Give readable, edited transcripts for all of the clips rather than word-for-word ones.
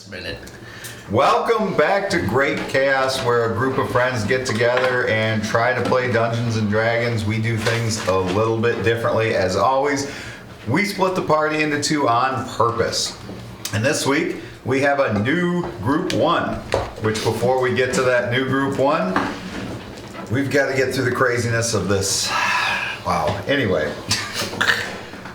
last minute. Welcome back to Great Chaos, where a group of friends get together and try to play Dungeons and Dragons. We do things a little bit differently. As always, we split the party into two on purpose. And this week, we have a new Group 1, which before we get to that new Group 1, we've got to get through the craziness of this. Wow. Anyway.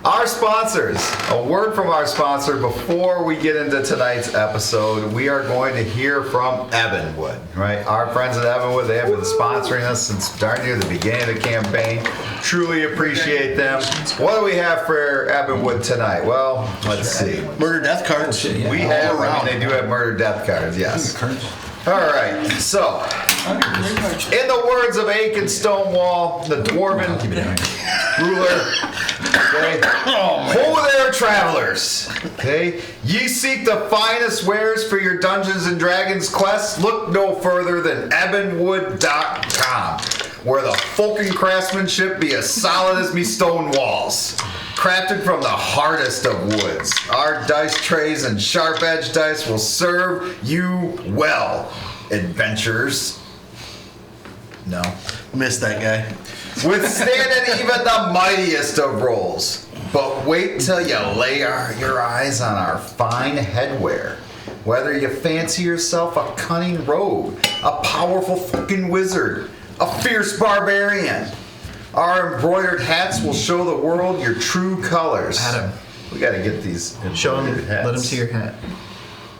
Our sponsors, a word from our sponsor before we get into tonight's episode. We are going to hear from Evanwood, right? Our friends at Evanwood, they have been sponsoring us since darn near the beginning of the campaign. Truly appreciate them. What do we have for Evanwood tonight? Well, let's see. Murder death cards. We have, they do have murder death cards, yes. All right, so, in the words of Aiken Stonewall, the dwarven ruler, okay, ho there, travelers, okay, ye seek the finest wares for your Dungeons and Dragons quests, look no further than ebonwood.com, where the Fulkin craftsmanship be as solid as me stone walls. Crafted from the hardest of woods, our dice trays and sharp edge dice will serve you well, adventurers. No. Missed that guy. Withstanding even the mightiest of rolls. But wait till you lay your eyes on our fine headwear. Whether you fancy yourself a cunning rogue, a powerful fucking wizard, a fierce barbarian, our embroidered hats will show the world your true colors. Adam, we got to get these show him. hats. Let him see your hat.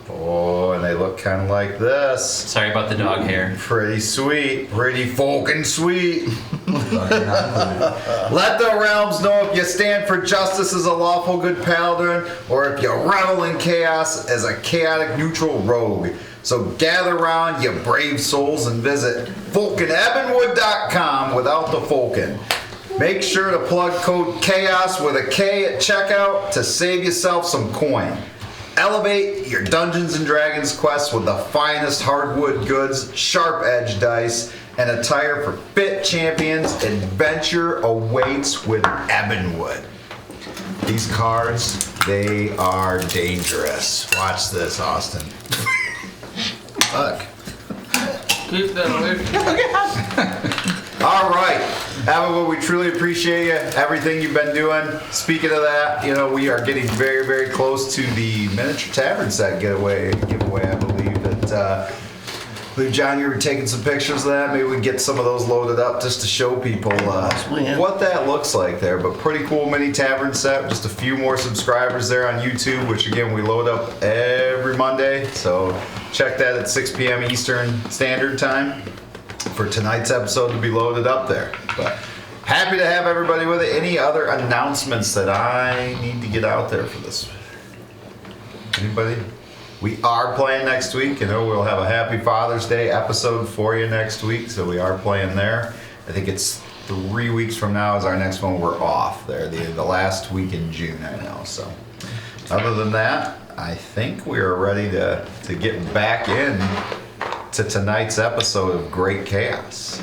Oh, and they look kind of like this. Sorry about the dog hair. Pretty sweet. Pretty fucking sweet. Let the realms know if you stand for justice as a lawful good paladin, or if you revel in chaos as a chaotic neutral rogue. So gather round, you brave souls, and visit FulkinEbonwood.com without the Fulkin. Make sure to plug code CHAOS with a K at checkout to save yourself some coin. Elevate your Dungeons and Dragons quests with the finest hardwood goods, sharp edge dice, and attire for fit champions. Adventure awaits with Evanwood. These cards, they are dangerous. Watch this, Austin. Fuck. Keep that away from me. All right. Evanwood, we truly appreciate you, everything you've been doing. Speaking of that, we are getting very, very close to the miniature tavern set giveaway. I believe that, John, you were taking some pictures of that. Maybe we can get some of those loaded up just to show people what that looks like there. But pretty cool mini tavern set. Just a few more subscribers there on YouTube, which again, we load up every Monday. So check that at 6 p.m. Eastern Standard Time for tonight's episode to be loaded up there. But happy to have everybody with it. Any other announcements that I need to get out there for this? Anybody? We are playing next week. We'll have a Happy Father's Day episode for you next week, so we are playing there. I think it's 3 weeks from now is our next one. We're off there, the last week in June, I know. So other than that, I think we are ready to get back in to tonight's episode of Great Chaos.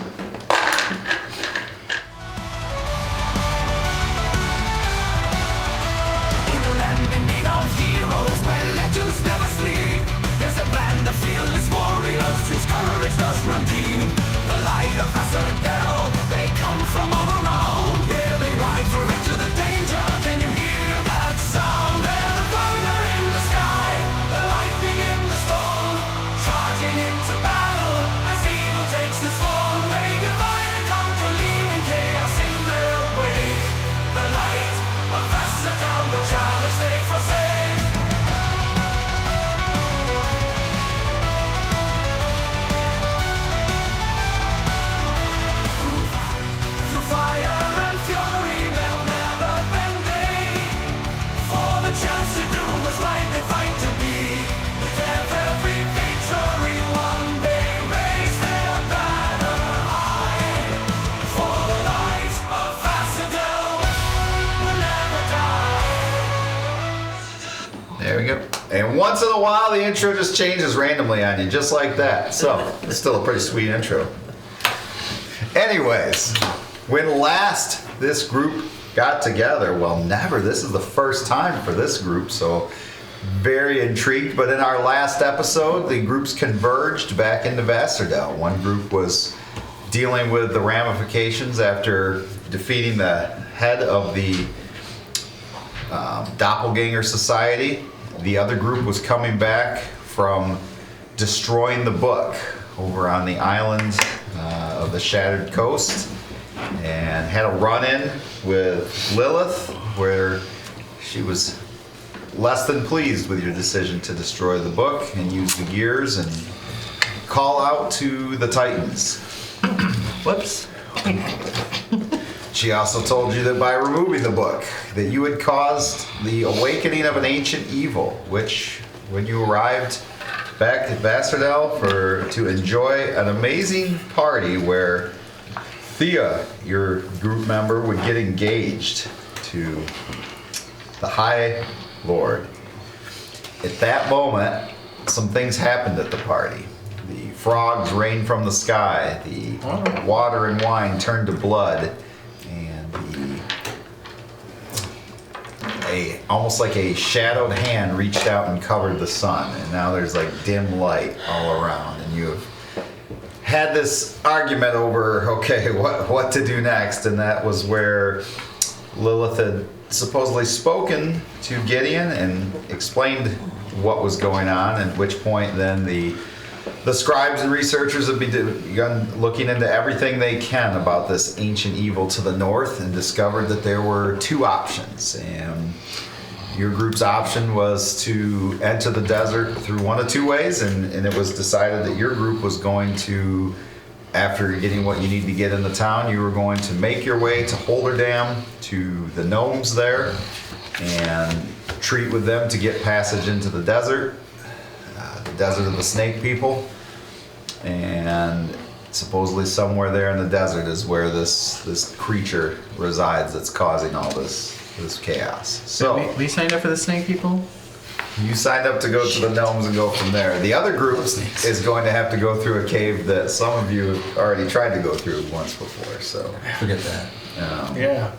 And once in a while, the intro just changes randomly on you, just like that. So, it's still a pretty sweet intro. Anyways, when last this group got together, well, never. This is the first time for this group, so very intrigued. But in our last episode, the groups converged back into Vassardell. One group was dealing with the ramifications after defeating the head of the Doppelganger Society. The other group was coming back from destroying the book over on the island of the Shattered Coast, and had a run-in with Lilith where she was less than pleased with your decision to destroy the book and use the gears and call out to the Titans. Whoops. She also told you that by removing the book, that you had caused the awakening of an ancient evil, which, when you arrived back at Vassardell to enjoy an amazing party where Thea, your group member, would get engaged to the High Lord. At that moment, some things happened at the party. The frogs rained from the sky, the water and wine turned to blood, and almost like a shadowed hand reached out and covered the sun, and now there's like dim light all around, and you have had this argument over, okay, what to do next, and that was where Lilith had supposedly spoken to Gideon and explained what was going on, at which point then the scribes and researchers have begun looking into everything they can about this ancient evil to the north and discovered that there were two options. And your group's option was to enter the desert through one of two ways, and it was decided that your group was going to, after getting what you need to get in the town, you were going to make your way to Holderdam, to the gnomes there, and treat with them to get passage into the desert of the snake people. And supposedly somewhere there in the desert is where this creature resides that's causing all this chaos. So we signed up for the snake people? you signed up to go to the gnomes and go from there. The other group is going to have to go through a cave that some of you have already tried to go through once before. So Forget that. Yeah.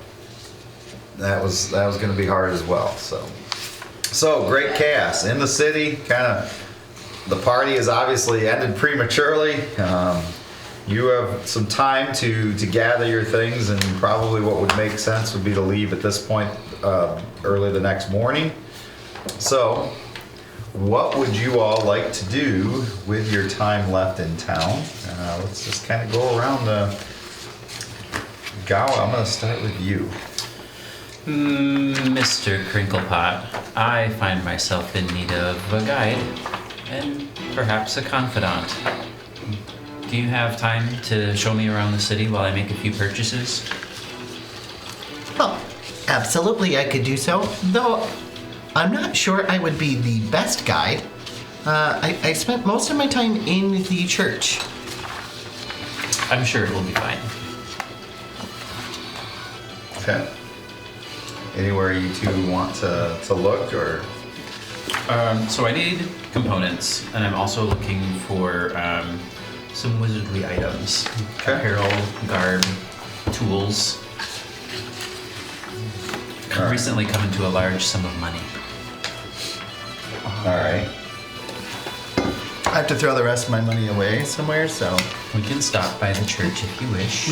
that was going to be hard as well. So great chaos in the city. Kind of the party has obviously ended prematurely. You have some time to gather your things, and probably what would make sense would be to leave at this point early the next morning. So, what would you all like to do with your time left in town? Let's just kind of go around the... Gawa, I'm going to start with you. Mr. Crinklepot, I find myself in need of a guide and perhaps a confidant. Do you have time to show me around the city while I make a few purchases? Well, absolutely I could do so, though I'm not sure I would be the best guide. I spent most of my time in the church. I'm sure it will be fine. Okay. Anywhere you two want to look, or... So I need components, and I'm also looking for some wizardly items. Okay. Apparel, garb, tools. All right. Recently come into a large sum of money. All right. I have to throw the rest of my money away somewhere, so... We can stop by the church if you wish.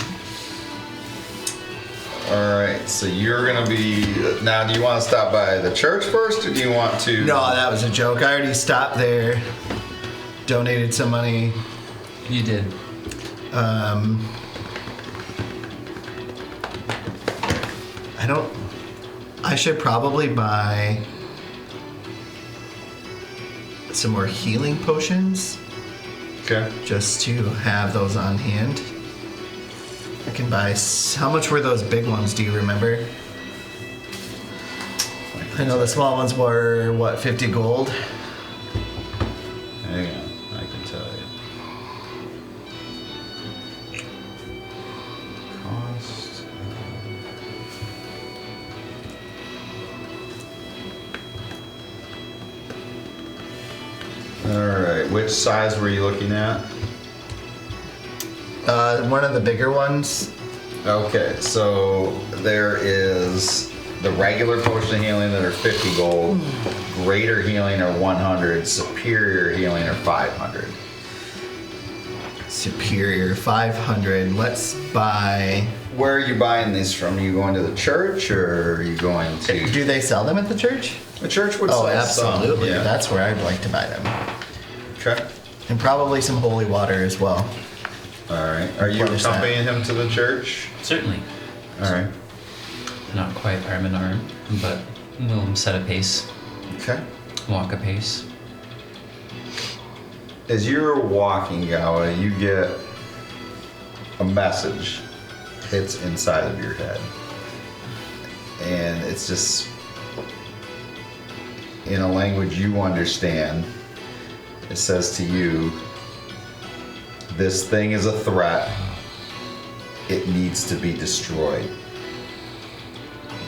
All right, so you're going to be... Now, do you want to stop by the church first, or do you want to... No, that was a joke. I already stopped there, donated some money. You did. I should probably buy some more healing potions, Okay. just to have those on hand. I can buy... How much were those big ones, do you remember? I know the small ones were, what, 50 gold? Hang on, I can tell you. Cost. All right, which size were you looking at? One of the bigger ones. Okay, so there is the regular potion of healing that are 50 gold, greater healing are 100, superior healing are 500. Superior 500. Let's buy. Where are you buying these from? Are you going to the church or are you going to... Do they sell them at the church? The church would Oh, sell absolutely. some. Yeah. That's where I'd like to buy them. Okay. And probably some holy water as well. All right. Are you Replenish that. accompanying him to the church? Certainly. All right. Not quite arm in arm, but we'll set a pace, Okay. walk a pace. As you're walking, Gawa, you get a message hits inside of your head. And it's just in a language you understand. It says to you, this thing is a threat. It needs to be destroyed.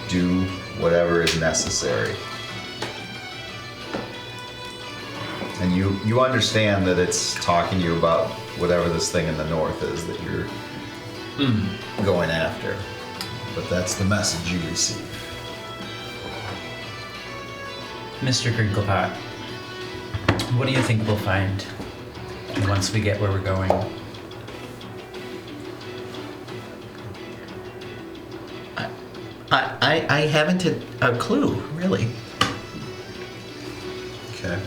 Do whatever is necessary. And you understand that it's talking to you about whatever this thing in the north is that you're going after. But that's the message you receive. Mr. Crinklepot, what do you think we'll find once we get where we're going? I haven't a clue, really. Okay.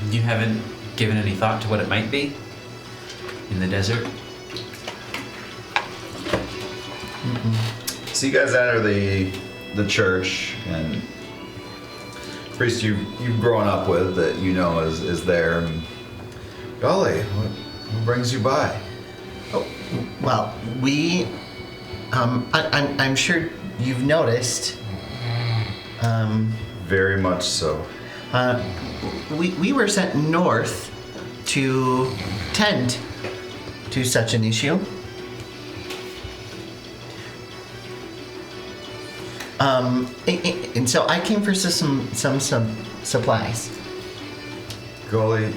You haven't given any thought to what it might be in the desert? So you guys enter the church, and priest you've grown up with that you know is there. And golly, what brings you by? Oh, well, we. I'm sure you've noticed. Very much so. We were sent north to tend to such an issue. And so I came for some supplies. Golly,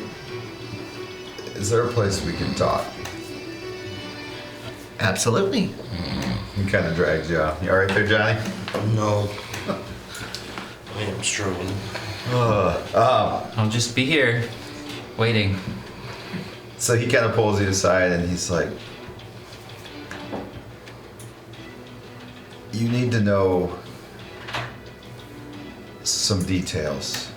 is there a place we can talk? Absolutely. He kind of drags you out. You all right there, Johnny? No. I am struggling. I'll just be here, waiting. So he kind of pulls you aside and he's like, you need to know some details.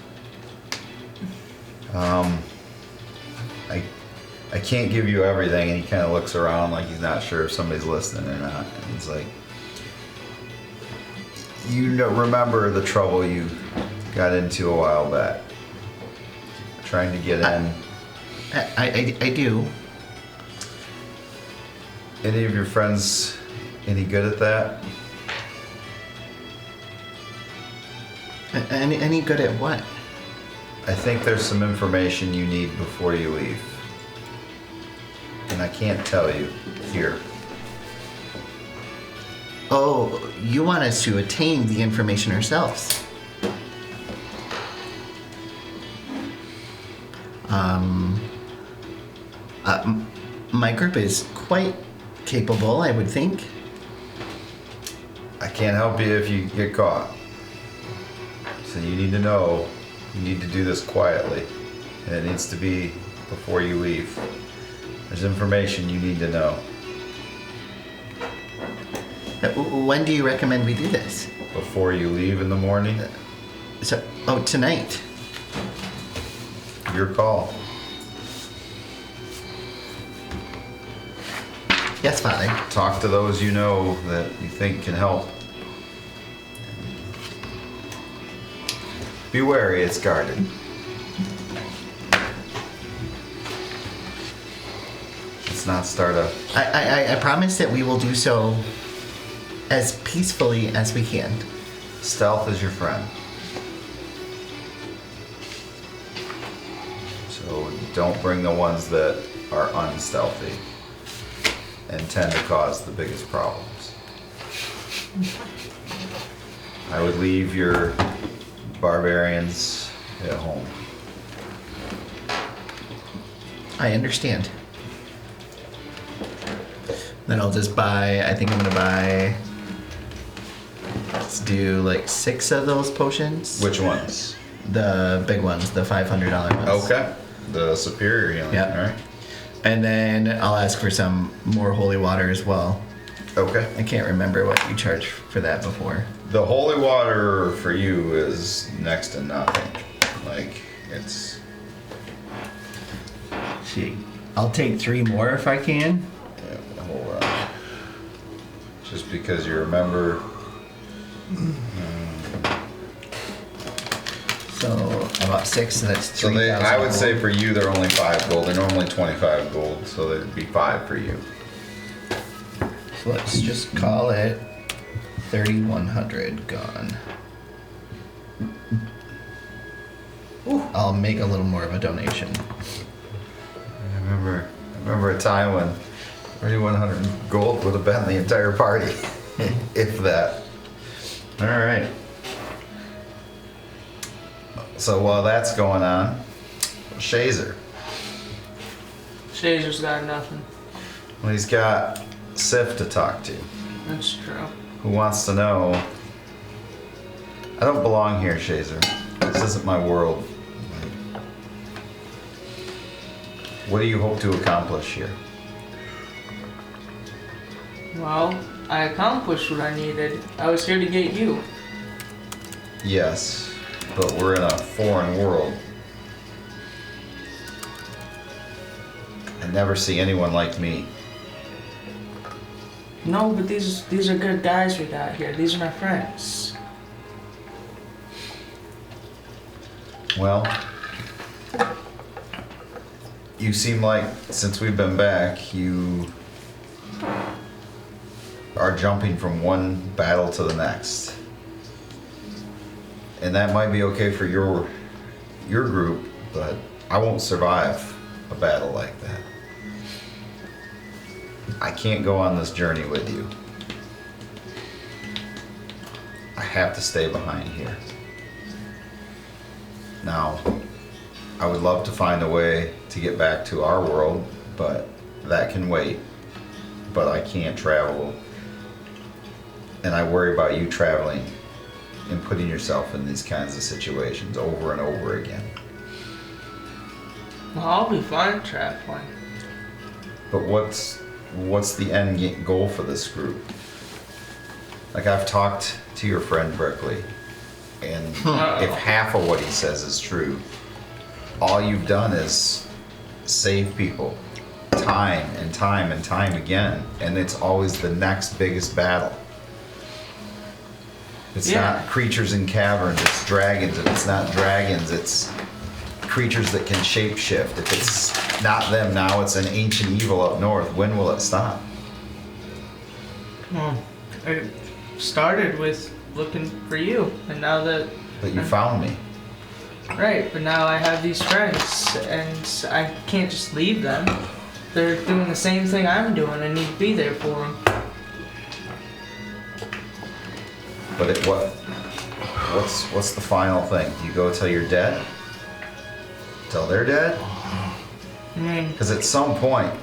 I can't give you everything. And he kind of looks around like he's not sure if somebody's listening or not. And he's like, remember the trouble you got into a while back? Trying to get in. I do. Any of your friends any good at that? Any good at what? I think there's some information you need before you leave. And I can't tell you here. Oh, you want us to attain the information ourselves? My group is quite capable, I would think. I can't help you if you get caught. So you need to know, you need to do this quietly. And it needs to be before you leave. There's information you need to know. When do you recommend we do this? Before you leave in the morning, Tonight. your call. Yes, Father. Talk to those you know that you think can help. Be wary, it's guarded. Let's not start a... I promise that we will do so as peacefully as we can. Stealth is your friend. So don't bring the ones that are unstealthy and tend to cause the biggest problems. I would leave your barbarians at home. I understand. Then I'll just buy, I think I'm gonna buy let's do like 6 of those potions. Which ones? The big ones, the $500 ones. Okay. The superior healing. Yep. All right. And then I'll ask for some more holy water as well. Okay. I can't remember what you charged for that before. The holy water for you is next to nothing. Like, it's... See, I'll take 3 more if I can. Yeah, hold on. Just because you remember... So I bought 6, so that's 3,000. So I would say gold. for you they're only 5 gold. They're normally 25 gold, so they'd be 5 for you. So let's just call it 3,100 gone. I'll make a little more of a donation. I remember a time when 3,100 gold would have been the entire party, if that. All right. So while that's going on, Shazer. Shazer's got nothing. Well, he's got Sif to talk to, That's true. who wants to know. I don't belong here, Shazer. This isn't my world. What do you hope to accomplish here? Well, I accomplished what I needed. I was here to get you. Yes, but we're in a foreign world. I never see anyone like me. No, but these are good guys we got here. These are my friends. Well, you seem like, since we've been back, you are jumping from one battle to the next. And that might be okay for your group, but I won't survive a battle like that. I can't go on this journey with you. I have to stay behind here. Now, I would love to find a way to get back to our world, but that can wait. But I can't travel. And I worry about you traveling and putting yourself in these kinds of situations over and over again. Well, I'll be fine traveling. But what's the end goal for this group? Like, I've talked to your friend Brickley, and if half of what he says is true, all you've done is save people time and time and time again, and it's always the next biggest battle. It's not creatures in caverns, it's dragons. If it's not dragons, it's creatures that can shapeshift. If it's not them now, it's an ancient evil up north. When will it stop? Well, I started with looking for you, and now that... But you found me. Right, but now I have these friends, and I can't just leave them. They're doing the same thing I'm doing. I need to be there for them. But what's the final thing? Do you go till you're dead? Till they're dead? I mean, Because at some point,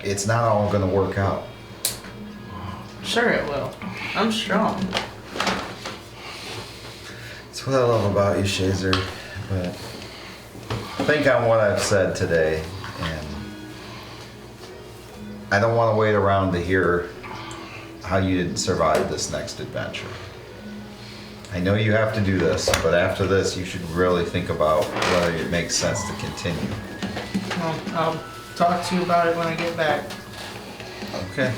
it's not all going to work out. sure it will. I'm strong. That's what I love about you, Shazer. But think on what I've said today, and I don't want to wait around to hear how you didn't survive this next adventure. I know you have to do this, but after this, you should really think about whether it makes sense to continue. Well, I'll talk to you about it when I get back. Okay.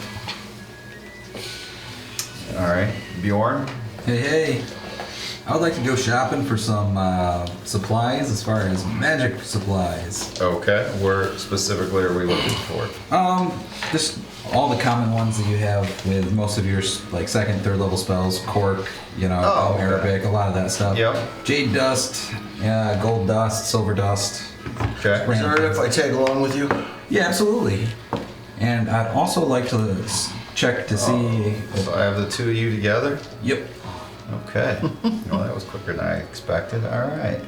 All right, Bjorn. Hey, I would like to go shopping for some supplies as far as magic supplies. Okay, where specifically are we looking for? Just all the common ones that you have with most of your like second, third level spells, cork, okay. Arabic, a lot of that stuff. Yep. Jade dust, gold dust, silver dust. Okay. Is it alright if I tag along with you? Yeah, absolutely. And I'd also like to check to see. So I have the two of you together? Yep. Okay. Well, that was quicker than I expected. All right.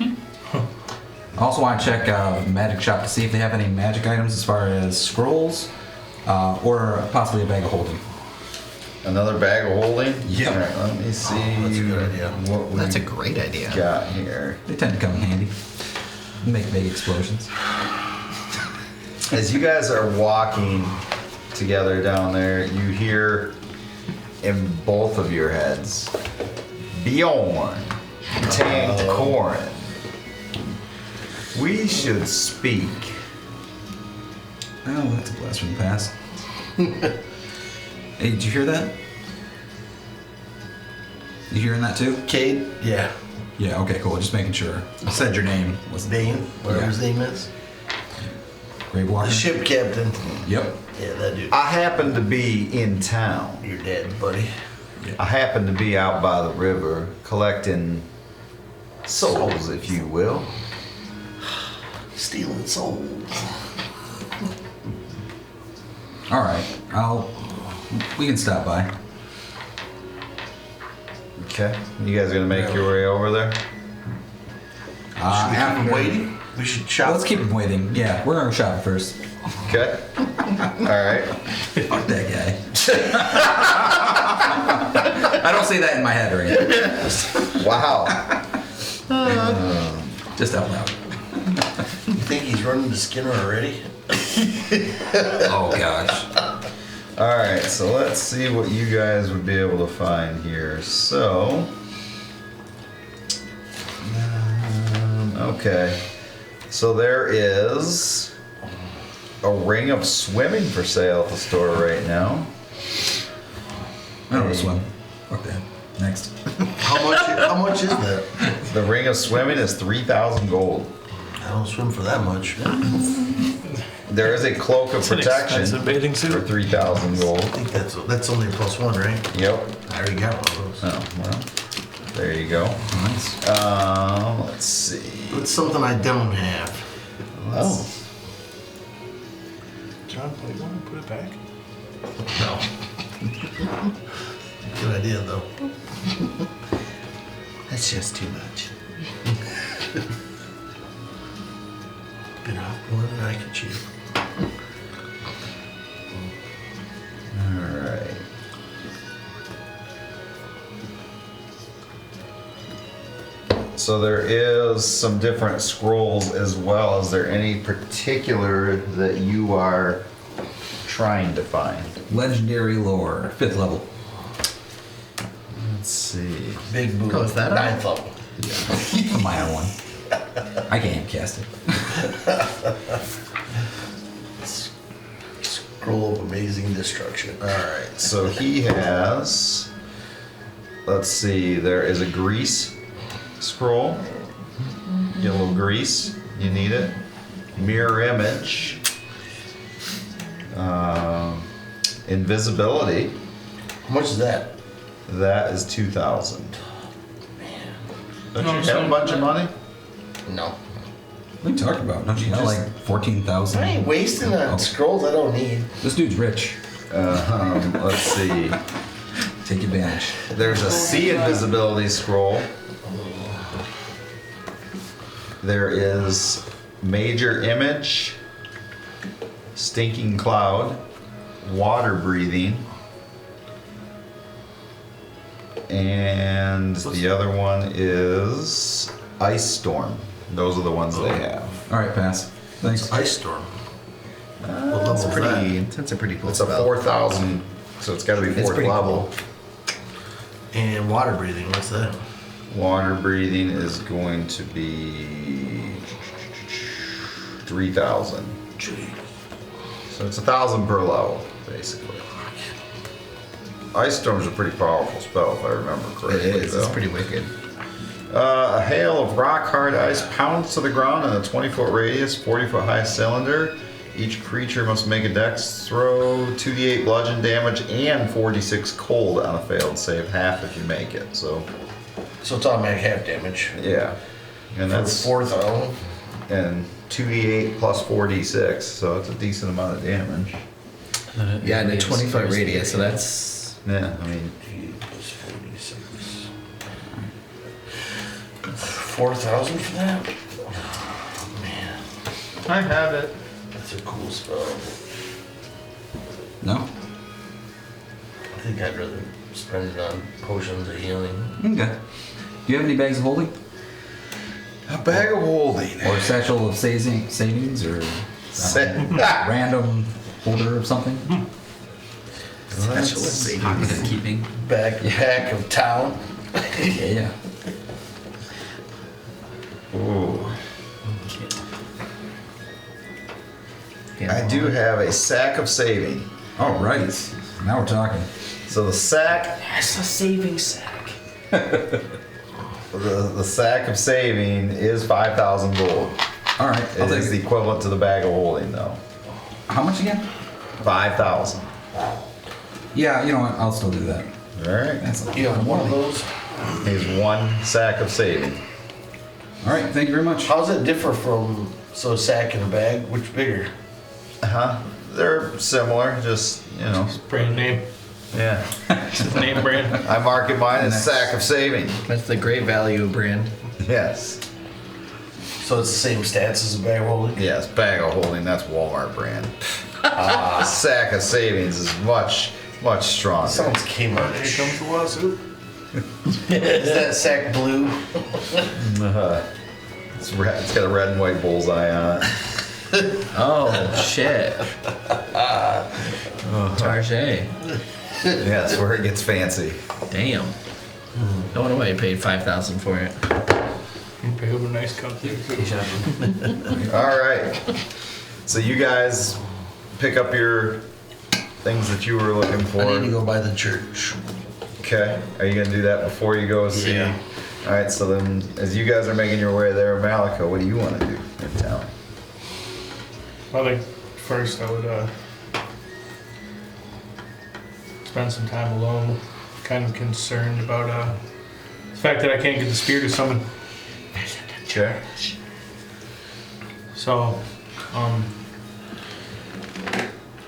I also want to check Magic Shop to see if they have any magic items as far as scrolls or possibly a bag of holding. Another bag of holding? Yep. All right, let me see that's a good idea. what we That's a great idea. got here. They tend to come in handy. Make big explosions. As you guys are walking together down there, you hear in both of your heads, Bjorn, tamed Corin. We should speak. Oh, that's a blast from the past. Hey, did you hear that? You hearing that too? Cade? Yeah. Yeah, okay, cool. Just making sure. I said your name. Wasn't Dane, whatever Yeah. his name is. Grave Walker? The ship captain. Yep. Yeah, that dude. I happen to be in town. You're dead, buddy. I happen to be out by the river collecting souls, if you will. Stealing souls. All right. We can stop by. Okay, you guys gonna make your way over there? Should we keep him waiting? We should shop. Let's keep him waiting. Yeah, we're gonna go shopping first. Okay. All right. Fuck that guy. I don't say that in my head or anything. Wow. Just out loud. You think he's running to Skinner already? Oh gosh. All right, so let's see what you guys would be able to find here. So, okay. So there is a ring of swimming for sale at the store right now. I don't know swim. Fuck that. Next. How much is that? The ring of swimming is 3,000 gold. I don't swim for that much. There is a cloak of It's an protection expensive bathing for suit. 3,000 gold. I think that's only a +1, right? Yep. I already got one of those. Oh, well, there you go. Nice. Let's see. It's something I don't have. Oh. John, you want to put it back? No. Good idea, though. That's just too much. Bit off more than I could chew. Alright. So there is some different scrolls as well. Is there any particular that you are trying to find? Legendary lore, 5th level. Let's see. Big boo. Oh, is that 9th level. A minor one. I can't cast it. Scroll of amazing destruction. Alright, so he has, let's see, there is a grease scroll. Get a little grease, you need it. Mirror image. Invisibility, How much is that? that is 2,000. Don't No, you so- have a bunch of money? No. What are you talking about? Don't you know Just- like 14,000? I ain't wasting on scrolls I don't need. This dude's rich. Let's see. Take advantage. There's a sea invisibility scroll. There is major image, stinking cloud, water breathing, and the other one is ice storm. Those are the ones they have. All right, pass. Thanks. Ice storm. What It's level is that? pretty. That's a pretty cool It's a spell. 4,000, so it's got to be It's fourth pretty level. And water breathing, what's that? Water breathing is going to be 3,000. So it's 1,000 per level, basically. Ice Storm's a pretty powerful spell, if I remember It correctly. is. It's though. pretty wicked. A hail of rock hard ice pounds to the ground in a 20-foot radius, 40-foot high cylinder. Each creature must make a dex throw, 2d8 bludgeon damage, and 4d6 cold on a failed save, half if you make it. So, So it's automatic half damage. yeah. And that's 4,000. and 2d8 plus 4d6, so it's a decent amount of damage. Yeah, and a 20-foot radius, so that's... Yeah, I mean, 46. 4,000 for that? Oh, man. I have it. That's a cool spell. No? I think I'd rather spend it on potions of healing. Okay. Do you have any bags of holding? A bag of holding. Or a satchel of savings? Or random holder of something? Pocket of keeping. Backpack of town. Yeah. Ooh. I do have a sack of saving. All right. Now we're talking. So the sack, That's a saving sack. the sack of saving is 5,000 gold. All right. It I'll take is the it. equivalent to the bag of holding, though. How much again? 5,000. Yeah, you know what? I'll still do that. All right. That's a You have one of those? Here's one sack of saving. All right. Thank you very much. How does it differ from a sack and a bag? Which bigger? They're similar, just, Brand name. yeah. Just name brand. I market mine as sack of saving. That's the great value brand. Yes. So it's the same stats as a bag of holding? Yes, bag of holding, that's Walmart brand. Sack of savings is much, much stronger. Sounds Here Kmart. comes the lawsuit. Is that sack blue? It's got a red and white bullseye on it. Oh, shit. Tarjay. Yeah, that's where it gets fancy. Damn. No wonder why you paid 5,000 for it. You pick up a nice cup there too. All right. So you guys pick up your things that you were looking for. I need to go by the church. Okay. Are you gonna do that before you go see? Yeah. All right. So then, as you guys are making your way there, Malika, what do you want to do in town? I think first I would spend some time alone. Kind of concerned about the fact that I can't get the spear to summon. Okay. So,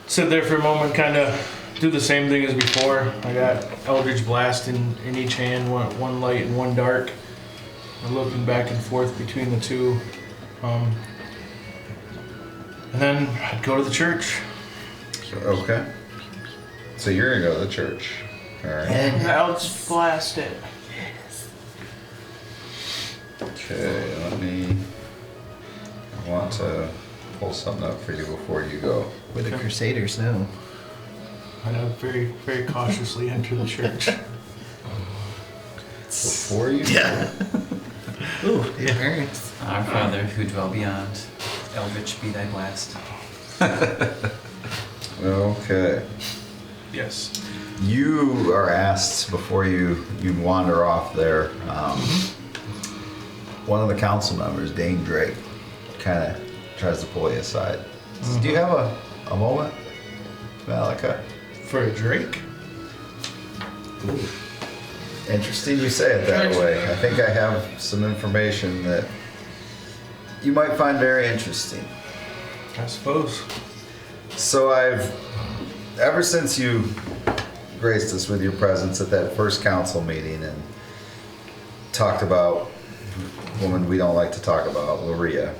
sit there for a moment, kind of do the same thing as before. I got Eldritch Blast in each hand, one light and one dark. I'm looking back and forth between the two. And then I'd go to the church. Okay. So you're gonna go to the church. All right. And I'll just blast it. Okay. I want to pull something up for you before you go. With the Crusaders now. I'd very, very cautiously enter the church. Before you? Yeah. Ooh, the parents. Our Father who dwell beyond, eldritch be thy blast. Okay. Yes. You are asked before you wander off there. One of the council members, Dane Drake, kind of tries to pull you aside. Says, do you have a moment, Malika? For a Drake? Interesting you say it that way. I think I have some information that you might find very interesting. I suppose. So ever since you graced us with your presence at that first council meeting and talked about a woman we don't like to talk about, Loria,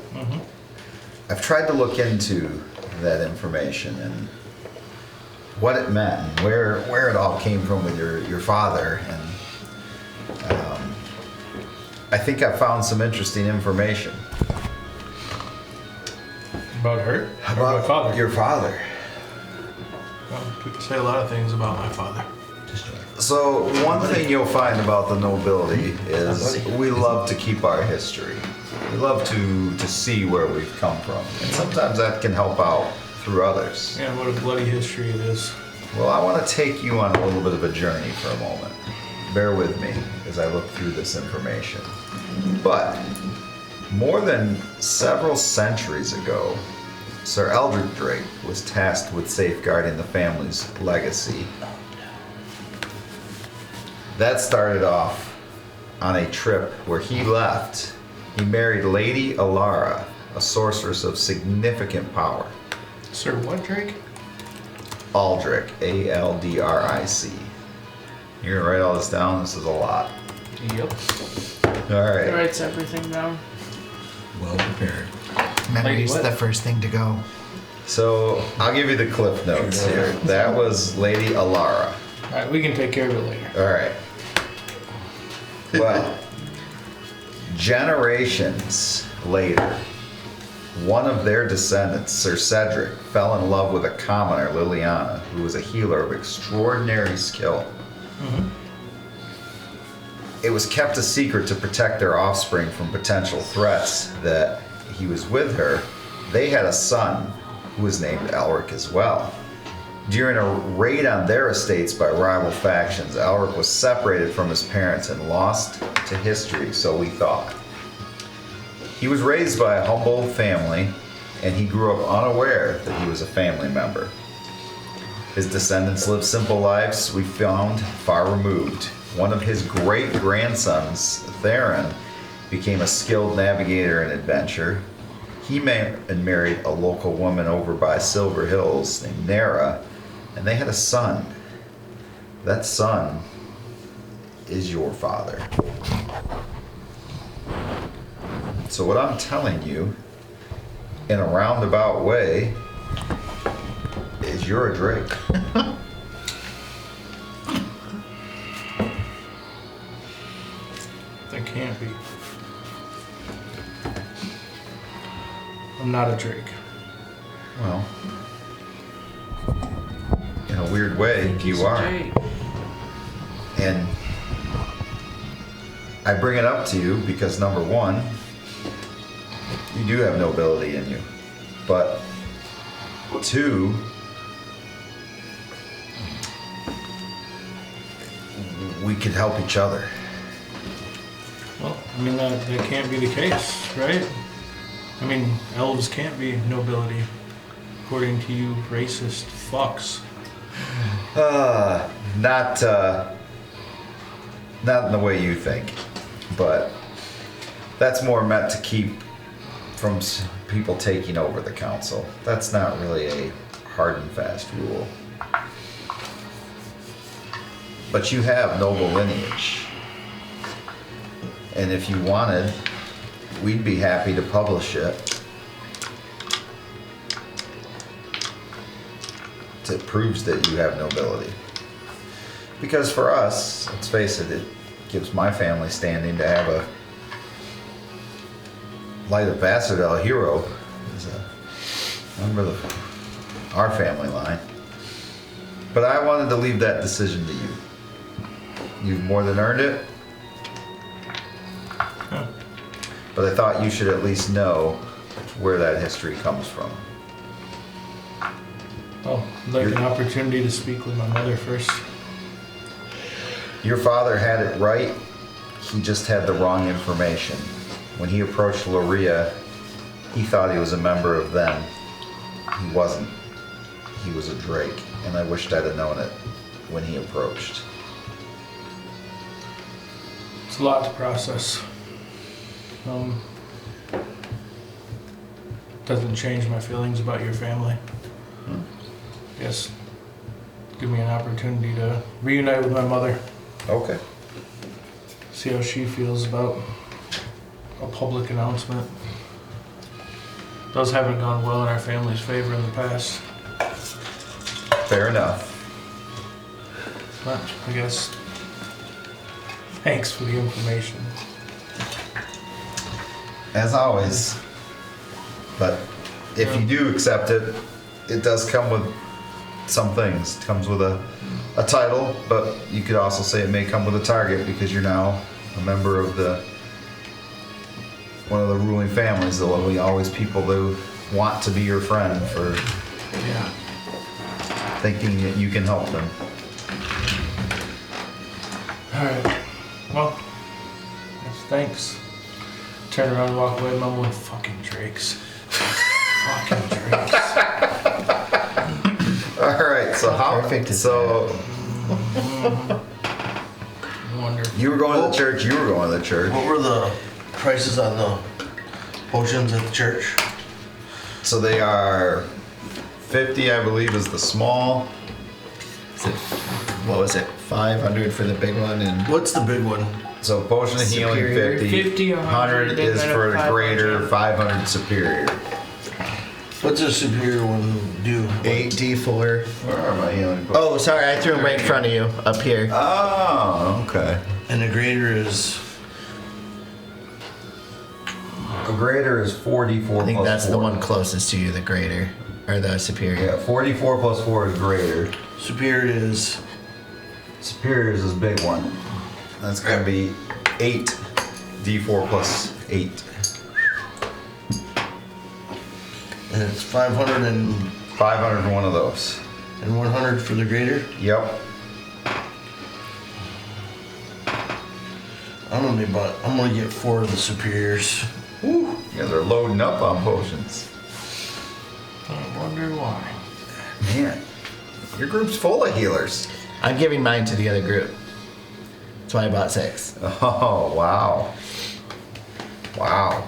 I've tried to look into that information and what it meant and where it all came from with your father, and I think I found some interesting information About her? Or about my father? your father. Well, people say a lot of things about my father. So one thing you'll find about the nobility is we love to keep our history. We love to see where we've come from, and sometimes that can help out through others. Yeah, what a bloody history it is. Well, I want to take you on a little bit of a journey for a moment. Bear with me as I look through this information. But more than several centuries ago, Sir Eldrick Drake was tasked with safeguarding the family's legacy. That started off on a trip where he left. He married Lady Alara, a sorceress of significant power. Sir what, Drake? Aldric, A-L-D-R-I-C. You're gonna write all this down? This is a lot. Yep. All He right. writes everything down. Well prepared. Memory's what? the first thing to go. So I'll give you the cliff notes here. That was Lady Alara. Alright, we can take care of it later. All right. Well, generations later, one of their descendants, Sir Cedric, fell in love with a commoner, Liliana, who was a healer of extraordinary skill. It was kept a secret to protect their offspring from potential threats that he was with her. They had a son who was named Elric as well. During a raid on their estates by rival factions, Elric was separated from his parents and lost to history, so we thought. He was raised by a humble family, and he grew up unaware that he was a family member. His descendants lived simple lives we found far removed. One of his great-grandsons, Theron, became a skilled navigator and adventurer. He met and married a local woman over by Silver Hills named Nera, and they had a son. That son is your father. So what I'm telling you, in a roundabout way, is you're a Drake. That can't be. I'm not a Drake. Well, in a weird way, you are. And I bring it up to you because number one, you do have nobility in you. But two, we could help each other. Well, I mean, that can't be the case, right? I mean, elves can't be nobility, according to you racist fucks. Not in the way you think, but that's more meant to keep from people taking over the council. That's not really a hard and fast rule. But you have noble lineage. And if you wanted, we'd be happy to publish it. It proves that you have nobility. Because for us, let's face it, it gives my family standing to have a Light of Vassardel hero as a member of our family line. But I wanted to leave that decision to you. You've more than earned it. But I thought you should at least know where that history comes from. Oh, I'd like an opportunity to speak with my mother first. Your father had it right. He just had the wrong information. When he approached Loria, he thought he was a member of them. He wasn't. He was a Drake, and I wished I'd have known it when he approached. It's a lot to process. Doesn't change my feelings about your family. Yes. Give me an opportunity to reunite with my mother. Okay. See how she feels about a public announcement. Those haven't gone well in our family's favor in the past. Fair enough. But I guess thanks for the information. As always. But if you do accept it, it does come with some things. It comes with a title, but you could also say it may come with a target because you're now a member of one of the ruling families. There'll be always people who want to be your friend for thinking that you can help them. Alright. Well, yes, thanks. Turn around and walk away, mum with fucking Drakes. Fucking Drakes. Alright, so Wonderful. you were going to the church, What were the prices on the potions at the church? So they are 50, I believe, is the small. Is it, what was it? 500 for the big one and What's the big one? So potion of healing Superior. 50, 50, 100 100 is and then for a the 500. greater, 500 superior. What's a superior one do? 8d4. Where are my healing potions? Oh, sorry, I threw them right in front of you, up here. Oh, okay. And the greater is. A greater is 4d4 I think plus that's 4. the one closest to you, the greater. Or the superior. Yeah, 4d4 plus 4 is greater. Superior is. Superior is this big one. That's gonna be 8d4 plus 8. And it's 500 and 501 of those. 100 for the greater. Yep. I'm gonna get 4 of the superiors. Woo. You guys are loading up on potions. I wonder why. Man, your group's full of healers. I'm giving mine to the other group. That's why I bought 6. Oh, wow. Wow.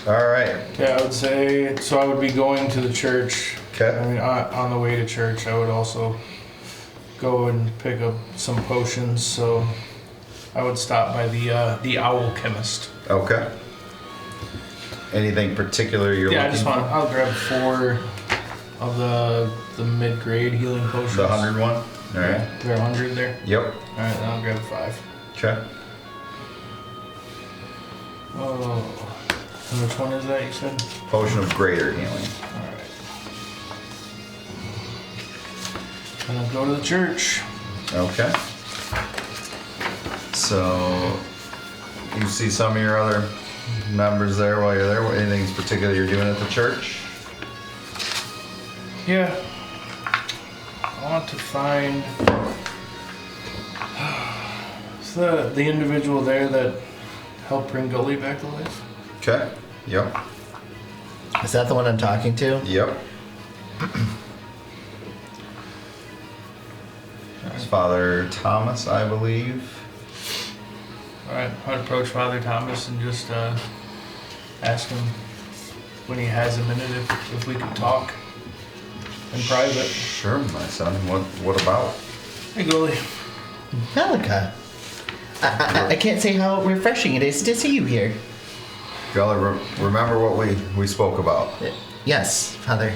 All right. Yeah, I would say, so I would be going to the church. Okay. I mean, on the way to church, I would also go and pick up some potions, so I would stop by the owl chemist. Okay. Anything particular you're Yeah, looking for? I'll grab 4 of the mid-grade healing potions. The 100 one? All right. They're 100 there? Yep. Alright, then I'll grab 5. Okay. Oh, and which one is that you said? Potion of greater healing. Alright. And I'll go to the church. Okay. So, you see some of your other members there while you're there? Anything particular you're doing at the church? Yeah. I want to find it's the individual there that helped bring Gully back to life. Okay. Yep. Is that the one I'm talking to? Yep. It's Father Thomas, I believe. Alright, I'd approach Father Thomas and just ask him when he has a minute if we could talk in private. Sure, my son. What about? Hey, Gully. Malika. I can't say how refreshing it is to see you here. Gully, remember what we spoke about? Yes, Father.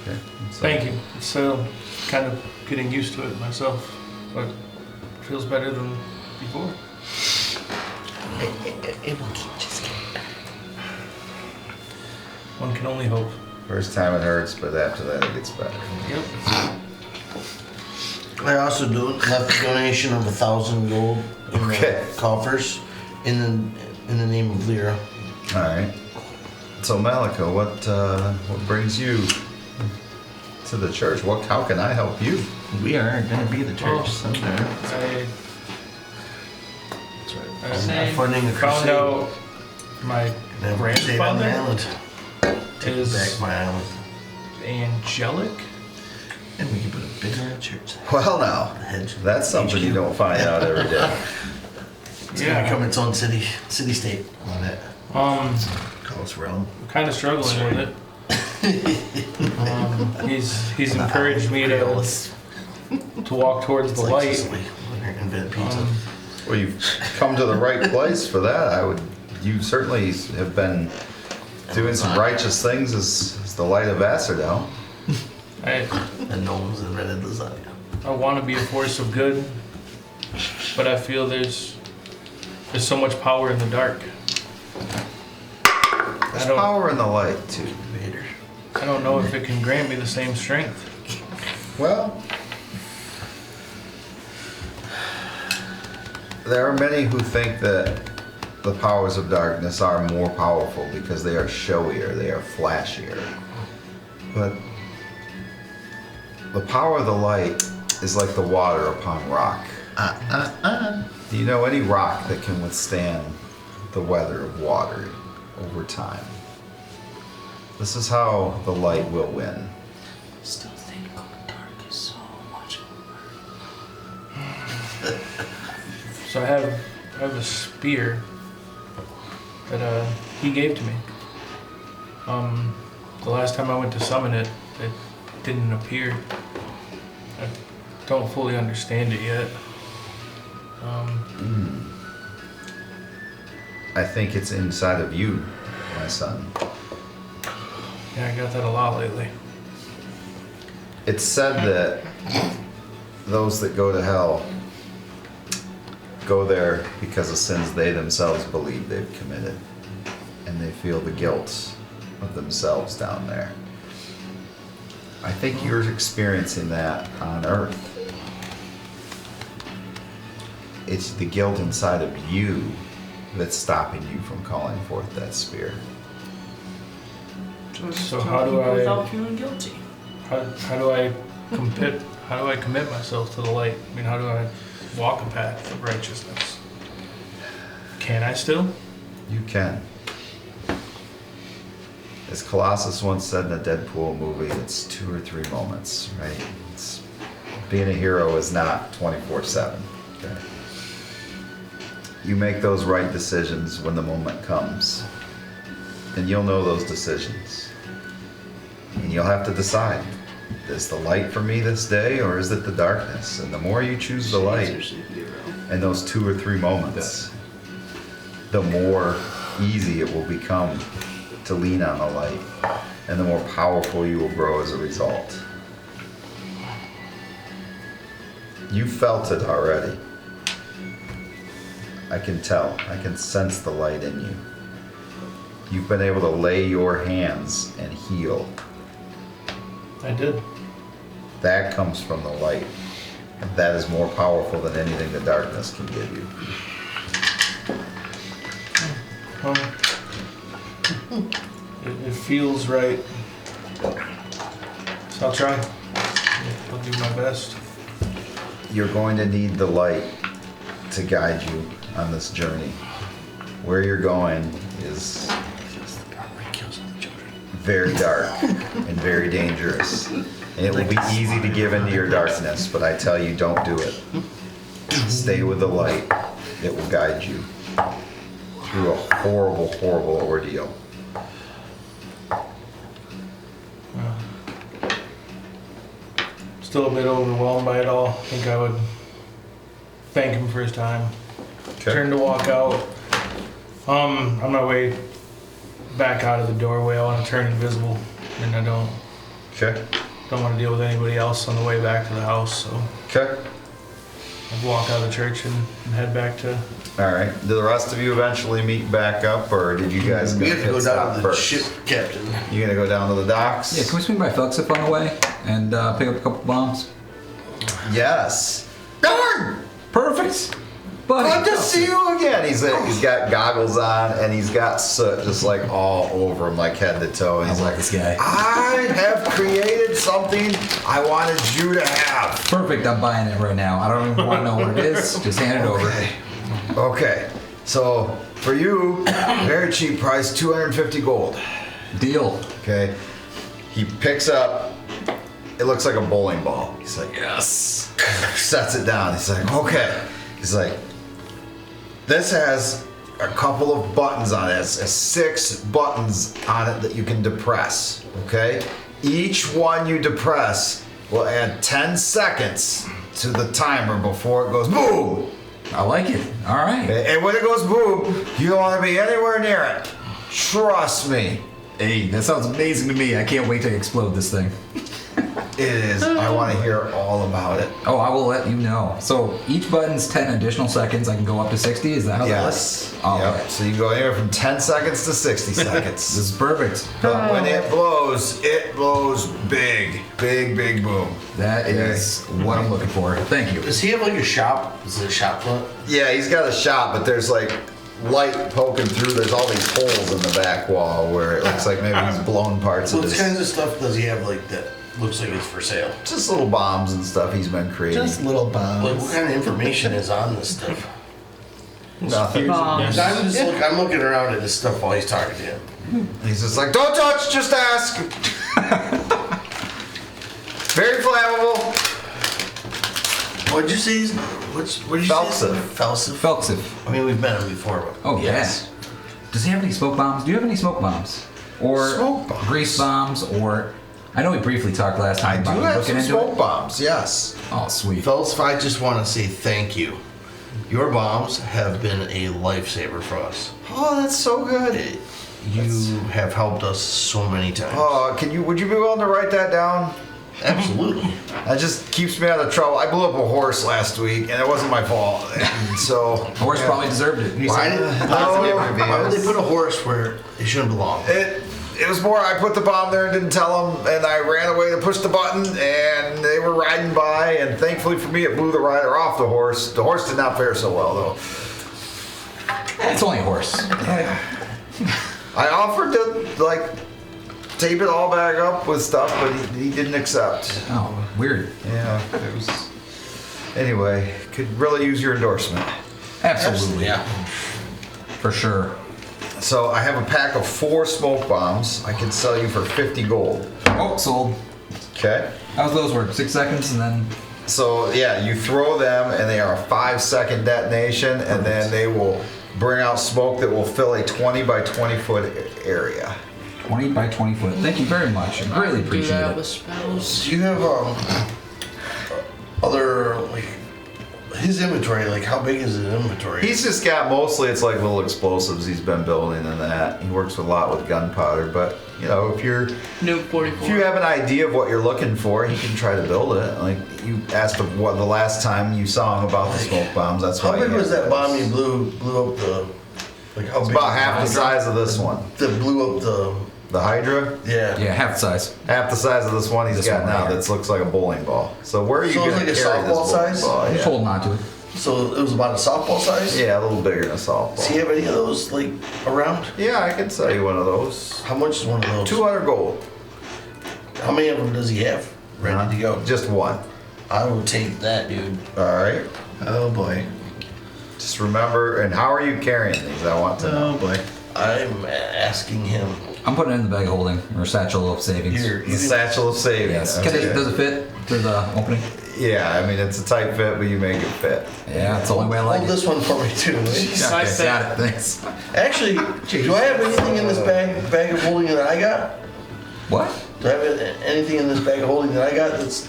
Okay. So- Thank you. It's still kind of getting used to it myself, but it feels better than before. It will keep just getting better. One can only hope. First time it hurts, but after that it gets better. Yep. I also left a donation of 1,000 gold in Okay. the coffers in the name of Lyra. All right. So Malika, what brings you to the church? How can I help you? We are going to be the church someday. I'm funding a Found crusade. out my Never crusade on the grandfather island. Take is back my island. angelic. And we can put a bigger church. Well, now Hedge. that's something you don't find out every day. It's gonna become its own city state. On it. Khaos realm. I'm kind of struggling with it. He's encouraged me to walk towards the light. Sicily. We're gonna invent pizza. Well, you've come to the right place for that. You certainly have been doing some righteous things as the light of Vassardell. And gnomes invented lasagna. I want to be a force of good, but I feel there's so much power in the dark. There's power in the light too. Vader. I don't know if it can grant me the same strength. Well, there are many who think that the powers of darkness are more powerful because they are showier, they are flashier. But the power of the light is like the water upon rock. Do you know any rock that can withstand the weather of water over time? This is how the light will win. Still think the dark is so much So I have a spear that he gave to me. The last time I went to summon it, it didn't appear. I don't fully understand it yet. I think it's inside of you, my son. Yeah, I got that a lot lately. It's said that those that go to hell go there because of sins they themselves believe they've committed. And they feel the guilt of themselves down there. I think you're experiencing that on Earth. It's the guilt inside of you that's stopping you from calling forth that spirit. So how do I? Without feeling guilty. How do I commit myself to the light? I mean, how do I walk a path of righteousness? Can I still? You can. As Colossus once said in a Deadpool movie, it's 2 or 3 moments, right? Being a hero is not 24/7. Okay? You make those right decisions when the moment comes, and you'll know those decisions. And you'll have to decide, is the light for me this day, or is it the darkness? And the more you choose the light in those 2 or 3 moments, the more easy it will become to lean on the light, and the more powerful you will grow as a result. You felt it already. I can tell. I can sense the light in you. You've been able to lay your hands and heal. I did. That comes from the light. And that is more powerful than anything the darkness can give you. It feels right. So I'll try. I'll do my best. You're going to need the light to guide you on this journey. Where you're going is very dark and very dangerous. And it will be easy to give into your darkness, but I tell you, don't do it. Stay with the light. It will guide you through a horrible, horrible ordeal. Still a bit overwhelmed by it all. I think I would thank him for his time. Okay. Turn to walk out. On my way back out of the doorway, I want to turn invisible, and I don't Okay. want to deal with anybody else on the way back to the house. So Okay. I'd walk out of the church and head back to. All right. Do the rest of you eventually meet back up, or did you guys We have to go get down stopped to the first? ship, Captain. You gonna go down to the docks? Yeah, can we swing by Felixip on the way and pick up a couple bombs? Yes. Darn! Perfect! Buddy. Good to see you again. He's got goggles on and he's got soot just like all over him, like head to toe. And he's I like, like this guy. I have created something I wanted you to have. Perfect, I'm buying it right now. I don't even want to know what it is. Just hand it over. Okay. So for you, very cheap price, 250 gold. Deal. Okay. He picks up, it looks like a bowling ball. He's like, yes. Sets it down. He's like, okay. He's like, this has a couple of buttons on it. It has 6 buttons on it that you can depress. Okay? Each one you depress will add 10 seconds to the timer before it goes boom. I like it. All right. And when it goes boom, you don't want to be anywhere near it. Trust me. Hey, that sounds amazing to me. I can't wait to explode this thing. It is. I want to hear all about it. Oh, I will let you know. So each button's 10 additional seconds. I can go up to 60. Is that how that works? Yes. Oh, Yep. okay. So you can go anywhere from 10 seconds to 60 This seconds. is perfect. But when it blows big. Big, big boom. That is what I'm looking for. Thank you. Does he have like a shop? Is it a shop front? Yeah, he's got a shop, but there's like light poking through. There's all these holes in the back wall where it looks like maybe he's blown parts of What this. kinds of stuff does he have like that looks like it's for sale? Just little bombs and stuff he's been creating. Just little Like bombs. what kind of information is on this stuff? Nothing. Bombs. I'm looking around at this stuff while he's talking to him. He's just like, don't touch, just ask. Very flammable. What'd you say? What did you Felsiff. say? Felsiff. Felixip. I mean, we've met him before. But Oh, yes. Does he have any smoke bombs? Do you have any smoke bombs? Or Smoke bombs? grease bombs? Or I know we briefly talked last I time do about have looking some into smoke it. bombs, yes. Oh, sweet. Felsiff, I just want to say thank you. Your bombs have been a lifesaver for us. Oh, that's so good. You have helped us so many times. Would you be willing to write that down? Absolutely. That just keeps me out of trouble. I blew up a horse last week, and it wasn't my fault. And so The horse probably deserved it. Why would they put a horse where it shouldn't belong? It was more I put the bomb there and didn't tell them, and I ran away to push the button, and they were riding by, and thankfully for me, it blew the rider off the horse. The horse did not fare so well, though. It's only a horse. I offered to, tape it all back up with stuff, but he didn't accept. Oh, weird. Yeah, it was... Anyway, could really use your endorsement. Absolutely. Yeah. For sure. So I have a pack of 4 smoke bombs I can sell you for 50 gold. Oh, sold. Okay? How's those work? 6 seconds and then... So yeah, you throw them and they are a 5-second detonation, and then they will bring out smoke that will fill a 20 by 20 foot area. 20 by 20 foot. Thank you very much. I really do appreciate that it. with spells. Do you have other his inventory? Like, how big is his inventory? He's just got mostly it's like little explosives he's been building and that. He works a lot with gunpowder, but if New 44. if you have an idea of what you're looking for, he can try to build it. Like you asked him what the last time you saw him about the smoke bombs. That's How why. big he was had that those. bomb you blew up the? Like how It's big? about half the size of this one. That blew up The Hydra, Yeah. Yeah, half the size. half the size of this one he's This got one right now. here. That looks like a bowling ball. So where are you So going it's to like a carry this softball bowling size? ball? I'm just Yeah. holding on to it. So it was about a softball size. Yeah, a little bigger than a softball. Does he have any of those around? Yeah, I can sell you one of those. How much is one of those? 200 gold. How many of them does he have ready to go? Just one. I would take that, dude. All right. Oh boy. Just remember, and how are you carrying these? I want to know. Oh boy. I'm asking him. I'm putting it in the bag of holding or satchel of savings. Here, The satchel of savings. Yes. Okay. Does it fit through the opening? Yeah, I mean it's a tight fit, but you make it fit. Yeah, that's the only way I like hold it. this one for me too. I Okay, say- got it. Thanks. Actually, do I have anything in this bag of holding that I got? What? Do I have anything in this bag of holding that I got that's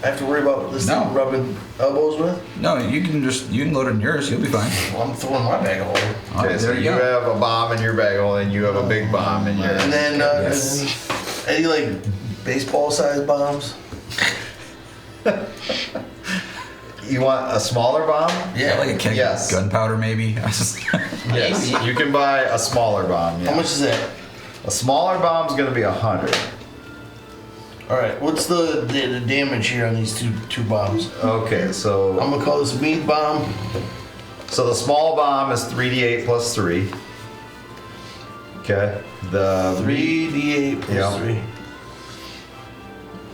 I have to worry about this No. thing rubbing elbows with? No, you can load it in yours. You'll be fine. Well, I'm throwing my bag of holding. All right, Okay, so there you you go. have a bomb in your bag, and you have a big bomb in yours. And then Yes. any baseball sized bombs? You want a smaller bomb? Yeah, like a keg Yes. of gunpowder, maybe. Yes. You can buy a smaller bomb. Yeah. How much is that? A smaller bomb's going to be 100. All right, what's the damage here on these two bombs? Okay, so I'm gonna call this a mead bomb. the small bomb is 3d8 plus 3. Okay. The 3d8 plus Yeah. 3.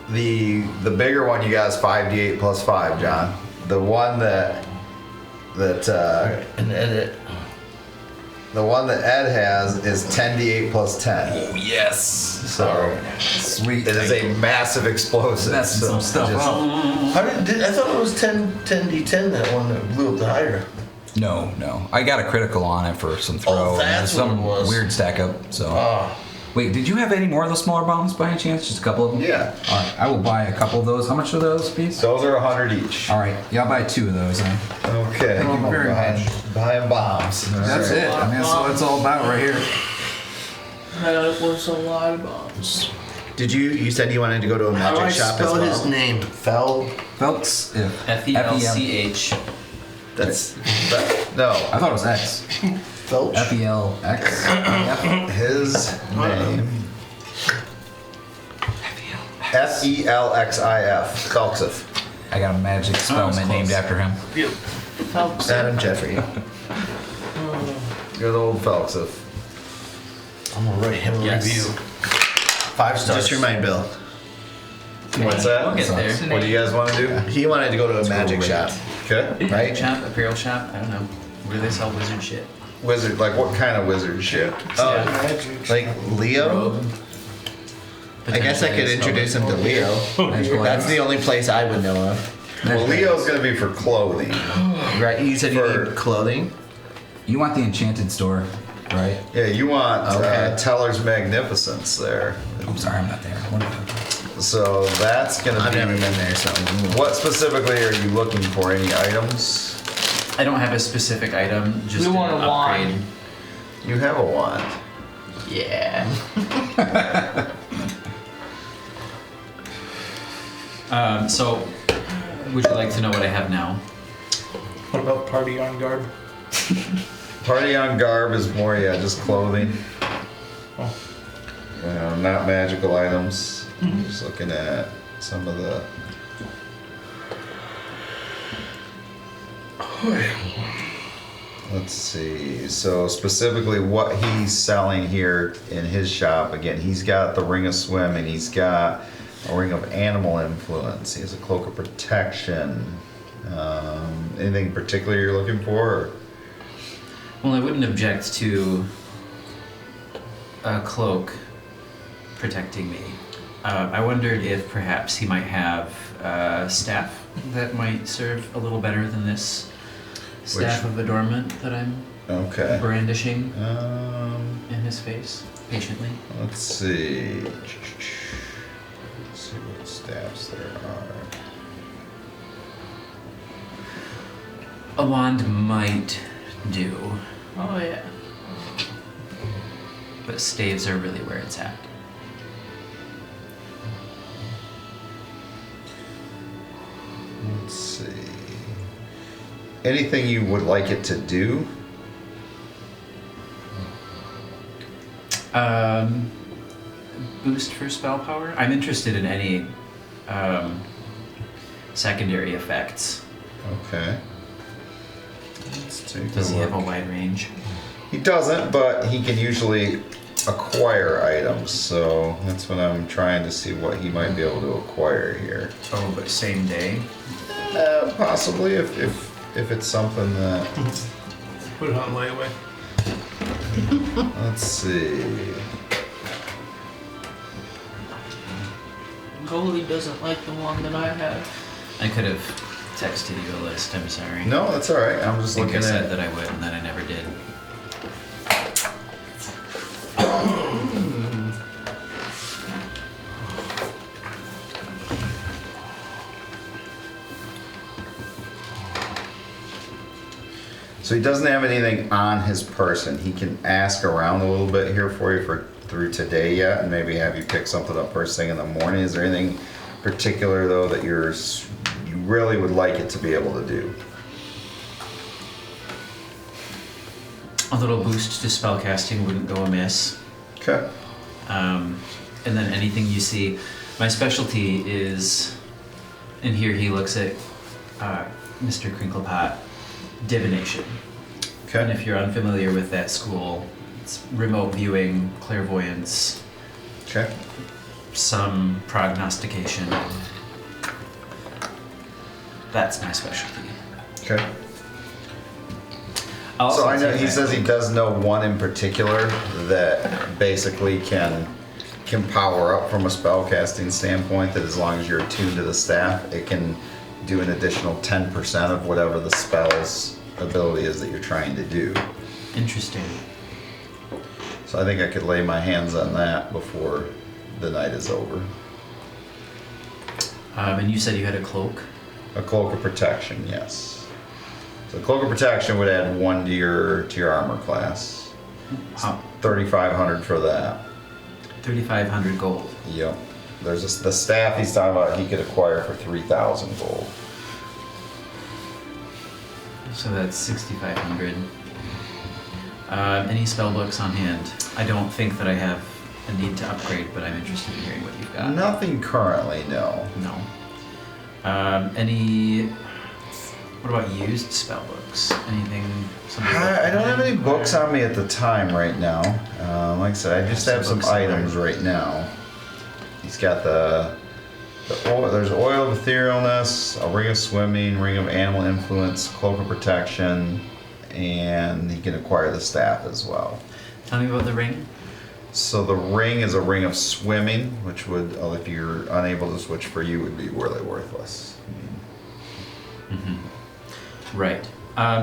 The bigger one you got is 5d8 plus 5, John. The one that Alright, and edit. the one that Ed has is 10d8 plus 10. Oh yes. So Sweet. it is a massive explosive. That's so some stuff. just- How I thought it was 10d10 that one that blew up the Hydra. No. I got a critical on it for some throw. Oh, and that's some what it was. weird stack up. So. Ah, Wait, did you have any more of those smaller bombs by any chance? Just a couple of them? Yeah. All right, I will buy a couple of those. How much are those a piece? Those are 100 each. All right, yeah, I'll buy 2 of those then. Okay. Thank you very Buying bombs. That's it. I mean, that's what it's all about right here. That was a lot of bombs. Did you said you wanted to go to a how do I magic shop as spell well? his name? Fel. Feltz, Felch. That's no. I thought it was X. Felch. Felx. His name. Felxif. Felxif. I got a magic spellman named after him. Helps. Adam Jeffrey. Good old Felxif. I'm gonna write him a Yes. review. 5 stars. Just remind Bill. What's that? We'll get there. What do you guys want to do? He wanted to go to a magic shop, Okay. right? Shop, apparel shop. I don't know. Where do they sell wizard shit? Wizard, like what kind of wizard shit? Like Leo? I guess I could introduce him to Leo. That's the only place I would know of. Well, Leo's gonna be for clothing. Right? You said you For- need clothing? You want the enchanted store, right? Yeah, you want Okay. Teller's Magnificence there. I'm sorry, I'm not there. What am I- So that's gonna I've be. never been there, so. What specifically are you looking for? Any items? I don't have a specific item. Just We want an a wand. upgrade. You have a wand. Yeah. So, would you like to know what I have now? What about party on garb? Party on garb is more, yeah, just clothing. Oh. Not magical items. Just looking at some of the. Let's see. So specifically, what he's selling here in his shop. Again, he's got the ring of swim, and he's got a ring of animal influence. He has a cloak of protection. Anything particular you're looking for? Or? Well, I wouldn't object to a cloak protecting me. I wondered if perhaps he might have a staff that might serve a little better than this staff of adornment that I'm brandishing in his face patiently. Let's see. Let's see what staffs there are. A wand might do. Oh yeah. But staves are really where it's at. Let's see. Anything you would like it to do? Boost for spell power? I'm interested in any secondary effects. Okay. Let's take Does a he have a look. wide range? He doesn't, but he can usually acquire items, so that's what I'm trying to see what he might be able to acquire here. Oh, but same day? Possibly, if it's something that. Put it on layaway. Let's see. Goalie doesn't like the one that I have. I could have texted you a list, I'm sorry. No, that's all right. I'm just I think looking I said at. that I would, and then I never did. So he doesn't have anything on his person. He can ask around a little bit here for you through today yet, and maybe have you pick something up first thing in the morning. Is there anything particular though that you really would like it to be able to do? A little boost to spellcasting wouldn't go amiss. Okay. And then anything you see. My specialty is, and here he looks at Mr. Crinklepot, divination. Okay. And if you're unfamiliar with that school, it's remote viewing, clairvoyance, Okay. some prognostication. That's my specialty. Okay. I'll So also I know take he that. says he does know one in particular that basically can power up from a spellcasting standpoint, that as long as you're attuned to the staff, it can do an additional 10% of whatever the spell's ability is that you're trying to do. Interesting. So I think I could lay my hands on that before the night is over. And you said you had a cloak? A cloak of protection, yes. So cloak of protection would add 1 to your armor class. How? 3,500 for that. 3,500 gold. Yep. There's the staff he's talking about. He could acquire for 3,000 gold. So that's 6,500. Any spell books on hand? I don't think that I have a need to upgrade, but I'm interested in hearing what you've got. Nothing currently, no. No. What about used spell books? Anything? I don't have any books on me at the time right now. Like I said, I just have some items right now. He's got the oil, there's oil of etherealness, a ring of swimming, ring of animal influence, cloak of protection, and he can acquire the staff as well. Tell me about the ring. So the ring is a ring of swimming, which would, if you're unable to switch for you, would be really worthless. Right.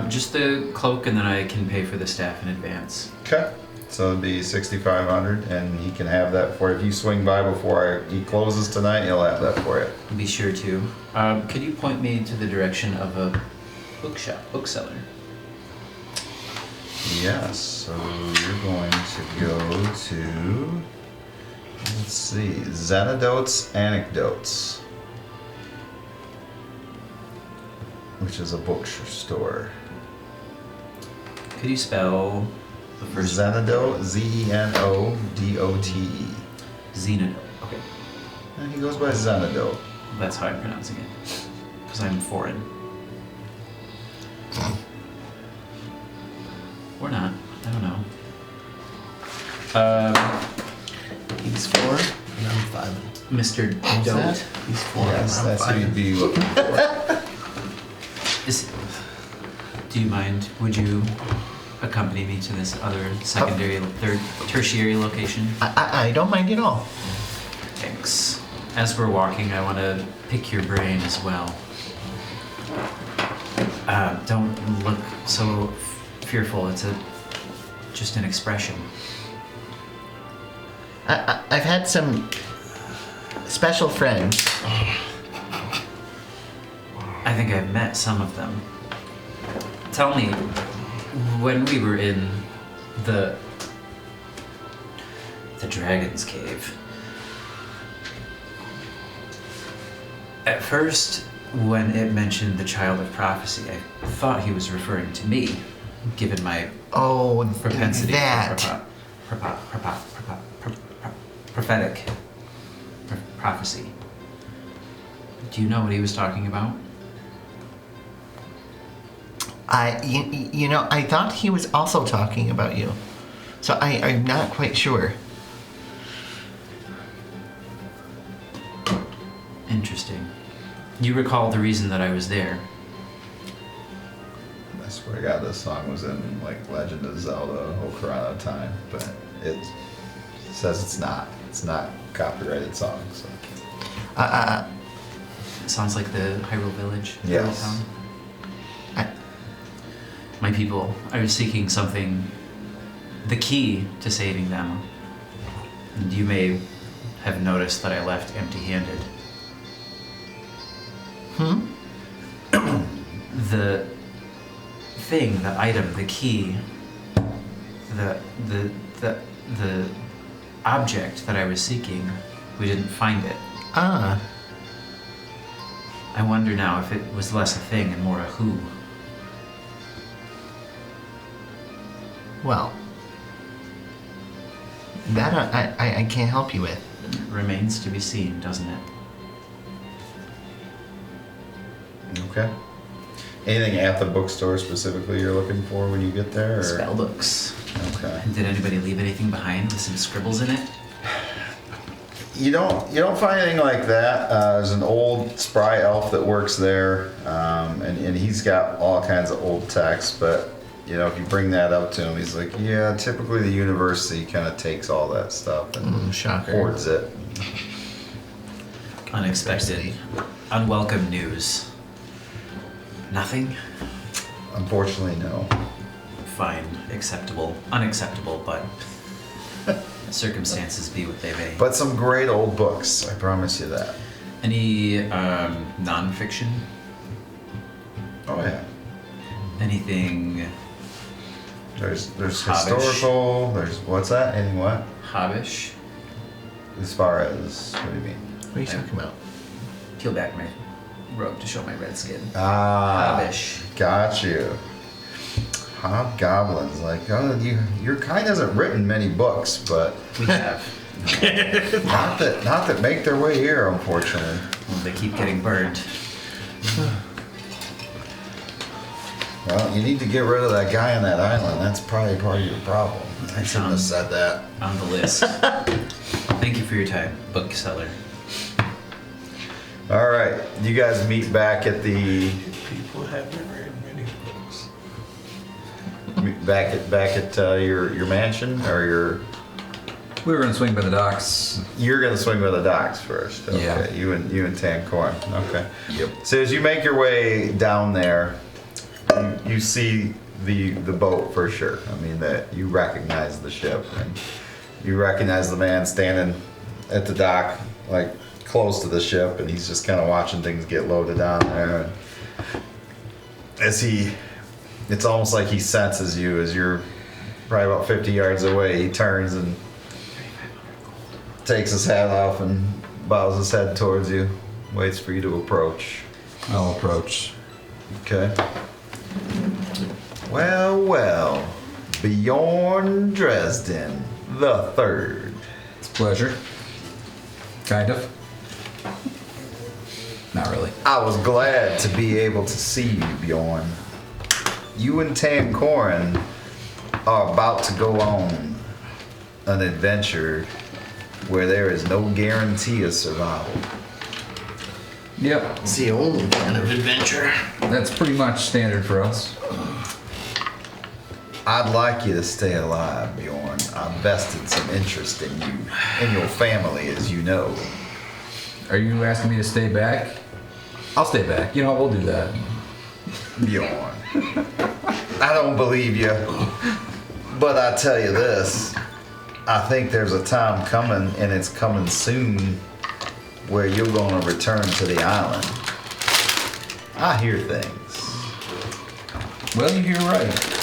Just the cloak, and then I can pay for the staff in advance. Okay. So it'd be 6,500, and he can have that for if you swing by before he closes tonight. He'll have that for you. Be sure to. Could you point me to the direction of a bookseller? Yes, so you're going to go to, let's see, Xenodote's Anecdotes, which is a bookstore. Could you spell the first Xenodote, Zenodote. Xenodote? Okay, And he goes by Xenodote. that's how I'm pronouncing it. Because I'm foreign. Or not. I don't know. He's 4 and I'm 5. Mr. Dote. that? He's 4 Yes, and I'm that's 5. who you'd be looking for. Do you mind? Would you accompany me to this other secondary, tertiary location? I don't mind at all. Thanks. As we're walking, I want to pick your brain as well. Don't look so fearful. It's just an expression. I've had some special friends. I think I've met some of them. Tell me, when we were in the Dragon's Cave, at first, when it mentioned the Child of Prophecy, I thought he was referring to me, given my Oh, propensity that. for prophetic prophecy. Do you know what he was talking about? You know, I thought he was also talking about you. So I'm not quite sure. Interesting. You recall the reason that I was there? I swear to God, this song was in like Legend of Zelda, Ocarina of Time, but it says it's not. It's not a copyrighted song. So. It sounds like the Hyrule Village. Yes. Hyrule Town. I- My people, I was seeking something, the key to saving them. And you may have noticed that I left empty-handed. The thing, the item, the key, the object that I was seeking, we didn't find it. Ah, I wonder now if it was less a thing and more a who. well. That I can't help you with. Remains to be seen, doesn't it? Okay. Anything at the bookstore specifically you're looking for when you get there? Or? Spell books. Okay. Did anybody leave anything behind with some scribbles in it? You don't find anything like that. There's an old spry elf that works there, and he's got all kinds of old texts. But you know, if you bring that up to him, he's like, yeah, typically the university kind of takes all that stuff and Shocker. hoards it. Unexpected, unwelcome news. Nothing? Unfortunately, no. Fine, acceptable, unacceptable, but circumstances be what they may. But some great old books, I promise you that. Any non-fiction? Oh yeah. Anything There's Hobbish. historical. There's what's that? Anything what? hobbish? As far as what do you mean? What are you talking about? Peel back my robe to show my red skin. Ah, Hobbish. got you. Hobgoblins, like your kind hasn't written many books, but We have. not that make their way here, unfortunately. They keep getting burned. Well, you need to get rid of that guy on that island. That's probably part of your problem. I shouldn't have said that. On the list. Thank you for your time, bookseller. All right, you guys meet back at the People haven't read many books. back at your mansion or your. We were gonna swing by the docks. You're gonna swing by the docks first. Okay. Yeah. You and Tancorn. Okay. Yep. So as you make your way down there, you see the boat for sure. I mean that you recognize the ship and you recognize the man standing at the dock, like close to the ship, and he's just kind of watching things get loaded down there. And it's almost like he senses you as you're probably about 50 yards away, he turns and takes his hat off and bows his head towards you, waits for you to approach. I'll approach. Okay. Well, Bjorn Dresden the Third. It's a pleasure. Kind of. Not really. I was glad to be able to see you, Bjorn. You and Tan Corin are about to go on an adventure where there is no guarantee of survival. Yep. It's the only kind of adventure. That's pretty much standard for us. I'd like you to stay alive, Bjorn. I've vested some interest in you and your family, as you know. Are you asking me to stay back? I'll stay back. You know, we'll do that. Bjorn, I don't believe you, but I tell you this. I think there's a time coming, and it's coming soon, where you're going to return to the island. I hear things. Well, you're right.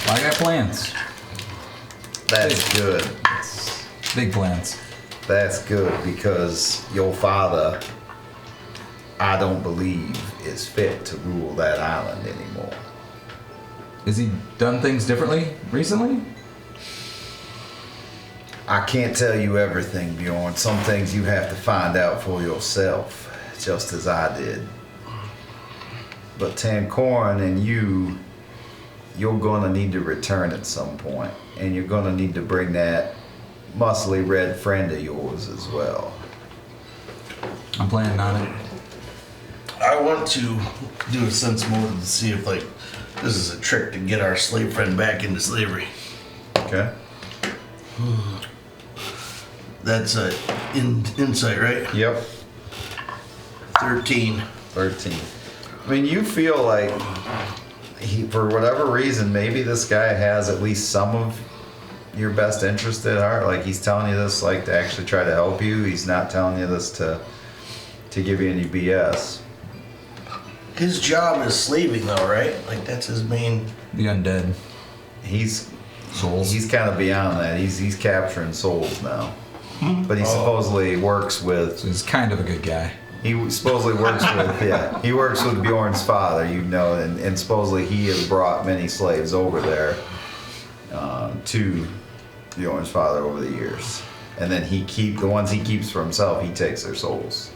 I got plans. That's good. Big plans. That's good, because your father, I don't believe, is fit to rule that island anymore. Has he done things differently recently? I can't tell you everything, Bjorn. Some things you have to find out for yourself, just as I did. But Tancorin and you're gonna need to return at some point, and you're gonna need to bring that muscly red friend of yours as well. I'm planning on it. I want to do a sense motive to see if, like, this is a trick to get our slave friend back into slavery. Okay? That's a insight, right? Yep. 13. 13. I mean, you feel like for whatever reason, maybe this guy has at least some of your best interest at heart. Like, he's telling you this, like, to actually try to help you. He's not telling you this to give you any BS. His job is slaving, though, right? Like, that's his main. The undead. He's Souls. He's kind of beyond that. He's capturing souls now. But he supposedly works with. So he's kind of a good guy. He supposedly works with, yeah. He works with Bjorn's father, you know, and supposedly he has brought many slaves over there to Bjorn's father over the years. And then the ones he keeps for himself, he takes their souls.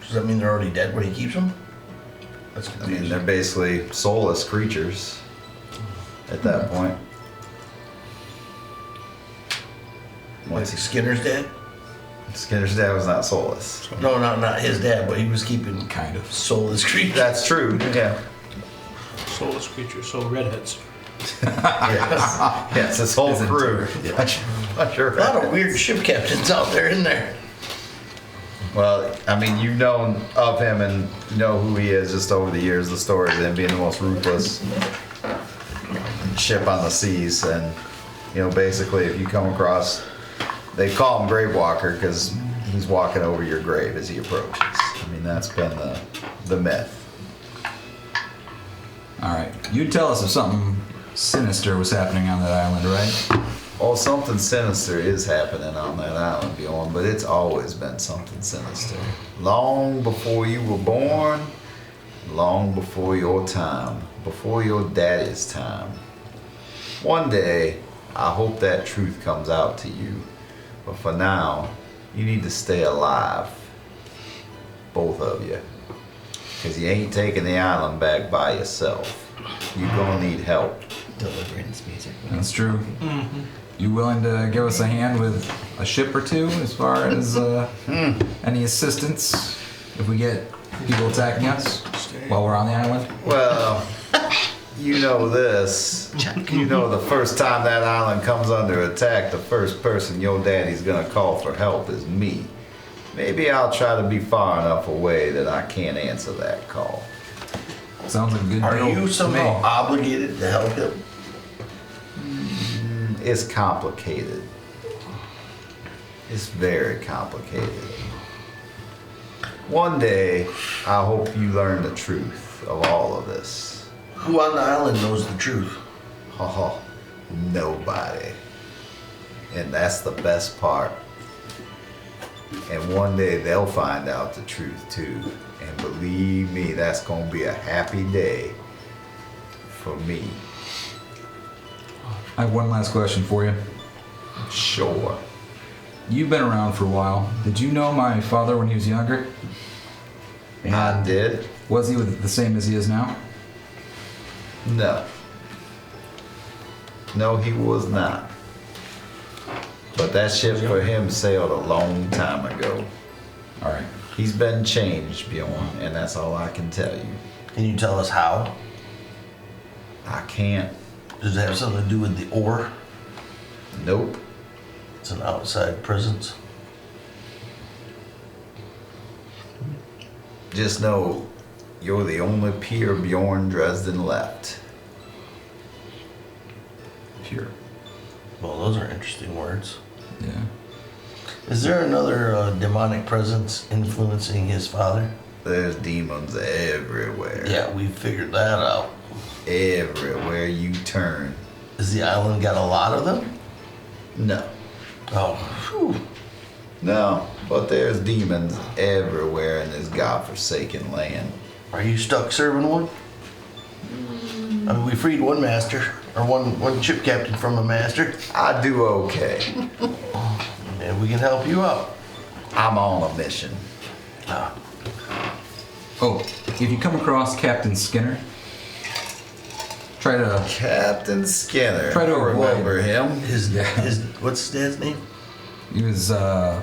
Does that mean they're already dead when he keeps them? That's I confusing. mean, they're basically soulless creatures at that point. Like Skinner's dad? Skinner's dad was not soulless. No, not his dad, but he was keeping Kind of. soulless creatures. That's true, yeah. Soulless creatures, so redheads. Yes, this whole Isn't crew. I'm sure. A lot of weird ship captains out there, isn't there? Well, I mean, you've known of him and know who he is just over the years. The story of him being the most ruthless ship on the seas, and basically, if you come across, they call him Grave Walker because he's walking over your grave as he approaches. I mean, that's been the myth. All right. You'd tell us if something sinister was happening on that island, right? Oh, something sinister is happening on that island, Bjorn, but it's always been something sinister. Long before you were born, long before your time, before your daddy's time. One day, I hope that truth comes out to you. But for now, you need to stay alive. Both of you. Because you ain't taking the island back by yourself. You're gonna need help. Deliverance music. That's true. Mm-hmm. You willing to give us a hand with a ship or two as far as any assistance if we get people attacking us while we're on the island? Well, you know this. You know the first time that island comes under attack, the first person your daddy's gonna call for help is me. Maybe I'll try to be far enough away that I can't answer that call. Sounds like a good Are deal you to somehow me. obligated to help him? It's complicated. It's very complicated. One day, I hope you learn the truth of all of this. Who on the island knows the truth? Oh, nobody. And that's the best part. And one day they'll find out the truth too. And believe me, that's gonna be a happy day for me. I have one last question for you. Sure. You've been around for a while. Did you know my father when he was younger? I did? Was he the same as he is now? No. No, he was not. But that ship for him sailed a long time ago. All right. He's been changed, Bjorn, and that's all I can tell you. Can you tell us how? I can't. Does it have something to do with the ore? Nope. It's an outside presence. Just know you're the only pure Bjorn Dresden left. Pure. Well, those are interesting words. Yeah. Is there another demonic presence influencing his father? There's demons everywhere. Yeah, we figured that out. Everywhere you turn. Has the island got a lot of them? No. Oh, whew. No, but there's demons everywhere in this godforsaken land. Are you stuck serving one? I mean, we freed one master, or one ship captain from a master, I do okay. and we can help you out. I'm on a mission. Ah, Oh, if you come across Captain Skinner, try to Captain Skinner. Try to I avoid- remember him. his what's his dad's name? He was, oh,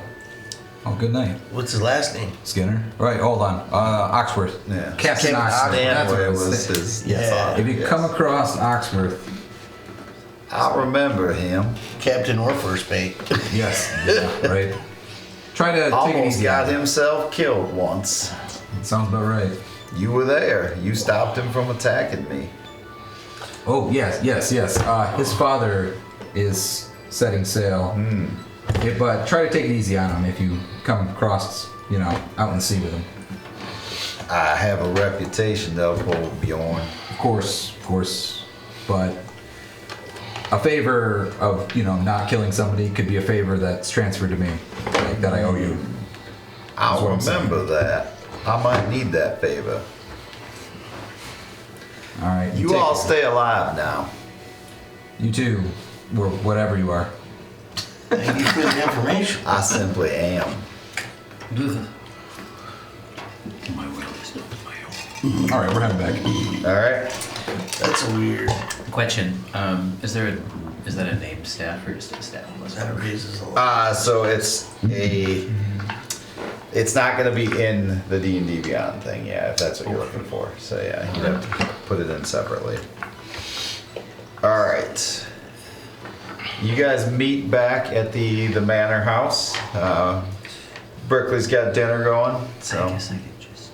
good night, What's his last name? Skinner. Right, hold on. Oxworth. Yeah. Captain Oxworth. That's what it was was. his Yeah. father, If you yes. come across Oxworth, I remember him. Captain or first mate? yes, yeah, right. Try to take it Almost easy. got on him. himself killed once. Sounds about right. You were there. You stopped him from attacking me. Oh, yes. His father is setting sail. But try to take it easy on him if you come across, out in the sea with him. I have a reputation to uphold, Bjorn. Of course. But a favor of, not killing somebody could be a favor that's transferred to me, like that I owe you. I'll what I'm saying. remember that. I might need that favor. All right. You take all it. stay alive now. You too, whatever you are. Thank you for the information. I simply am. My will is not my own. All right, we're heading back. All right. That's a weird. Question: is that a named staff or just a staff? That raises a lot. So it's not going to be in the D&D Beyond thing, yeah, if that's what you're looking for. So yeah, you have to put it in separately. All right. You guys meet back at the manor house. Brickley's got dinner going, I so. guess I could just.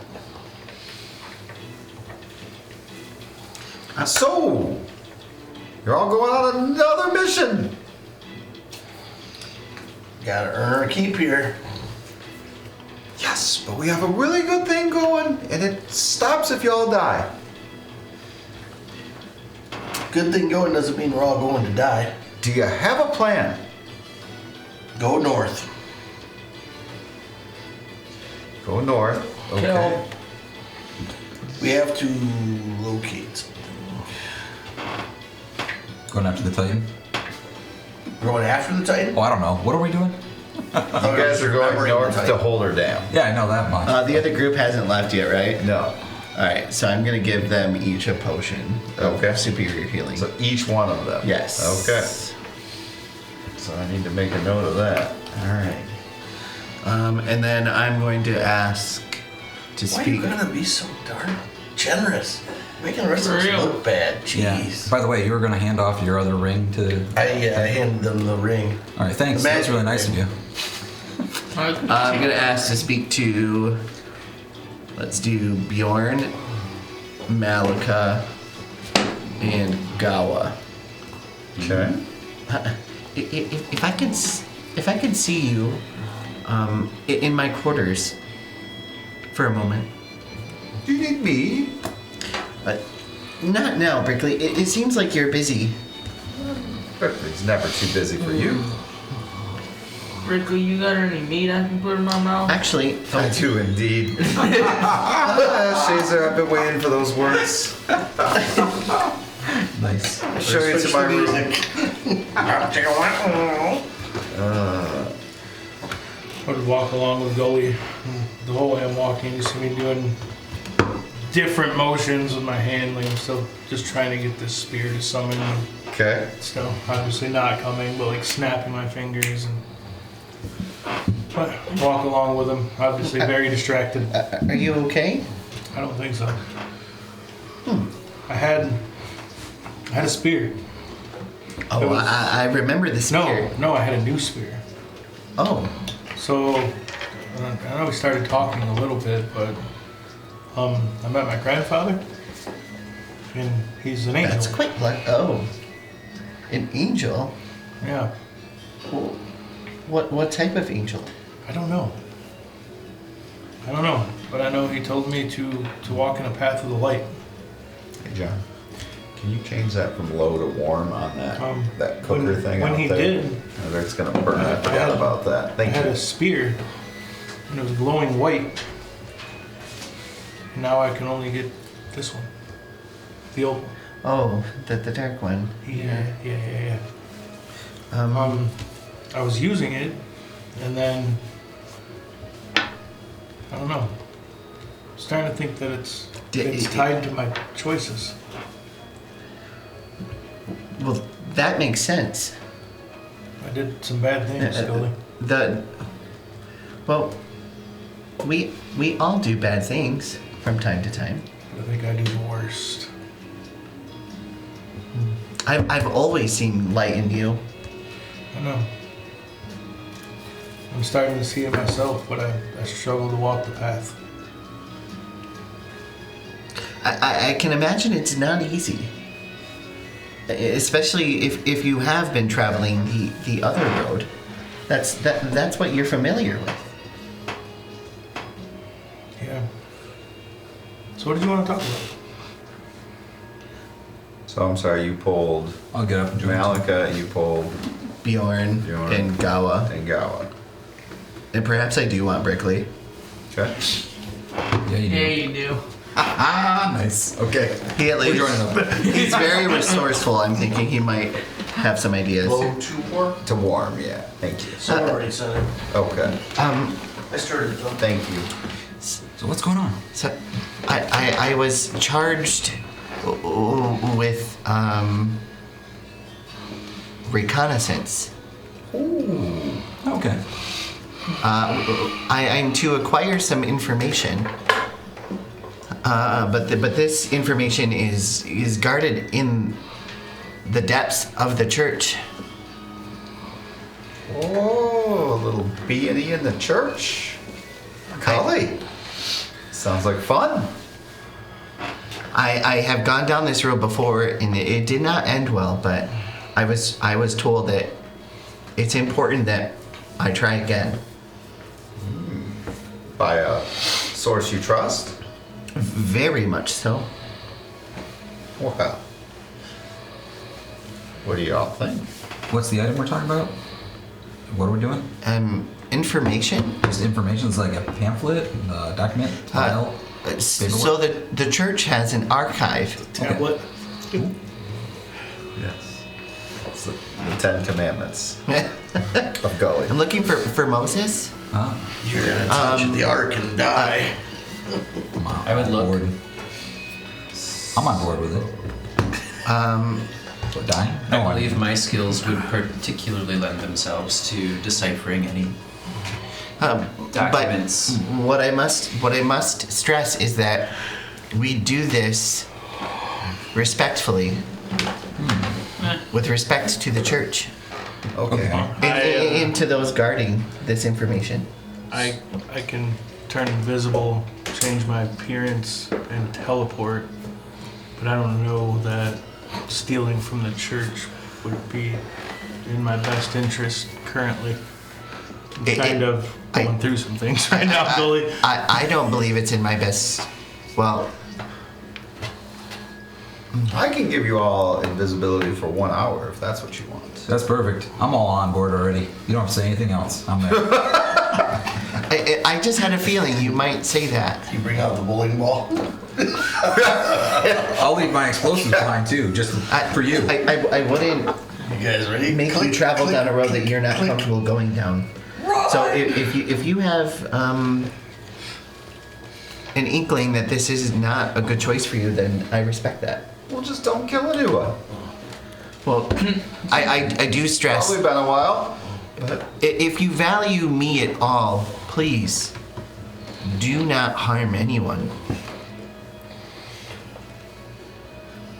So, you're all going on another mission. Gotta earn our keep here. Yes, but we have a really good thing going, and it stops if y'all die. Good thing going doesn't mean we're all going to die. Do you have a plan? Go north. Go north. Okay. We have to locate something. Going after the Titan? We're going after the Titan? Oh, I don't know. What are we doing? You guys are going north to Holder Dam. Yeah, I know that much. The other group hasn't left yet, right? No. Alright, so I'm gonna give them each a potion of Okay. superior healing. So each one of them. Yes. Okay. So I need to make a note of that. Alright. And then I'm going to ask to Why are you speak. gonna be so darn generous? Making the rest of us look bad. Jeez. By the way, you were going to hand off your other ring to... I handed them the ring. All right, thanks. The That's really magic nice of ring. you. I'm gonna ask to speak to. Let's do Bjorn, Malika, and Gawa. Okay. If I could see you, in my quarters, for a moment. Do you need me? Not now, Brickley. It seems like you're busy. It's never too busy for you. Brickley, you got any meat I can put in my mouth? Actually, I do indeed. Shazer, I've been waiting for those words. Nice. I'll show you to my room. I would walk along with Gully. The whole way I'm walking, you see me doing different motions with my hand. Like I'm still just trying to get this spear to summon. Okay. Still, obviously not coming, but like snapping my fingers and but walk along with him. Obviously very distracted. are you okay? I don't think so. I had a spear. Oh, It was- I remember the spear. No, I had a new spear. Oh, So, I know we started talking a little bit, but I met my grandfather, and he's an angel. that's quite oh, an angel. Yeah, What type of angel? I don't know, but I know he told me to walk in a path of the light. Hey, John. Can you change that from low to warm on that cooker when- thing when out he there? did, It's gonna burn. I I forgot had- about that. I Thank had you. a spear, and it was glowing white. Now I can only get this one, the old one. Oh, the dark one. Yeah. I was using it, and then I don't know. I was starting to think that it's tied to my choices. Well, that makes sense. I did some bad things, Scully. Well, we all do bad things from time to time. I think I do the worst. I've always seen light in you. I know. I'm starting to see it myself, but I struggle to walk the path. I can imagine it's not easy. Especially if you have been traveling the other road. That's what you're familiar with. Yeah. So what did you want to talk about? So I'm sorry, you pulled I'll get up and join you. Malika, you pulled Bjorn Bjorn. and Gawa. and Gawa. And perhaps I do want Brickley. Okay. Yeah, you do. Yeah, you do. Ah, nice. Okay. He at We're least joining up. he's very resourceful. I'm thinking he might have some ideas. Low to war. To warm, yeah. Thank you. So I already said it. Okay. I started it. Thank you. So what's going on? So I was charged with reconnaissance. Okay. I'm to acquire some information, but this information is guarded in the depths of the church. Oh, a little B&E in the church. Golly. Sounds like fun. I have gone down this road before, and it did not end well. But I was told that it's important that I try again. By a source you trust? Very much so. Well, what do y'all think? What's the item we're talking about? What are we doing? Information. Just information is like a pamphlet, a document, file. So the church has an archive. Tablet. Yes. It's the Ten Commandments of Gully. I'm looking for Moses. Ah, You're gonna touch the ark and die. I would look. board. I'm on board with it. What, dying? No, I believe my skills would particularly lend themselves to deciphering any documents. But what I must stress is that we do this respectfully, with respect to the church, Okay. and to those guarding this information. I can turn invisible, change my appearance, and teleport, but I don't know that stealing from the church would be in my best interest currently. I'm kind of going through some things right now, Billy. I don't believe it's in my best. Well, I can give you all invisibility for 1 hour if that's what you want. That's perfect. I'm all on board already. You don't have to say anything else. I'm there. I just had a feeling you might say that. You bring out the bowling ball. I'll leave my explosives behind too, just for you. I wouldn't You guys ready? make you Click, travel click, down a road that you're not click. comfortable going down. So if you have an inkling that this is not a good choice for you, then I respect that. Well, just don't kill anyone. Well, I do stress, Probably been a while, but if you value me at all, please do not harm anyone.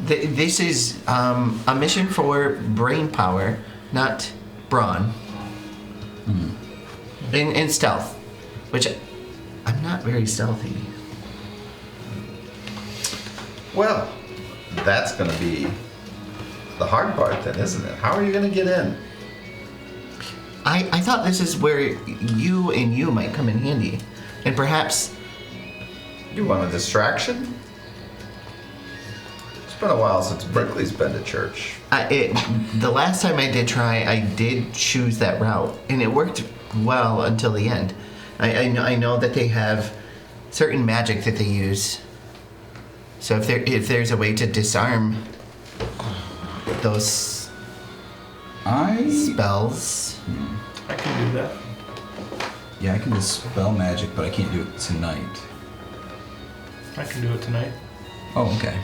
This is a mission for brain power, not brawn. And stealth, which I'm not very stealthy. well, that's going to be the hard part then, isn't it? How are you going to get in? I thought this is where you might come in handy, and perhaps You want a distraction? It's been a while since Brickley's been to church. the last time I did try, I did choose that route, and it worked well until the end. I know that they have certain magic that they use. So if there's a way to disarm those spells, I can do that. Yeah, I can dispel magic, but I can't do it tonight. I can do it tonight. Oh, okay.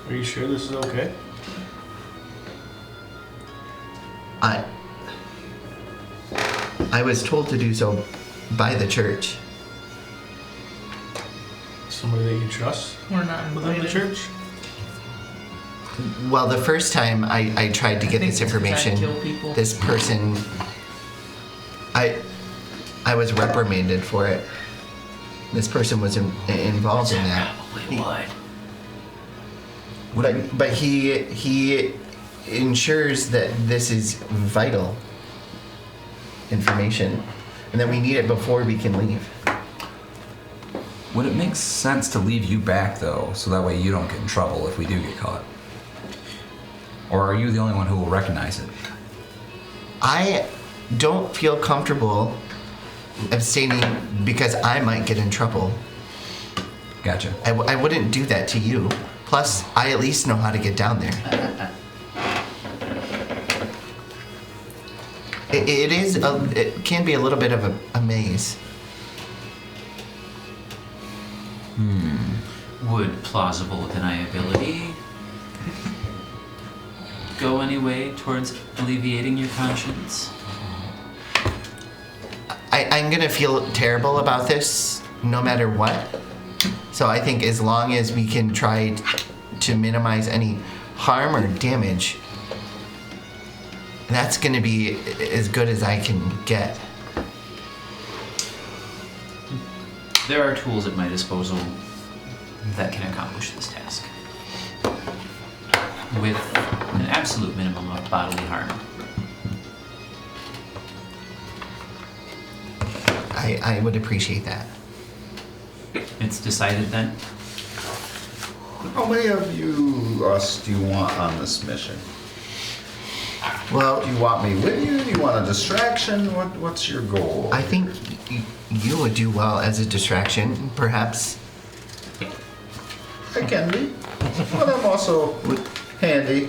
Are you sure this is okay? I was told to do so by the church. Somebody that you trust We're not within the invited. church? Well, the first time I tried to get think this it's 'cause I information, kill people. this person, I was reprimanded for it. This person was involved in that. But he ensures that this is vital information, and that we need it before we can leave. Would it make sense to leave you back though, so that way you don't get in trouble if we do get caught? Or are you the only one who will recognize it? I don't feel comfortable abstaining because I might get in trouble. Gotcha. I wouldn't do that to you. Plus, I at least know how to get down there. It can be a little bit of a maze. Would plausible deniability go any way towards alleviating your conscience? I'm gonna feel terrible about this no matter what. So I think as long as we can try to minimize any harm or damage, that's gonna be as good as I can get. There are tools at my disposal that can accomplish this task with an absolute minimum of bodily harm. I would appreciate that. It's decided then? How many of us do you want on this mission? Well, Do you want me with you? Do you want a distraction? What's your goal? I think you would do well as a distraction, perhaps. I can be, but I'm also handy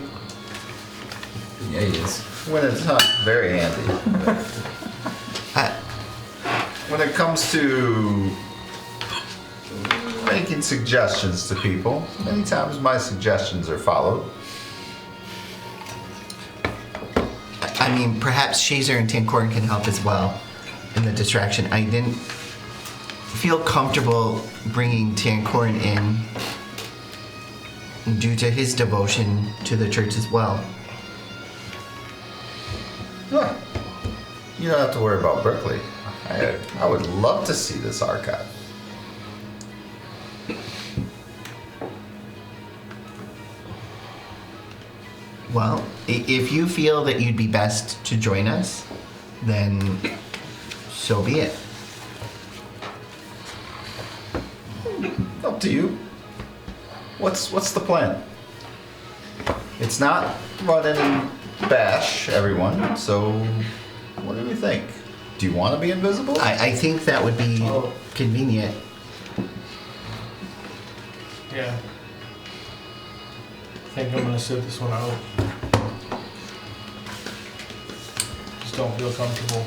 Yeah, he is. when it's not very handy. When it comes to making suggestions to people, many times my suggestions are followed. I mean, perhaps Shazer and Tankorn can help as well in the distraction. I didn't feel comfortable bringing Tankorn in due to his devotion to the church as well. Huh. You don't have to worry about Berkeley. I would love to see this archive. Well, if you feel that you'd be best to join us, then so be it. Up to you. what's the plan? It's not run in and bash everyone, so what do you think? Do you want to be invisible? I think that would be Oh. convenient. Yeah. I think I'm gonna sit this one out. Just don't feel comfortable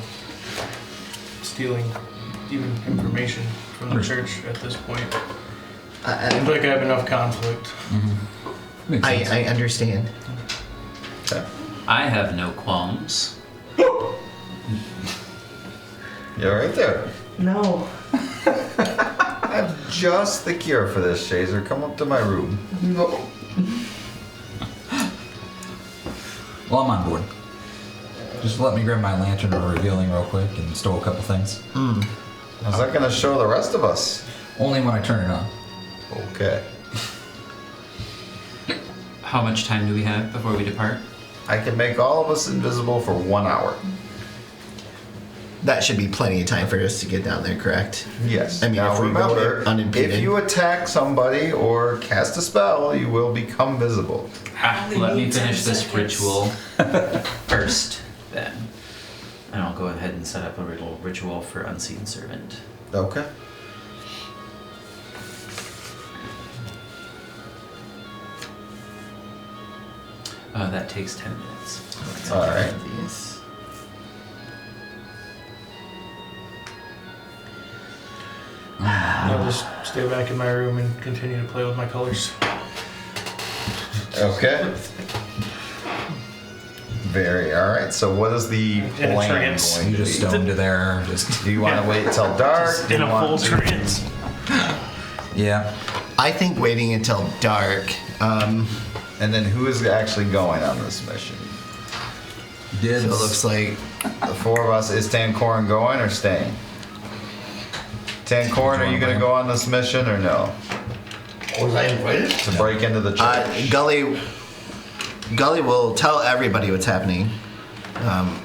stealing even information from the church at this point. I feel like I have enough conflict. Makes sense. I understand. Okay. I have no qualms. You're right there. No. I have just the cure for this, Shazer. Come up to my room. No. Well, I'm on board. Just let me grab my lantern or revealing real quick and stow a couple things. How's that gonna show the rest of us? Only when I turn it on. Okay. How much time do we have before we depart? I can make all of us invisible for 1 hour. That should be plenty of time for us to get down there, correct? Yes. I mean, now if we go remember, there unimpeded. if you attack somebody or cast a spell, you will become visible. Let me need finish 10 this seconds. ritual first, then. And I'll go ahead and set up a little ritual for Unseen Servant. Okay. That takes 10 minutes. All right. Yes. I'll just stay back in my room and continue to play with my colors. Okay. Very. All right. So what is the In a plan trance. going You to just be? stoned to there. Just Do you want to wait till dark? Do In you a want full to- trance. yeah. I think waiting until dark. And then who is actually going on this mission? Did So it looks like The four of us. Is Tancorin going or staying? Tancorin, are you going to go on this mission or no? Was I invited? To break into the church? Gully will tell everybody what's happening. I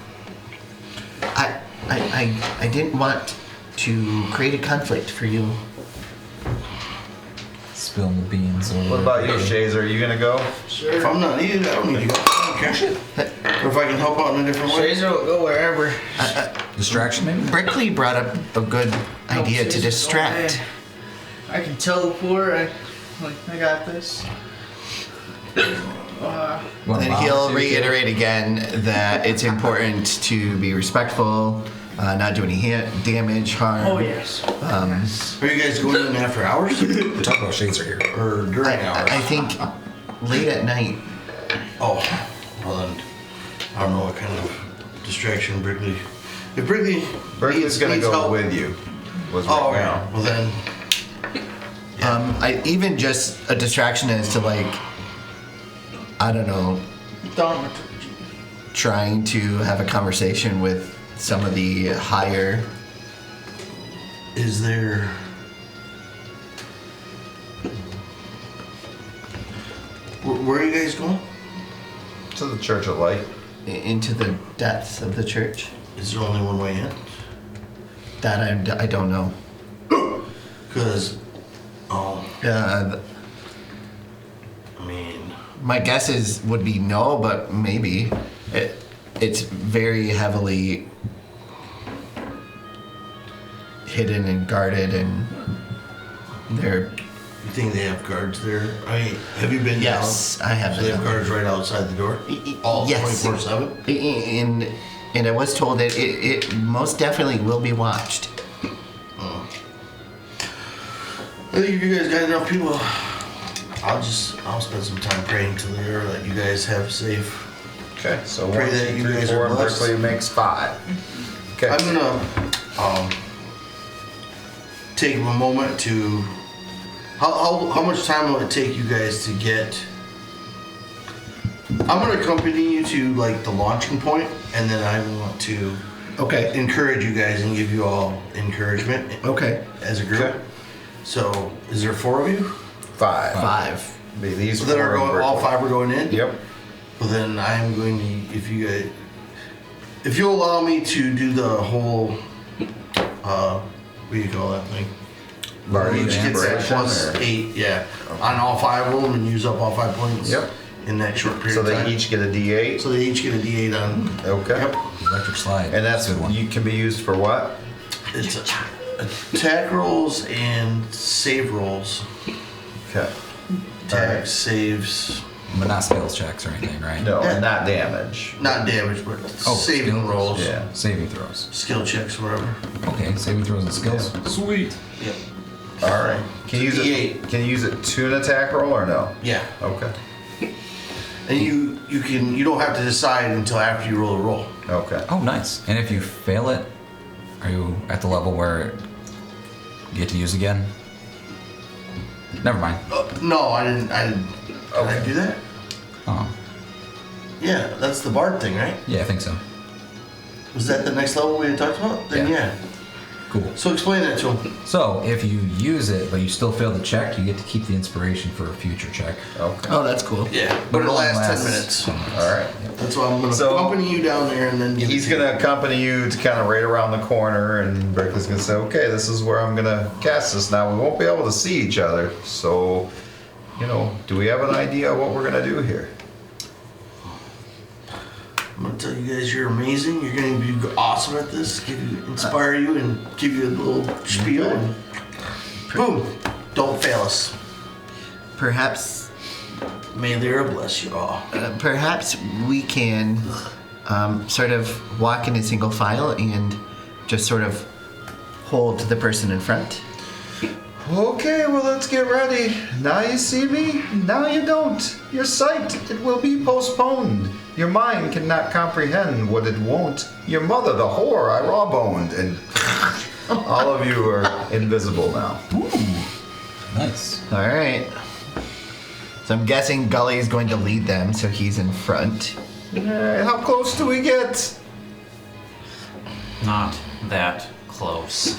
didn't want to create a conflict for you. spill the beans. Or What about you, Shazer? Are you going to go? If I'm not needed, I don't need to go. I don't care. Or if I can help out in a different way. Shazer will go wherever. distraction maybe? Brickley brought up a good idea to Shazer's distract. I can teleport. I got this. Wanna And bomb he'll too, reiterate again that it's important to be respectful, not do any damage, harm. Oh yes. Yes. Are you guys going in after hours? We're talking about shades right here. Or during hours? I think late at night. Oh, well then, I don't know what kind of distraction Brickley. If Brickley Berkeley's going to needs go help- with you. Was Oh, right okay. now. Well then, I even just a distraction as to like, I don't know, Thaumaturgy. trying to have a conversation with some of the higher. is there? Where are you guys going? To the Church of Light. Into the depths of the church. Is there only one way in? That I don't know. Because, Uh, I mean, my guess would be no, but maybe it's very heavily hidden and guarded, and they're you think they have guards there? I mean, have you been yes, down? I have So they have been. guards right outside the door? All Yes. 24/7? And I was told that it most definitely will be watched. I think if you guys got enough people, I'll spend some time praying to the air that you guys have safe. Okay, so Pray 1, that 2, you 3, guys 4, are and blessed. Berkeley makes 5. Okay. I'm gonna take a moment to. How much time will it take you guys to get? I'm gonna accompany you to like the launching point, and then I want to Okay. encourage you guys and give you all encouragement Okay. as a group. Okay. So, is there 4 of you? 5. 5. Be these So then 4 are and going, all Berkeley. 5 are going in? Yep. Well, then I'm going to, if you allow me to do the whole, what do you call that thing? Bardic Each gets that inspiration, plus or- 8, yeah. On all 5 of them and use up all 5 points. Yep. In that short period So of time. they each get a D8. So they each get a D8 on. Okay. Yep. Electric slide. And that's a good one. you can be used for what? It's attack rolls and save rolls. Okay. Attack, saves, But not skills checks or anything, right? No, Yeah. and not damage. not damage, but Oh, saving skills. rolls. Yeah. Saving throws. Skill checks, whatever. Okay, saving throws and skills. Sweet. Yep. All right. Can you use D8. it? Can you use it to an attack roll or no? Yeah. Okay. And you don't have to decide until after you roll a roll. Okay. Oh, nice. And if you fail it, are you at the level where you get to use again? Never mind. No, I didn't. Did I do that? Oh, Yeah, that's the bard thing, right? yeah, I think so. Was that the next level we had talked about? Then Yeah. yeah. Cool. So explain that to him. So if you use it but you still fail the check, you get to keep the inspiration for a future check. Okay. Oh, that's cool. Yeah, But but it it only lasts 10 lasts minutes. 10 minutes. All right. That's why I'm gonna So- accompany you down there and then give He's it to gonna you. accompany you to kind of right around the corner, and Brickley's gonna say, "Okay, this is where I'm gonna cast this. Now we won't be able to see each other, so do we have an idea of what we're gonna do here?" I'm gonna tell you guys you're amazing. You're gonna be awesome at this. Inspire you and give you a little spiel. And boom! Don't fail us. Perhaps, May the Lord bless you all. perhaps we can sort of walk in a single file and just sort of hold the person in front. Okay, well, let's get ready. Now you see me, now you don't. Your sight, it will be postponed. Your mind cannot comprehend what it won't. Your mother, the whore, I raw-boned. And all of you are invisible now. Nice. All right. So I'm guessing Gully is going to lead them, so he's in front. All right, how close do we get? Not that close.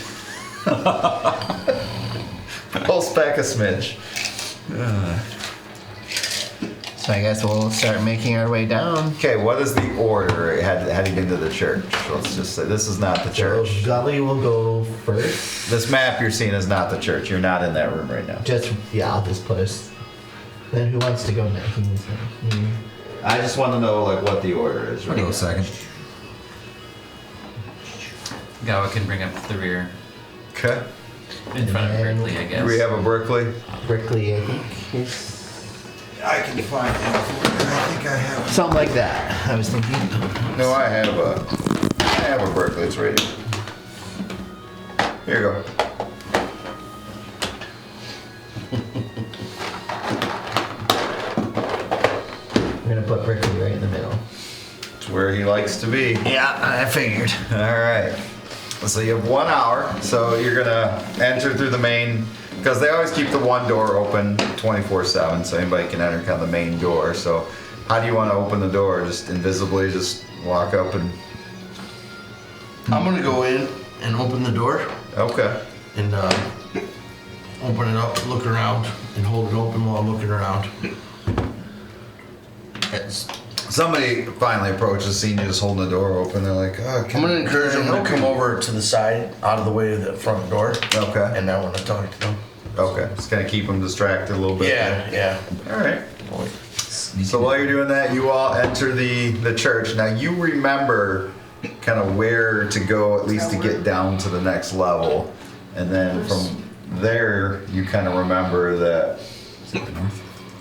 Pulse back a smidge. So I guess we'll start making our way down. Okay, what is the order heading into the church? Let's just say this is not the church. Gully will go first. This map you're seeing is not the church. You're not in that room right now. I'll just put us. Then who wants to go next? I just want to know what the order is. I'll go second. Gawa can bring up the rear. Okay. In front of Berkeley, I guess. Do we have a Berkeley? Brickley, I think. Is I can find him. I think I have. something like that. I was thinking. No, I have a Berkeley. It's right here. Here you go. I'm gonna put Brickley right in the middle. It's where he likes to be. Yeah, I figured. All right. So you have 1 hour. So you're gonna enter through the main, because they always keep the one door open 24/7, so anybody can enter kind of the main door. So how do you want to open the door? Just invisibly, just walk up and. I'm gonna go in and open the door Okay. and open it up, look around, and hold it open while I'm looking around. Somebody finally approaches, seeing you just holding the door open. They're like, "Oh, I'm gonna encourage them to help come you?" over to the side, out of the way of the front door, Okay. and I want to talk to them. Okay. Just kind of keep them distracted a little bit. Yeah. All right. So while you're doing that, you all enter the church. Now you remember kind of where to go, at least to get down to the next level, and then from there you kind of remember that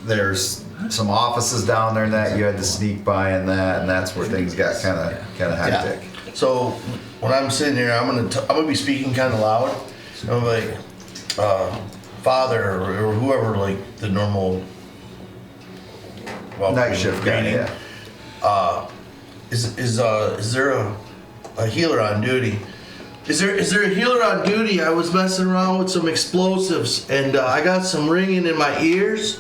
there's some offices down there and that you had to sneak by and that's where things got kind of hectic. So when I'm sitting here, I'm gonna be speaking kind of loud. I'm like, Father or whoever, like the normal Night shift guy, greeting. yeah. Is there a healer on duty? Is there a healer on duty? I was messing around with some explosives and I got some ringing in my ears.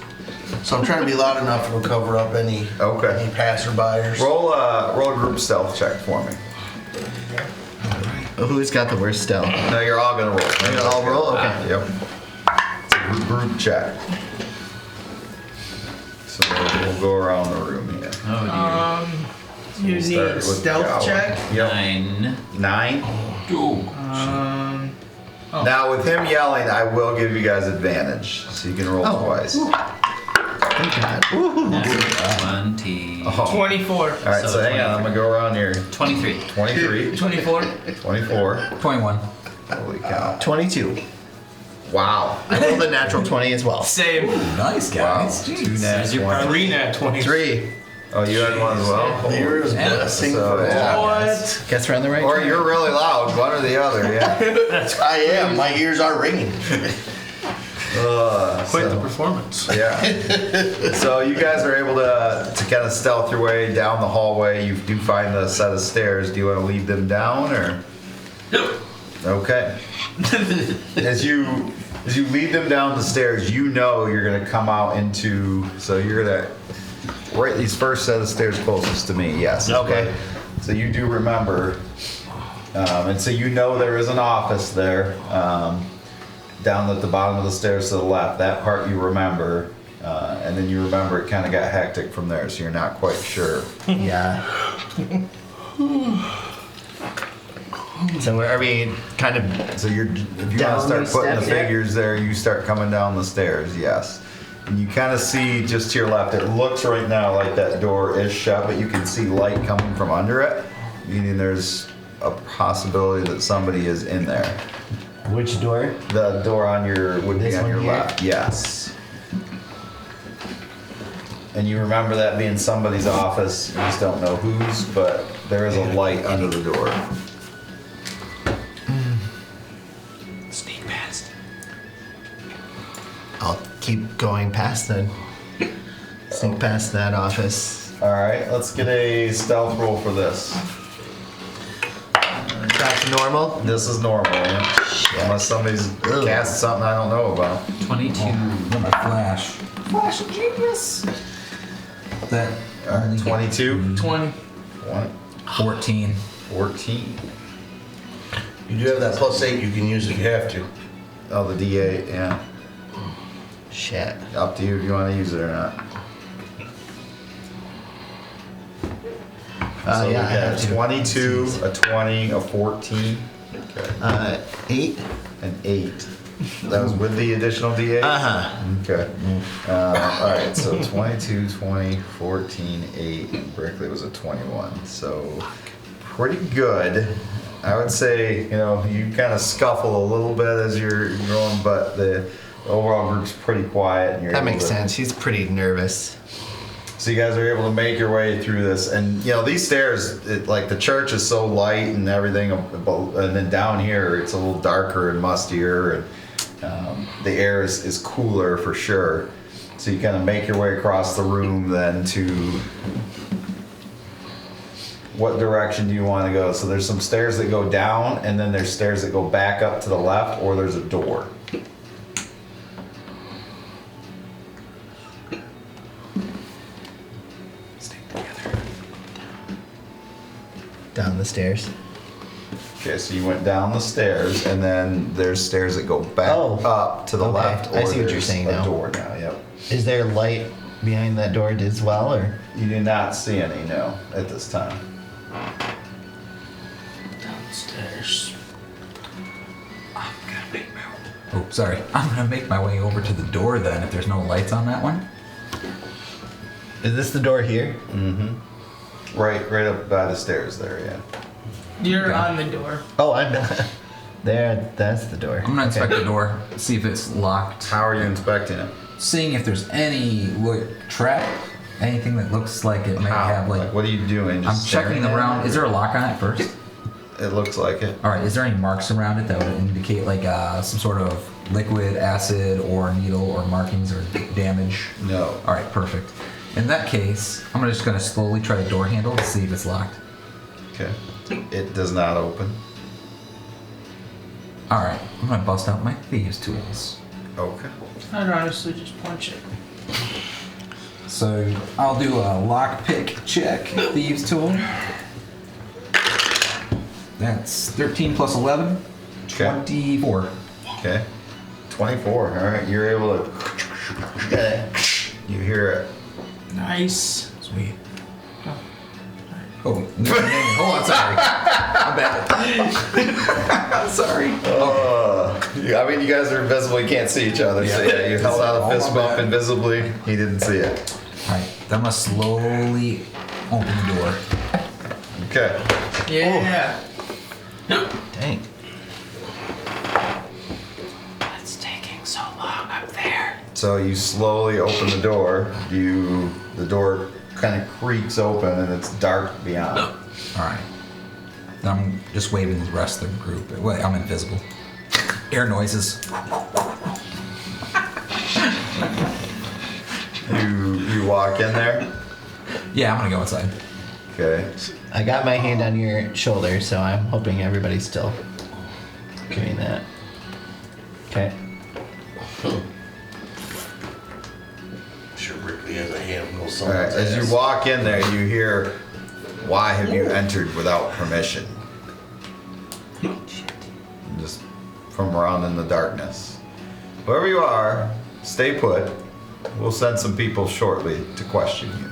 So I'm trying to be loud enough to cover up any passerbyers. Roll a group stealth check for me. Who's got the worst stealth? No, you're all gonna roll. You're all roll? Okay. Yep. It's a group check. So we'll go around the room here. Oh You We'll need start a with stealth Gowan. check. dear. Yep. 9. 9. Oh. Now with him yelling, I will give you guys advantage, so you can roll twice. Thank God. 20. Oh. 24. All right, so hang on. I'm gonna go around here. 23. 23, 24. 24. 21. Holy cow! 22. Wow. I rolled a natural 20 as well. Same. Nice, Wow. guys. Two Jeez. nat There's your 20. 3 nat 20. 3. Oh, you had one as well. Here's blessing. So, yeah. What? Guess we're on the right Or track. you're really loud, one or the other. Yeah. I am. My ears are ringing. Quite the performance. Yeah. So you guys are able to kind of stealth your way down the hallway. You do find a set of stairs. Do you want to lead them down or? Nope. Okay. As you lead them down the stairs, you know you're gonna come out into. So you're gonna right these first set of stairs closest to me. Yes. Okay. So you do remember, and so you know there is an office there. Down at the bottom of the stairs to the left. That part you remember, and then you remember it kind of got hectic from there, so you're not quite sure. Yeah. So are we kind of So if you want to Down start these putting the steps yet? figures there, you start coming down the stairs. Yes, and you kind of see just to your left. It looks right now like that door is shut, but you can see light coming from under it, meaning there's a possibility that somebody is in there. which door? The door on your would This be on one your here? left. Yes. And you remember that being somebody's office. You just don't know whose, but there is a light under the door. Sneak past. I'll keep going past then. Sneak past that office. All right, let's get a stealth roll for this. Back to normal. This is normal, yeah? Unless somebody's cast something I don't know about. 22. Number Flash. Flash of genius. That. All right, 22, 20. 20, 14. 14. You do have that +8 you can use if you have to. Oh, the D8, yeah. Shit. Up to you if you want to use it or not. So Yeah, I we got have a to. 22, a 20, a 14, okay. 8. An 8. That was with the additional D8? Uh-huh. Okay. All right, so 22, 20, 14, 8. Brickley was a 21. So pretty good. I would say, you kind of scuffle a little bit as you're going, but the overall group's pretty quiet. And you're That able makes to- sense. He's pretty nervous. So you guys are able to make your way through this, and these stairs, like the church is so light and everything, and then down here it's a little darker and mustier, and the air is cooler for sure. So you kind of make your way across the room then to what direction do you want to go? So there's some stairs that go down, and then there's stairs that go back up to the left, or there's a door. Down the stairs. Okay, so you went down the stairs, and then there's stairs that go back up to the okay. left. I see what you're there's saying a now. door now. Yep. Is there light behind that door as well, or? You do not see any, no, at this time. Downstairs. Oh, sorry. I'm gonna make my way over to the door then. If there's no lights on that one. Is this the door here? Mm-hmm. Right up by the stairs there, yeah. You're on the door. Oh, I'm there. That's the door. I'm gonna inspect the door, see if it's locked. How are you inspecting it? Seeing if there's any trap, anything that looks like it might have like. what are you doing? I'm Just checking staring at around. it? Is there a lock on it first? It looks like it. All right. Is there any marks around it that would indicate like some sort of liquid, acid, or needle, or markings or damage? No. All right. Perfect. In that case, I'm just gonna slowly try the door handle to see if it's locked. Okay. It does not open. All right. I'm gonna bust out my thieves' tools. Okay. I'd honestly just punch it. So I'll do a lockpick check, thieves' tool. That's 13 plus 11, Okay. 24. Okay. 24. All right. You're able to. You hear it. Nice. Sweet. Oh, no, hold on, sorry. I'm bad. Sorry. Yeah, I mean, you guys are invisible. You can't see each other. So yeah, you held out a fist bump invisibly. He didn't see it. All right. Then I'm gonna slowly open the door. Okay. Yeah. Dang. It's taking so long up there. So you slowly open the door. The door kind of creaks open and it's dark beyond. All right. Then I'm just waving the rest of the group. Wait, I'm invisible. Air noises. You walk in there. Yeah, I'm gonna go inside. Okay. I got my hand on your shoulder, so I'm hoping everybody's still doing that. Okay. Sure, Ripley has a handle. All right. As you walk in there, you hear, "Why have you entered without permission?" Just from around in the darkness. Wherever you are, stay put. We'll send some people shortly to question you.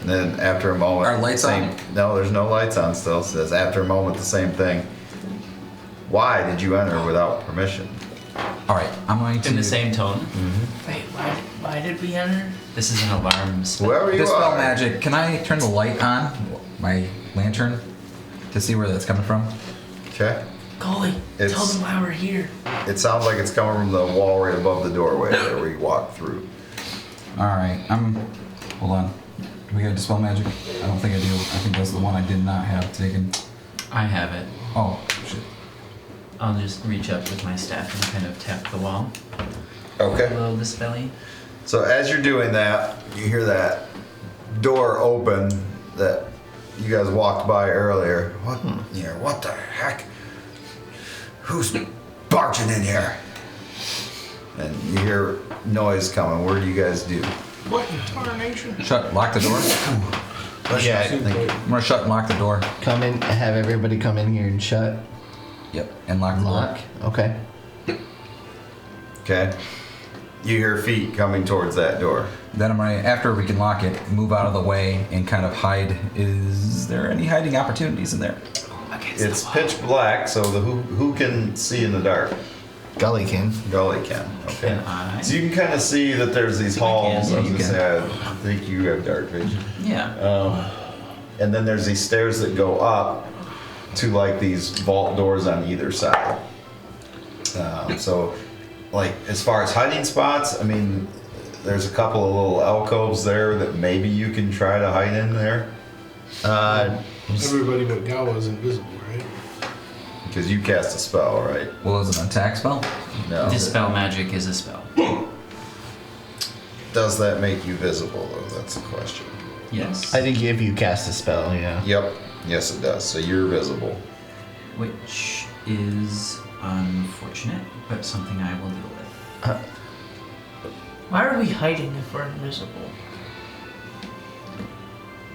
And then after a moment, Are lights on? No, there's no lights on still. It says after a moment the same thing. Why did you enter without permission? All right, I'm going to In the same tone. Wait, why did we enter? This is an alarm spell. Whoever you Dispel are. magic. Can I turn the light on, my lantern, to see where that's coming from? Okay. Golly, It's- tell them why we're here. It sounds like it's coming from the wall right above the doorway there where you walk through. All right, hold on. Do we have dispel magic? I don't think I do. I think that's the one I did not have taken. I have it. Oh shit. I'll just reach up with my staff and kind of tap the wall. Okay. A little dispelling. So as you're doing that, you hear that door open that you guys walked by earlier. What? What the heck? Who's barging in here? And you hear noise coming. What do you guys do? What in tarnation? Lock the door. Yeah, I think I'm gonna shut and lock the door. Come in, have everybody come in here and shut. Yep, and lock the Lock. door. Okay. Okay. You hear feet coming towards that door. Then I'm gonna, after we can lock it, move out of the way and kind of hide. Is there any hiding opportunities in there? It's pitch black, so who can see in the dark? Gully can. Gully can. Okay. Can I? So you can kind of see that there's these I can. halls. Yeah, I was you gonna can. say, I think you have dark vision. Yeah. And then there's these stairs that go up to like these vault doors on either side. So, like as far as hiding spots, I mean, there's a couple of little alcoves there that maybe you can try to hide in there Everybody but Gal was invisible, right? because you cast a spell, right? Well, is it an attack spell? No. Dispel magic is a spell. Does that make you visible though? That's the question. Yes. I think if you cast a spell, yeah. Yep. Yes, it does. So you're visible. Which is unfortunate, but something I will deal with. Why are we hiding if we're invisible?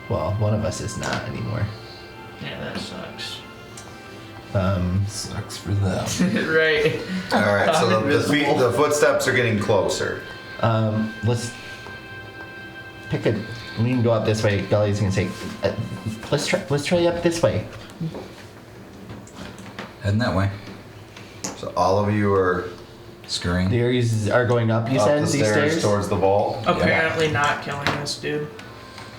Well, one of us is not anymore. Yeah, that sucks. Sucks for them. Right. All right. So I'm the footsteps are getting closer. Let's pick a. We can go up this way. Gully's gonna say, let's try up this way. Heading that way. So all of you are Scurrying. The areas are going up. You up said the these stairs. towards the vault. Apparently not killing this dude.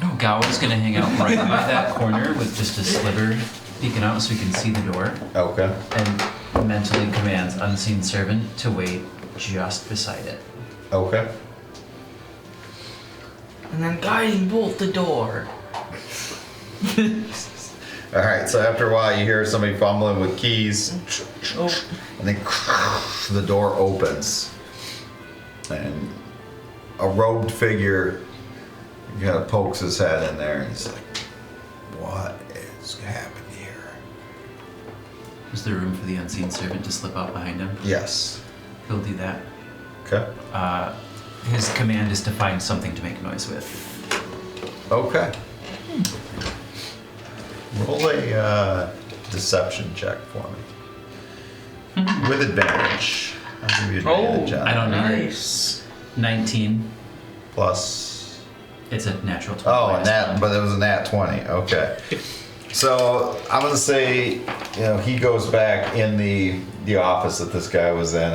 No, Gowa's gonna hang out right by that corner with just a sliver peeking out so we can see the door, Okay. and mentally commands Unseen Servant to wait just beside it. Okay. And then guiding bolt the door. All right. So after a while, you hear somebody fumbling with keys, Oh, and then the door opens, and a robed figure kind of pokes his head in there, and he's like, "What is happening here?" Is there room for the Unseen Servant to slip out behind him? Yes. He'll do that. Okay. His command is to find something to make noise with. Okay. Roll a deception check for me. With advantage. I'll give you advantage on I it. don't need it. nice. 19. plus. It's a natural 20. Oh, minus one. but it was a nat 20. Okay. So I'm gonna say, he goes back in the office that this guy was in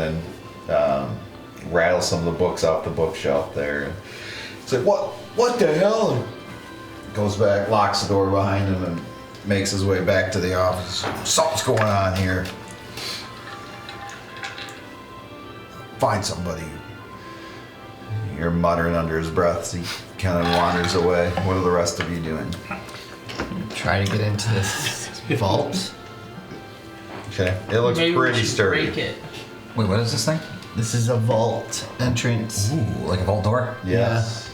and rattles some of the books off the bookshelf there. He's like, what the hell? And goes back, locks the door behind him, and makes his way back to the office. Something's going on here. Find somebody. You're muttering under his breath as he kind of wanders away. What are the rest of you doing? Try to get into this vault. Okay, it looks Maybe we pretty should sturdy. break it. Wait, what is this thing? This is a vault entrance. Ooh, like a vault door? Yes.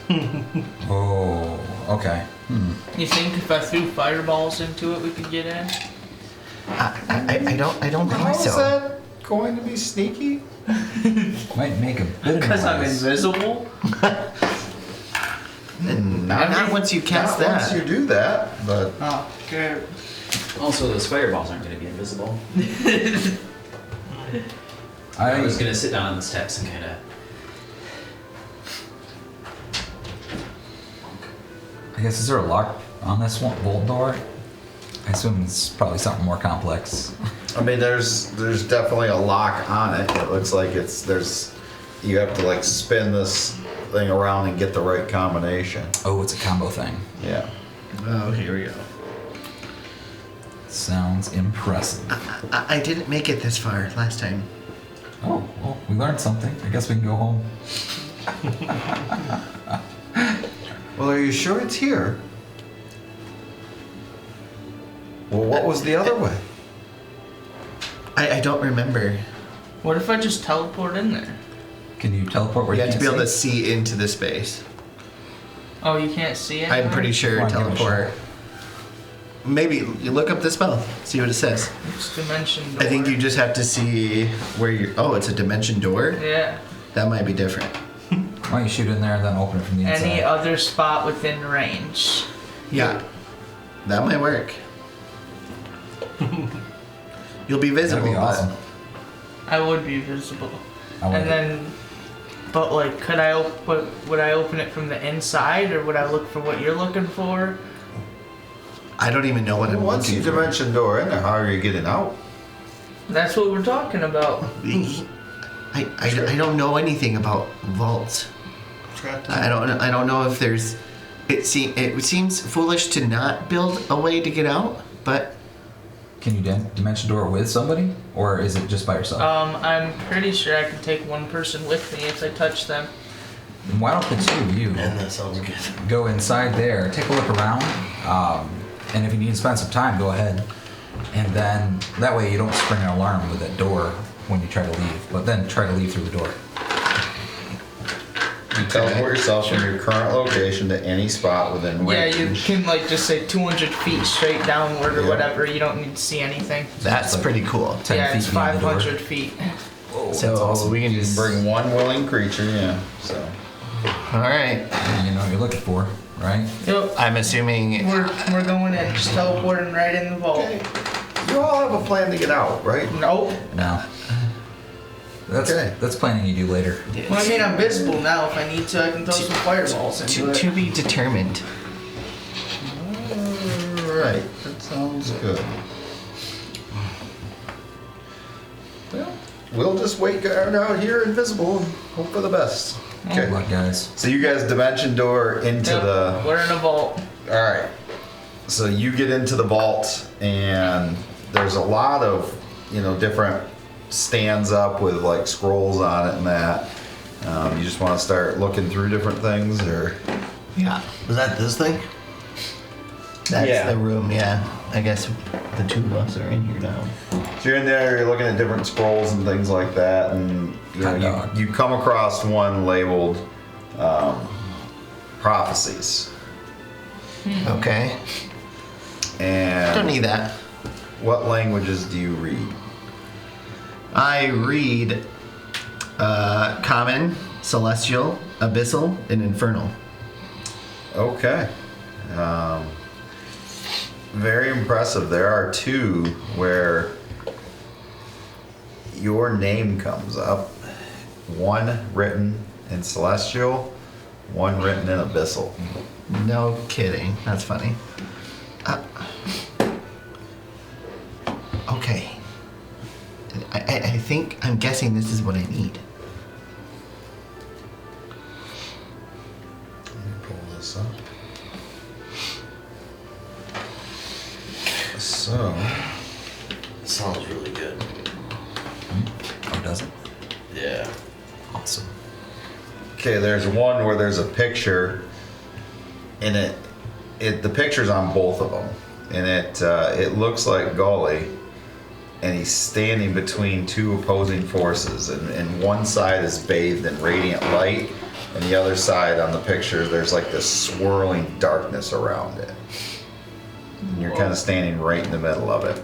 Oh, okay. You think if I threw fireballs into it, we could get in? I don't How think is so. that going to be sneaky? Might make a bit of Because I'm noise. invisible? Not once you cast Not that. once you do that, but Oh, okay. Also, those fireballs aren't going to be invisible. I was going to sit down on the steps and kind of. I guess, is there a lock on this one vault door? I assume it's probably something more complex. I mean, there's definitely a lock on it. It looks like you have to like spin this thing around and get the right combination. Oh, it's a combo thing. Yeah. Oh, here we go. Sounds impressive. I didn't make it this far last time. Oh, well, we learned something. I guess we can go home. Well, are you sure it's here? Well, what was the other way? I don't remember. What if I just teleport in there? Can you teleport where You you have to can't be able to see? see into the space. Oh, you can't see it? I'm pretty sure Come on, give it a teleport. Maybe you look up the spell, see what it says. It's dimension door. I think you just have to see where you're. Oh, it's a dimension door? Yeah. That might be different. Why don't you shoot in there and then open it from the inside? Any other spot within range. Yeah. That might work. You'll be visible, That'd be awesome. I would be visible. I would. And then, but like, would I open it from the inside, or would I look for what you're looking for? I don't even know what I'm Once you looking for. dimension door in there, how are you getting out? That's what we're talking about. I don't know anything about vaults. I don't know if there's. It seems foolish to not build a way to get out, but Can you dimension door with somebody? Or is it just by yourself? I'm pretty sure I can take one person with me if I touch them. Then why don't the two of you Man, that sounds good. go inside there, take a look around, and if you need to spend some time, go ahead. And then that way you don't spring an alarm with that door when you try to leave, but then try to leave through the door. You teleport yourself from your current location to any spot within Yeah, range. you can like just say 200 feet straight downward or Yeah. whatever. You don't need to see anything. that's like pretty cool. 10 Yeah, feet it's beyond the door. 500 feet. So we can You can just. bring one willing creature, yeah. So All right. And you know what you're looking for, right? Yep. I'm assuming. We're going in, just teleporting right in the vault. okay. You all have a plan to get out, right? Nope. No. Okay. That's planning you do later. Well, I mean, I'm visible now. If I need to, I can throw some fireballs into To it. be determined. Alright, that sounds good. Well, we'll just wait out here invisible and hope for the best. Good Okay. luck, guys. So you guys dimension door into Yep, the. We're in a vault. Alright. So you get into the vault and there's a lot of, different stands up with like scrolls on it and that. You just want to start looking through different things or. Yeah. Was that this thing? That's Yeah. the room, yeah. I guess the two of us are in here now. So you're in there, you're looking at different scrolls and things like that, and Hot dog. you come across one labeled prophecies. Okay. And Don't need that. what languages do you read? I read Common, Celestial, Abyssal, and Infernal. Okay. Very impressive. There are two where your name comes up. One written in Celestial, One written in abyssal. No kidding. That's funny. Okay. I think I'm guessing this is what I need. Let me pull this up. So, Sounds really good. Oh, does it? Yeah. Awesome. okay, there's one where there's a picture, and the picture's on both of them, and it looks like Gully, and he's standing between two opposing forces, and one side is bathed in radiant light, and the other side on the picture, there's like this swirling darkness around it. And you're kind of standing right in the middle of it.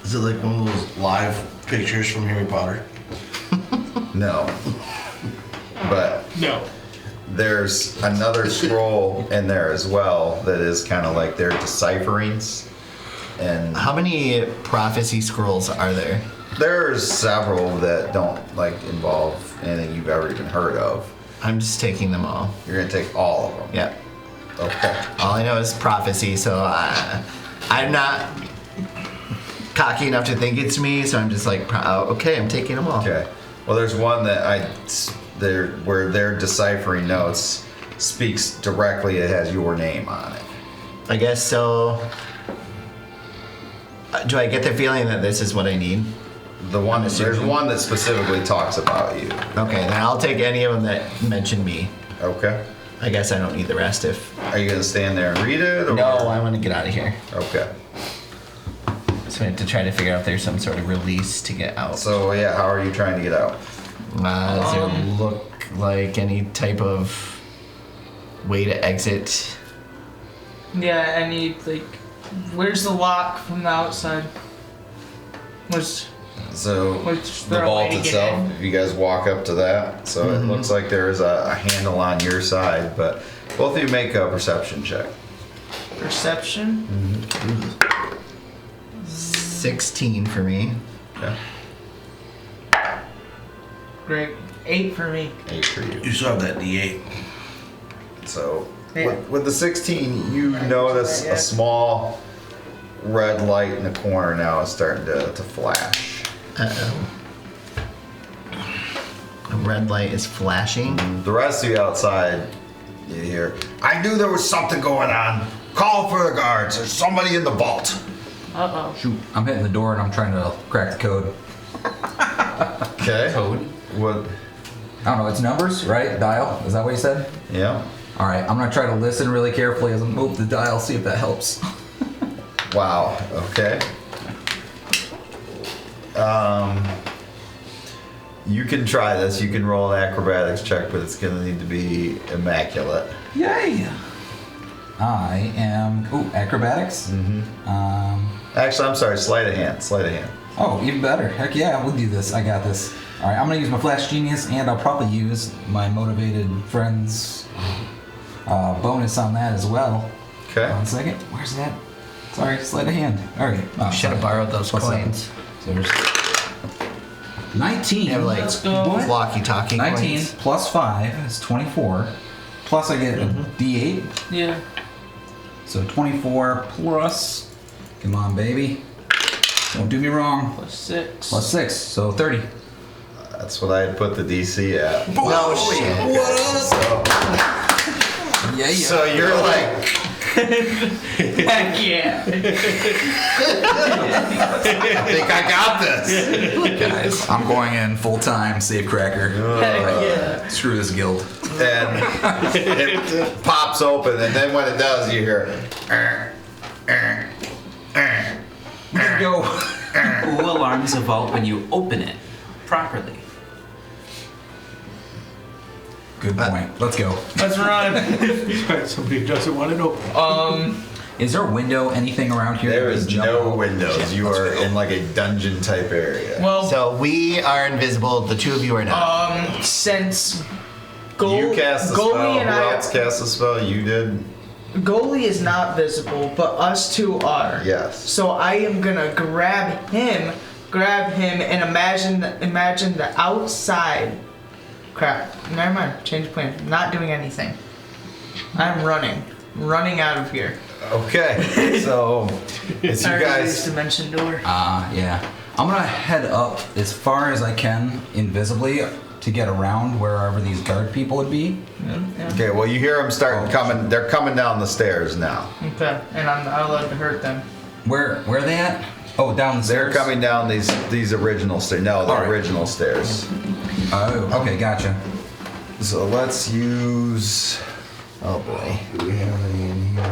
Is it like one of those live pictures from Harry Potter? No. But No. there's another scroll in there as well that is kind of like their decipherings. And How many prophecy scrolls are there? there's several that don't like involve anything you've ever even heard of. I'm just taking them all. You're gonna take all of them. Yep. Okay. All I know is prophecy, so I'm not cocky enough to think it's me, so I'm just like, okay, I'm taking them all. Okay. Well, there's one that where their deciphering notes speaks directly. It has your name on it. I guess so. Do I get the feeling that this is what I need? There's one that specifically talks about you. Okay, then I'll take any of them that mention me. Okay. I guess I don't need the rest if... Are you gonna stand there and read it? Or? No, I want to get out of here. Okay. So I have to try to figure out if there's some sort of release to get out. So yeah, how are you trying to get out? Does there look like any type of way to exit? Yeah, I need where's the lock from the outside? So Which the they're vault waiting itself, in. if you guys walk up to that, so it looks like there's a handle on your side, but both of you make a perception check. Perception? 16 for me. Okay. Great. 8 for me. 8 for you. You still have that D8. So Yeah. with the 16, you notice Yeah. a small red light in the corner now is starting to flash. Uh-oh. A red light is flashing. The rest of you outside, you hear, I knew there was something going on. Call for the guards. There's somebody in the vault. Uh-oh. Shoot, I'm hitting the door and I'm trying to crack the code. Okay. Code? What? I don't know, it's numbers, right? Dial? Is that what you said? Yeah. All right, I'm gonna try to listen really carefully as I move the dial, see if that helps. Wow. Okay. You can try this. You can roll an acrobatics check, but it's gonna need to be immaculate. Yay! I am. Ooh, acrobatics? Actually, I'm sorry. Sleight of hand. Sleight of hand. Oh, even better. Heck yeah, we'll do this. I got this. All right, I'm gonna use my Flash Genius, and I'll probably use my Motivated Friends bonus on that as well. Okay. 1 second. Where's that? Sorry, sleight of hand. All right. Oh, Should have borrowed those Plus coins. So there's 19. They have like Let's go. walkie-talkie 19 coins. plus 5 is 24. Plus I get a D8. Yeah. So 24 plus. Come on, baby. Don't do me wrong. Plus 6. Plus 6, so 30. That's what I had put the DC at. No shit. Yeah, yeah. So you're like, Heck yeah. I think I got this. Guys, I'm going in full time, save cracker. Heck yeah. Screw this guild. And it pops open, and then when it does, you hear. Go. Who alarms a vault when you open it properly? Good point. Let's go. Let's run. Somebody doesn't want it open. Is there a window, anything around here? There that we is jump no out? windows. You Let's are go. in like a dungeon type area. Well, So we are invisible. The two of you are not. since You cast the Goalie spell. and Who I, else cast the spell? You did. Goalie is not visible, but us two are. Yes. So I am gonna grab him, and imagine the outside Crap. Never mind. Change of plan. Not doing anything. I'm running. Running out of here. Okay, so it's you I already used guys. dimension door. Yeah. I'm gonna head up as far as I can invisibly to get around wherever these guard people would be. Yeah. Okay, well you hear them starting coming. They're coming down the stairs now. Okay. And I'm not allowed to hurt them. Where are they at? Oh, down the They're stairs? coming down these original stairs. No, the All right. original stairs. Oh, okay, gotcha. So let's use. Oh boy, do we have any in here?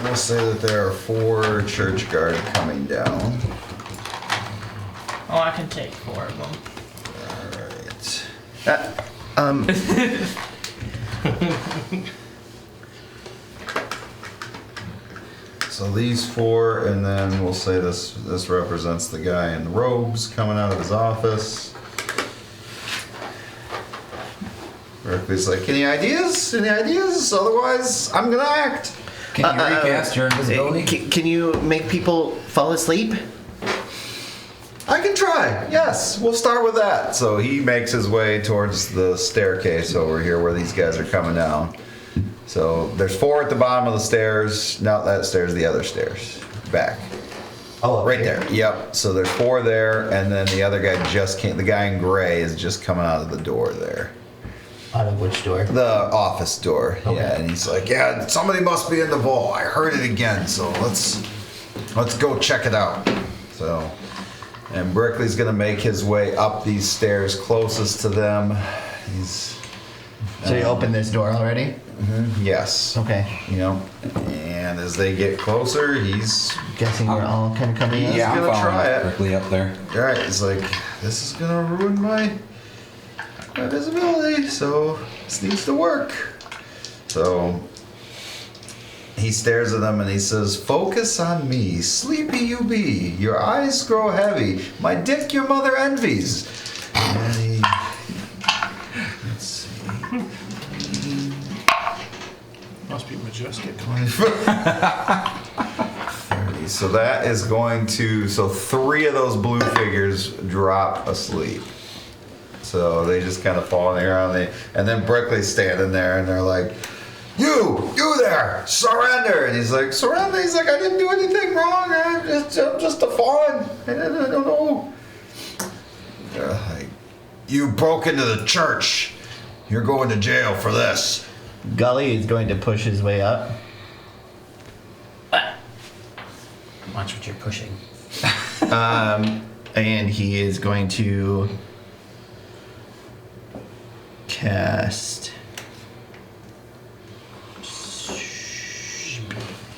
We'll say that there are 4 church guard coming down. Oh, I can take 4 of them. All right. So these 4, and then we'll say this represents the guy in robes coming out of his office. Berkeley's like, any ideas? Any ideas? Otherwise, I'm gonna act. Can you recast your invisibility? Can you make people fall asleep? I can try. Yes, we'll start with that. So he makes his way towards the staircase over here where these guys are coming down. So there's 4 at the bottom of the stairs. Not that stairs, the other stairs. Back. Oh, Right there. Yep. So there's 4 there, and then the other guy just came. The guy in gray is just coming out of the door there. Out of which door? The office door. Okay. Yeah, and he's like, yeah, somebody must be in the vault. I heard it again. So let's go check it out. So, and Brickley's gonna make his way up these stairs closest to them. He's So you opened this door already? yes. Okay. You know, and as they get closer, he's Guessing we're all kind of coming in? Yeah. I'm gonna following try it. quickly up there. all right. He's like, this is gonna ruin my visibility, so this needs to work. So he stares at them and he says, focus on me, sleepy you be. Your eyes grow heavy. My dick your mother envies. And he, let's see. Must be majestic. 30. So that is going to, so 3 of those blue figures drop asleep. So they just kind of fall on the ground. And then Brickley's standing there and they're like, you there, surrender. And he's like, surrender? He's like, I didn't do anything wrong. I'm just a fawn. I don't know. Like, you broke into the church. You're going to jail for this. Gully is going to push his way up. Watch what you're pushing. And he is going to cast.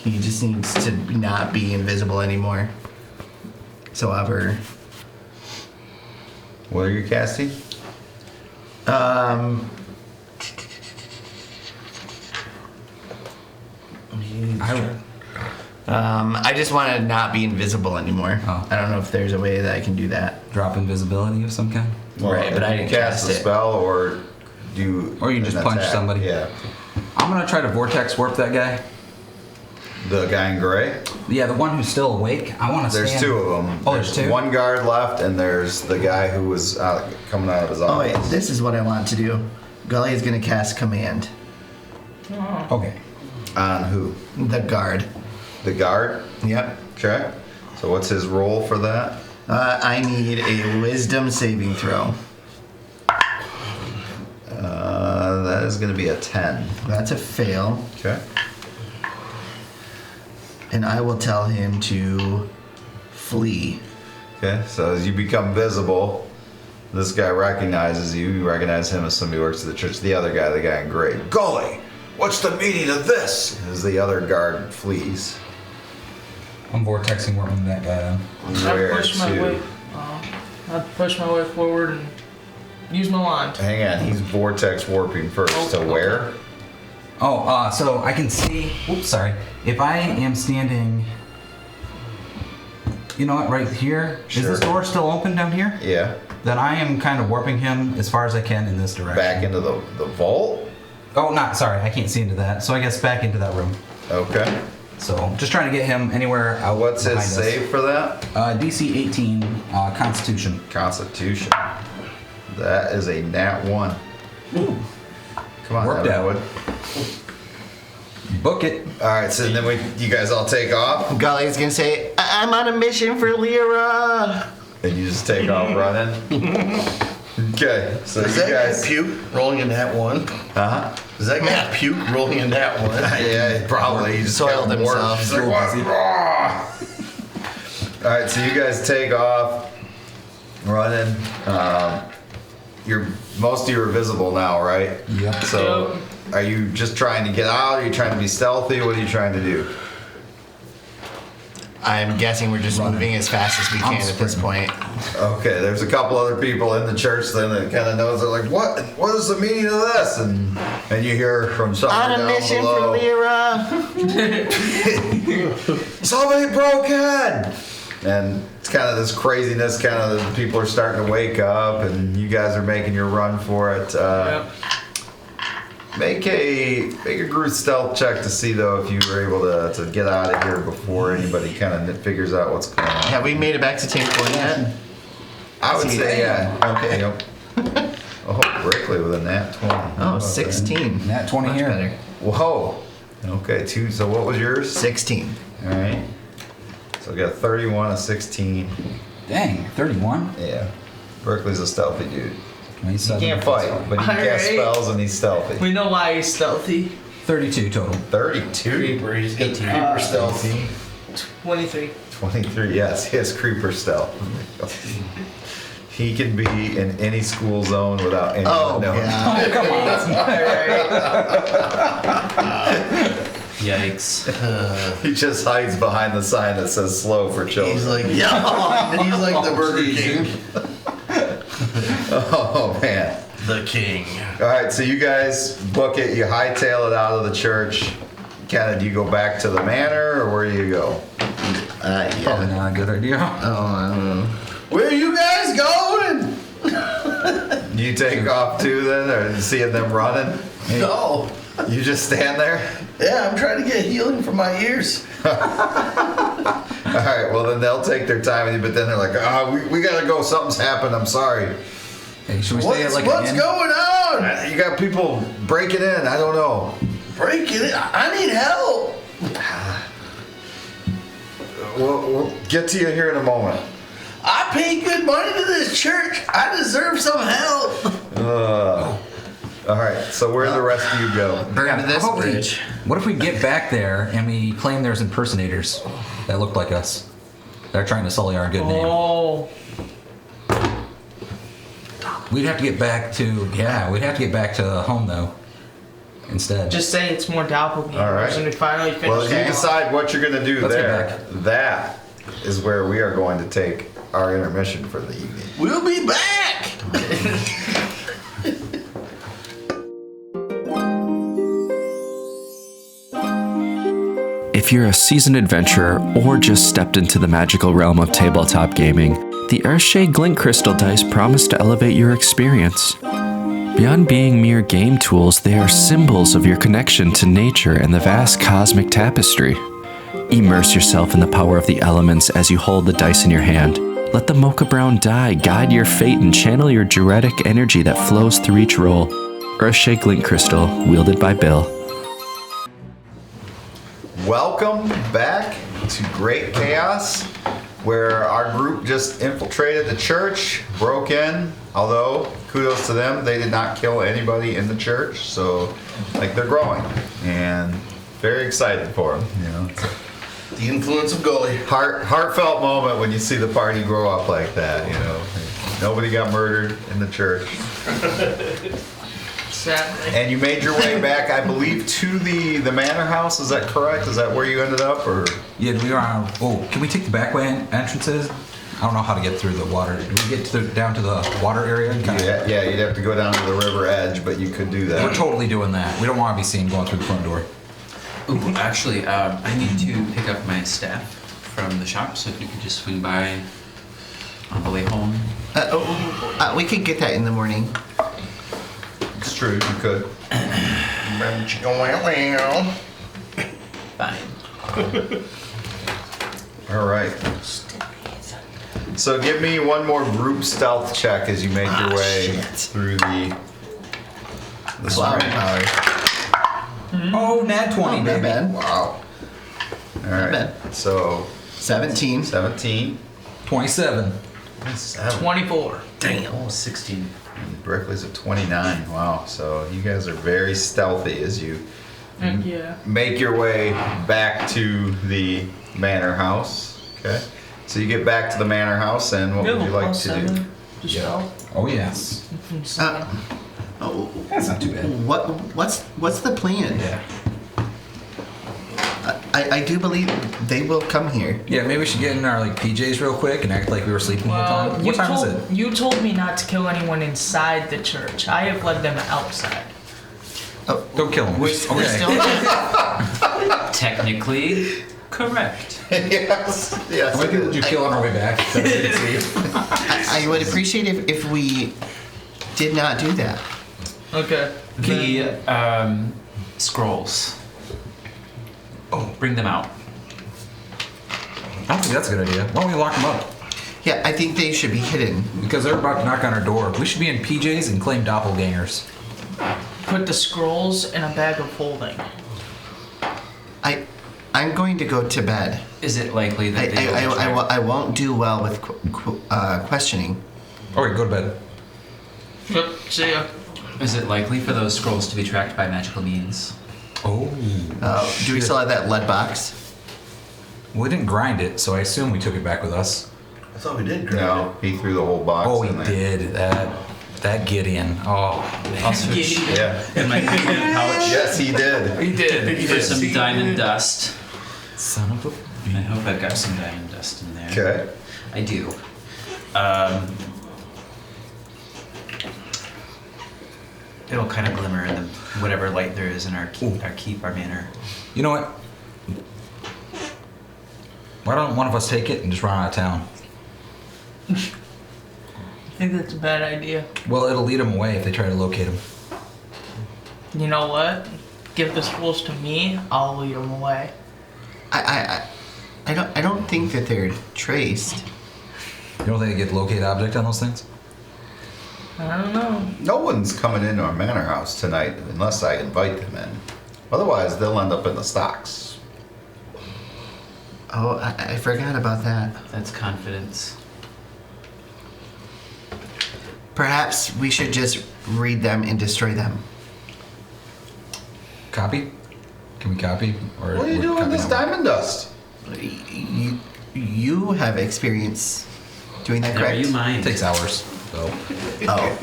He just needs to not be invisible anymore. So ever. What are you casting? I just want to not be invisible anymore. Oh. I don't know if there's a way that I can do that. Drop invisibility of some kind? Right, but I didn't cast a it. spell or do. Or you just an punch attack. somebody. Yeah. I'm gonna try to vortex warp that guy. The guy in gray. Yeah, the one who's still awake. I want to stand. There's 2 of them. Oh, there's 2? 1 guard left, and there's the guy who was coming out of his Oh wait, office. this is what I want to do. Gully is going to cast command. Okay. On who? The guard. The guard. Yep. Okay. So what's his role for that? I need a wisdom saving throw. That is going to be a 10. That's a fail. Okay. And I will tell him to flee. Okay. So as you become visible, this guy recognizes you. You recognize him as somebody who works at the church. The other guy, the guy in gray. Golly, what's the meaning of this? As the other guard flees. I'm vortexing warping that guy then. Where I push my to? way. I push my way forward and use my wand. Hang on, he's vortex warping first. Oh, To where? Oh, so I can see. Oops, sorry. If I am standing, you know what, right here. Is Sure. this door still open down here? Yeah. Then I am kind of warping him as far as I can in this direction. Back into the vault? Oh, not sorry. I can't see into that. So I guess back into that room. Okay. So just trying to get him anywhere out. What's his behind us. save for that? DC 18, Constitution. Constitution. That is a nat 1. Come on, Worked out. Wood. Book it. All right, so then you guys all take off, Golly's gonna say, I'm on a mission for Lyra. and you just take off running. Okay, so Does you that guys. guy puke rolling in that one? Uh-huh. Does that guy puke rolling in that one? Yeah, probably. He just Soiled got warped. himself. He's like, "What?" All right, so you guys take off, running. Most of you are visible now, right? Yep. So, are you just trying to get out? Are you trying to be stealthy? What are you trying to do? I'm guessing we're just moving as fast as we can at this point. Okay, there's a couple other people in the church then that kind of knows. They're like, "What? What is the meaning of this?" And you hear from somewhere On a down mission below, for Lyra. "Somebody broke in!" And it's kind of this craziness. Kind of the people are starting to wake up, and you guys are making your run for it. Yep. Make a Gr8 stealth check to see though if you were able to get out of here before anybody kind of figures out what's going on. Have we made it back to Team 20 yet? I would say yeah. Okay. Yep. Oh, Brickley with a nat 20. Oh, 16. Nat 20 Much here. better. Whoa. Okay, 2. So what was yours? 16. All right. So we got 31, a 16. Dang, 31. Yeah. Berkeley's a stealthy dude. He 27. can't fight, but he can cast Alright. spells and he's stealthy. We know why he's stealthy. 32 total. 32. Creeper, he's got the creeper stealth. 23. 23, yes, he has creeper stealth. He can be in any school zone without anyone Oh, knowing. yeah. Yikes. He just hides behind the sign that says slow for children. He's like, yeah. And he's like the Burger King. Oh, man. The king. All right, so you guys book it. You hightail it out of the church. Kind of, do you go back to the manor, or where do you go? Probably Yeah. not a good idea. Oh, I don't know. Where are you guys going? Do you take off too, then, or seeing them running? No. You just stand there? Yeah, I'm trying to get healing from my ears. All right, well, then they'll take their time with you, but then they're like, we got to go. Something's happened. I'm sorry. Hey, should we stay at like What's an inn? going on? You got people breaking in. I don't know. Breaking it. I need help. We'll get to you here in a moment. I paid good money to this church. I deserve some help. All right, so where do the rest of you go? Burn to this How about we- bridge. What if we get back there and we claim there's impersonators that look like us? They're trying to sully our good name. Oh. We'd have to get back to home though. Instead. Just say it's more doppelgangers All right. and we finally finish Well, if you it. decide what you're going to do Let's get there, back. that is where we are going to take our intermission for the evening. We'll be back. If you're a seasoned adventurer or just stepped into the magical realm of tabletop gaming, the Earthshade Glint Crystal dice promise to elevate your experience. Beyond being mere game tools, they are symbols of your connection to nature and the vast cosmic tapestry. Immerse yourself in the power of the elements as you hold the dice in your hand. Let the mocha brown die guide your fate and channel your Gr8 energy that flows through each roll. Earthshade Glint Crystal, wielded by Bill. Welcome back to Great Chaos, where our group just infiltrated the church, broke in, although kudos to them, they did not kill anybody in the church, so like they're growing and very excited for them, you know. The influence of Gully. Heartfelt moment when you see the party grow up like that, you know. Nobody got murdered in the church. Sadly. And you made your way back, I believe, to the manor house. Is that correct? Is that where you ended up, or? Yeah, we are on. Oh, can we take the back way entrances? I don't know how to get through the water. Do we get down to the water area? Yeah, you'd have to go down to the river edge, but you could do that. We're totally doing that. We don't want to be seen going through the front door. Ooh, actually, I need to pick up my staff from the shop, so if you could just swing by on the way home. We could get that in the morning. It's true, you could. Fine. All right. So give me one more group stealth check as you make your way through the Flower spring. power. Oh, nat 20, Not baby. bad. Wow. All right. bad. So 17. 17. 27. 24. Damn. 16. And Brickley's at 29. Wow. So you guys are very stealthy as you Yeah. make your way back to the manor house. Okay. So you get back to the manor house, and what would you like to do? To stealth. Oh, yes. Oh, That's not too bad. what's the plan? Yeah. I do believe they will come here. Yeah, maybe we should get in our like PJs real quick and act like we were sleeping the whole Well, time. What time is it? you told me not to kill anyone inside the church. I have led them outside. Oh, Don't kill him. we're Okay. still. Technically correct. Yes. Yes. How many people did you kill on our way back? I would appreciate if we did not do that. Okay. The scrolls. Oh, bring them out. I don't think that's a good idea. Why don't we lock them up? Yeah, I think they should be hidden. Because they're about to knock on our door. We should be in PJs and claim doppelgangers. Put the scrolls in a bag of holding. I'm going to go to bed. Is it likely that they I won't do well with questioning. Alright, go to bed. Yep. See ya. Is it likely for those scrolls to be tracked by magical means? Oh. Do we still have that lead box? We didn't grind it, so I assume we took it back with us. I thought we did grind No, he threw the whole box Oh, in he there. did. That Gideon. Oh, I'll switch Yeah. in my pouch Yes, he did. he did. for some diamond dust. Son of a. I hope I've got some diamond dust in there. Okay. I do. It'll kind of glimmer in the whatever light there is in our our manor. You know what? Why don't one of us take it and just run out of town? I think that's a bad idea. Well, it'll lead them away if they try to locate him. You know what? Give the scrolls to me. I'll lead them away. I don't think that they're traced. You don't think they get locate object on those things? I don't know. No one's coming into our manor house tonight unless I invite them in. Otherwise, they'll end up in the stocks. Oh, I forgot about that. That's confidence. Perhaps we should just read them and destroy them. Copy? Can we copy? Or What are you doing with this diamond dust? You have experience doing that, Never correct? you mind. It takes hours, so. Oh,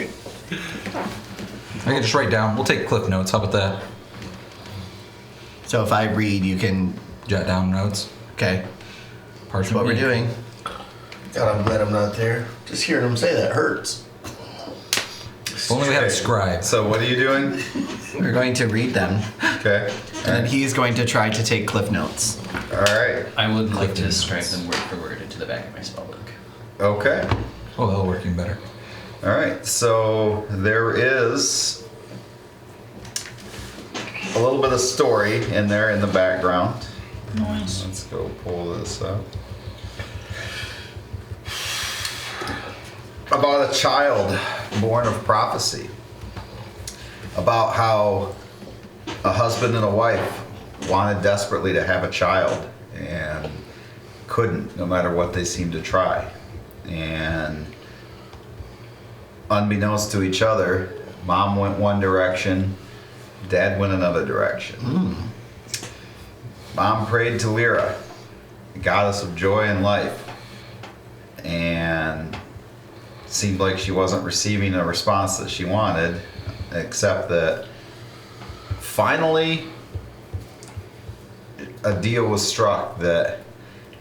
I can just write down. We'll take cliff notes. How about that? so if I read, you can. Jot down notes. Okay, that's Parchment. what we're ink. doing. God, I'm glad I'm not there. Just hearing him say that hurts. If only we had a scribe. So what are you doing? We're going to read them, Okay. and then he's going to try to take cliff notes. All right. I would like to strike them word for word into the back of my spellbook. Okay. Oh, that'll work even better. All right. So there is a little bit of story in there in the background. Nice. Let's go pull this up. About a child born of prophecy. About how a husband and a wife wanted desperately to have a child and couldn't, no matter what they seemed to try. And unbeknownst to each other, mom went one direction, dad went another direction. Mom prayed to Lyra, the goddess of joy and life, and seemed like she wasn't receiving a response that she wanted, except that finally a deal was struck that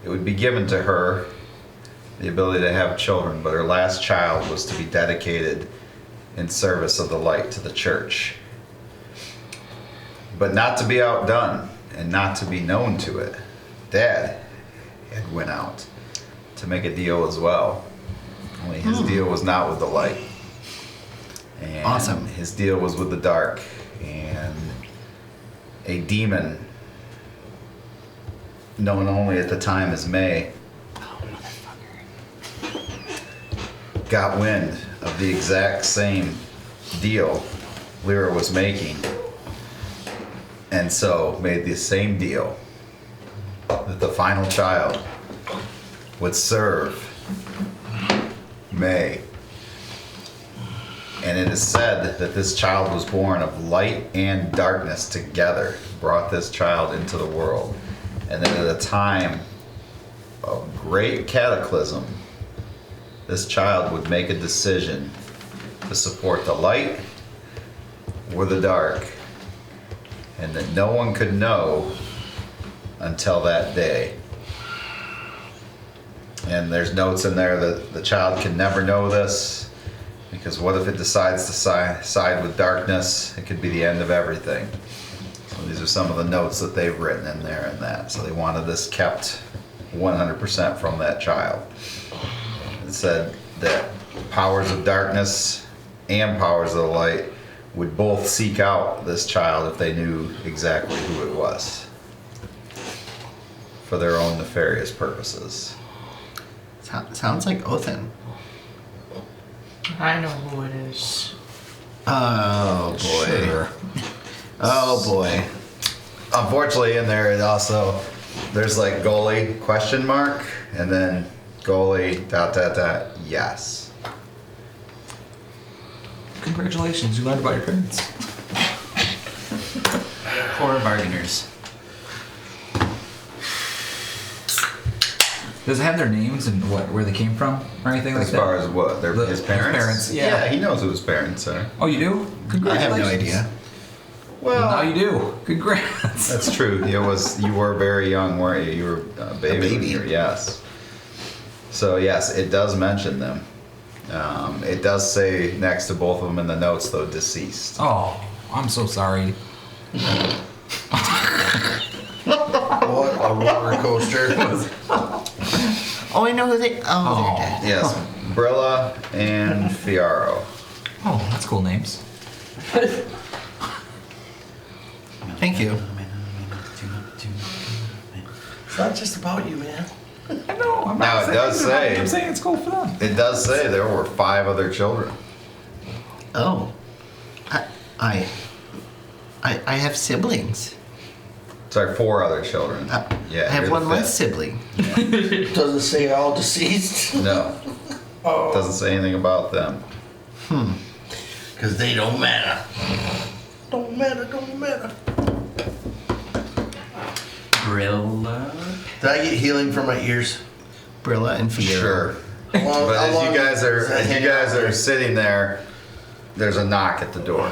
it would be given to her the ability to have children, but her last child was to be dedicated in service of the light to the church. But not to be outdone and not to be known to it, Dad had went out to make a deal as well. Only his deal was not with the light. And Awesome. his deal was with the dark. And a demon, known only at the time as May, got wind of the exact same deal Lyra was making, and so made the same deal that the final child would serve May. And it is said that this child was born of light and darkness together, brought this child into the world. And then at a time of great cataclysm, this child would make a decision to support the light or the dark, and that no one could know until that day. And there's notes in there that the child can never know this, because what if it decides to side with darkness? It could be the end of everything. So these are some of the notes that they've written in there and that. So they wanted this kept 100% from that child. It said that powers of darkness and powers of the light would both seek out this child if they knew exactly who it was, for their own nefarious purposes. Sounds like Othin. I know who it is. Oh boy. Sure. Oh boy. Unfortunately, in there, it also, there's like goalie question mark, and then goalie ... yes. Congratulations, you learned about your parents. Poor bargainers. Does it have their names and where they came from or anything like As that? far as what? His parents? Yeah. He knows who his parents are. Oh, you do? I Congratulations. have no idea. Well, now you do. Congrats. That's true. You were very young, weren't you? You were a baby. baby. Yes. So yes, it does mention them. It does say next to both of them in the notes, though, deceased. Oh, I'm so sorry. What a roller coaster. Oh, I know who they. Oh, they're dead. Yes, Brilla and Fiaro. Oh, that's cool names. Thank you. It's not just about you, man. I know. I'm Now, not it saying does it's about say- you, I'm saying it's cool for them. It does say there were 5 other children. Oh, I have siblings. Sorry, 4 other children. I Yeah, have you're one the less 5th. sibling. Doesn't say all deceased. No, doesn't say anything about them. Because they don't matter. Don't matter. Brilla. Did I get healing for my ears? Brilla and Fiero. Sure. How long- But how as long you guys are does that as you hang guys out are there? sitting there, there's a knock at the door.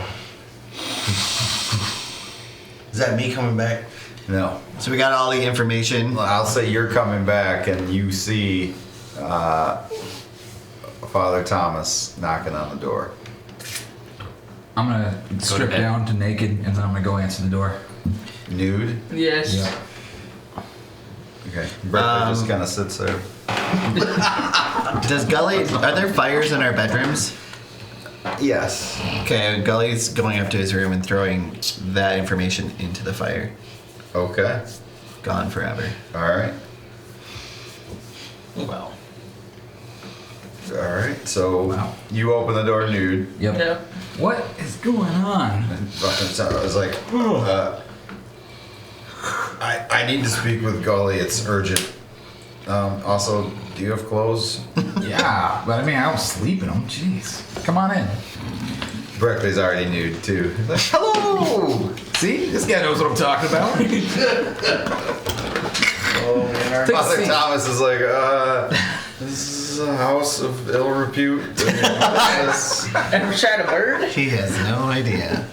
Is that me coming back? No. So we got all the information. I'll say you're coming back and you see Father Thomas knocking on the door. I'm gonna strip bed. down to naked and then I'm gonna go answer the door. Nude? Yes. Yeah. Okay. Brett just kind of sits there. Does Gully? Are there fires in our bedrooms? Yes. Okay, Gully's going up to his room and throwing that information into the fire. Okay. Gone forever. All right. Well. All right. So Wow. you open the door nude. Yep. Yep. What is going on? And fucking I was like, I need to speak with Gully. It's urgent. Also, do you have clothes? Yeah, but I mean, I don't sleep in them. Jeez. Come on in. Breckley's already nude too. He's like, hello. See? This guy knows what I'm talking about. Oh, man. Take a Father seat. Thomas is like, this is a house of ill repute. Ever shot a bird? He has no idea.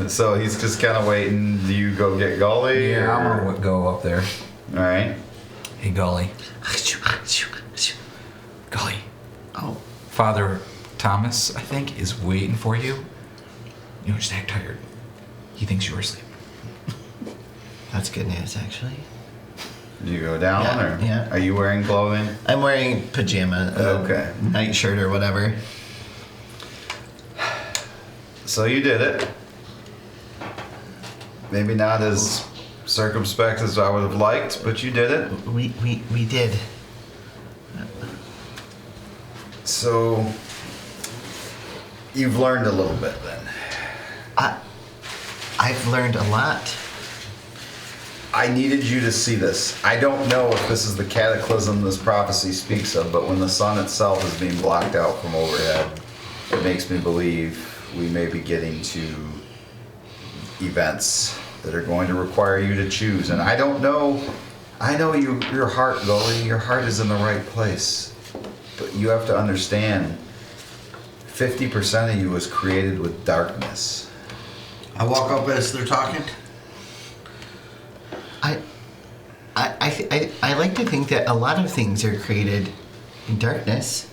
So he's just kind of waiting. Do you go get Gully? Yeah, I'm or- gonna go up there. All right. Hey, Gully. Gully. Oh, Father Thomas, I think, is waiting for you. You know, just act tired. He thinks you're asleep. that's good news, actually. Do you go down Yeah, or yeah. are you wearing clothing? I'm wearing pajama, Okay. nightshirt or whatever. So you did it. Maybe not as circumspect as I would have liked, but you did it. We did. So, you've learned a little bit then. I've learned a lot. I needed you to see this. I don't know if this is the cataclysm this prophecy speaks of, but when the sun itself is being blocked out from overhead, it makes me believe we may be getting to events that are going to require you to choose. And I don't know, I know your heart, Gully, your heart is in the right place. But you have to understand, 50% of you was created with darkness. I walk up as they're talking. I like to think that a lot of things are created in darkness.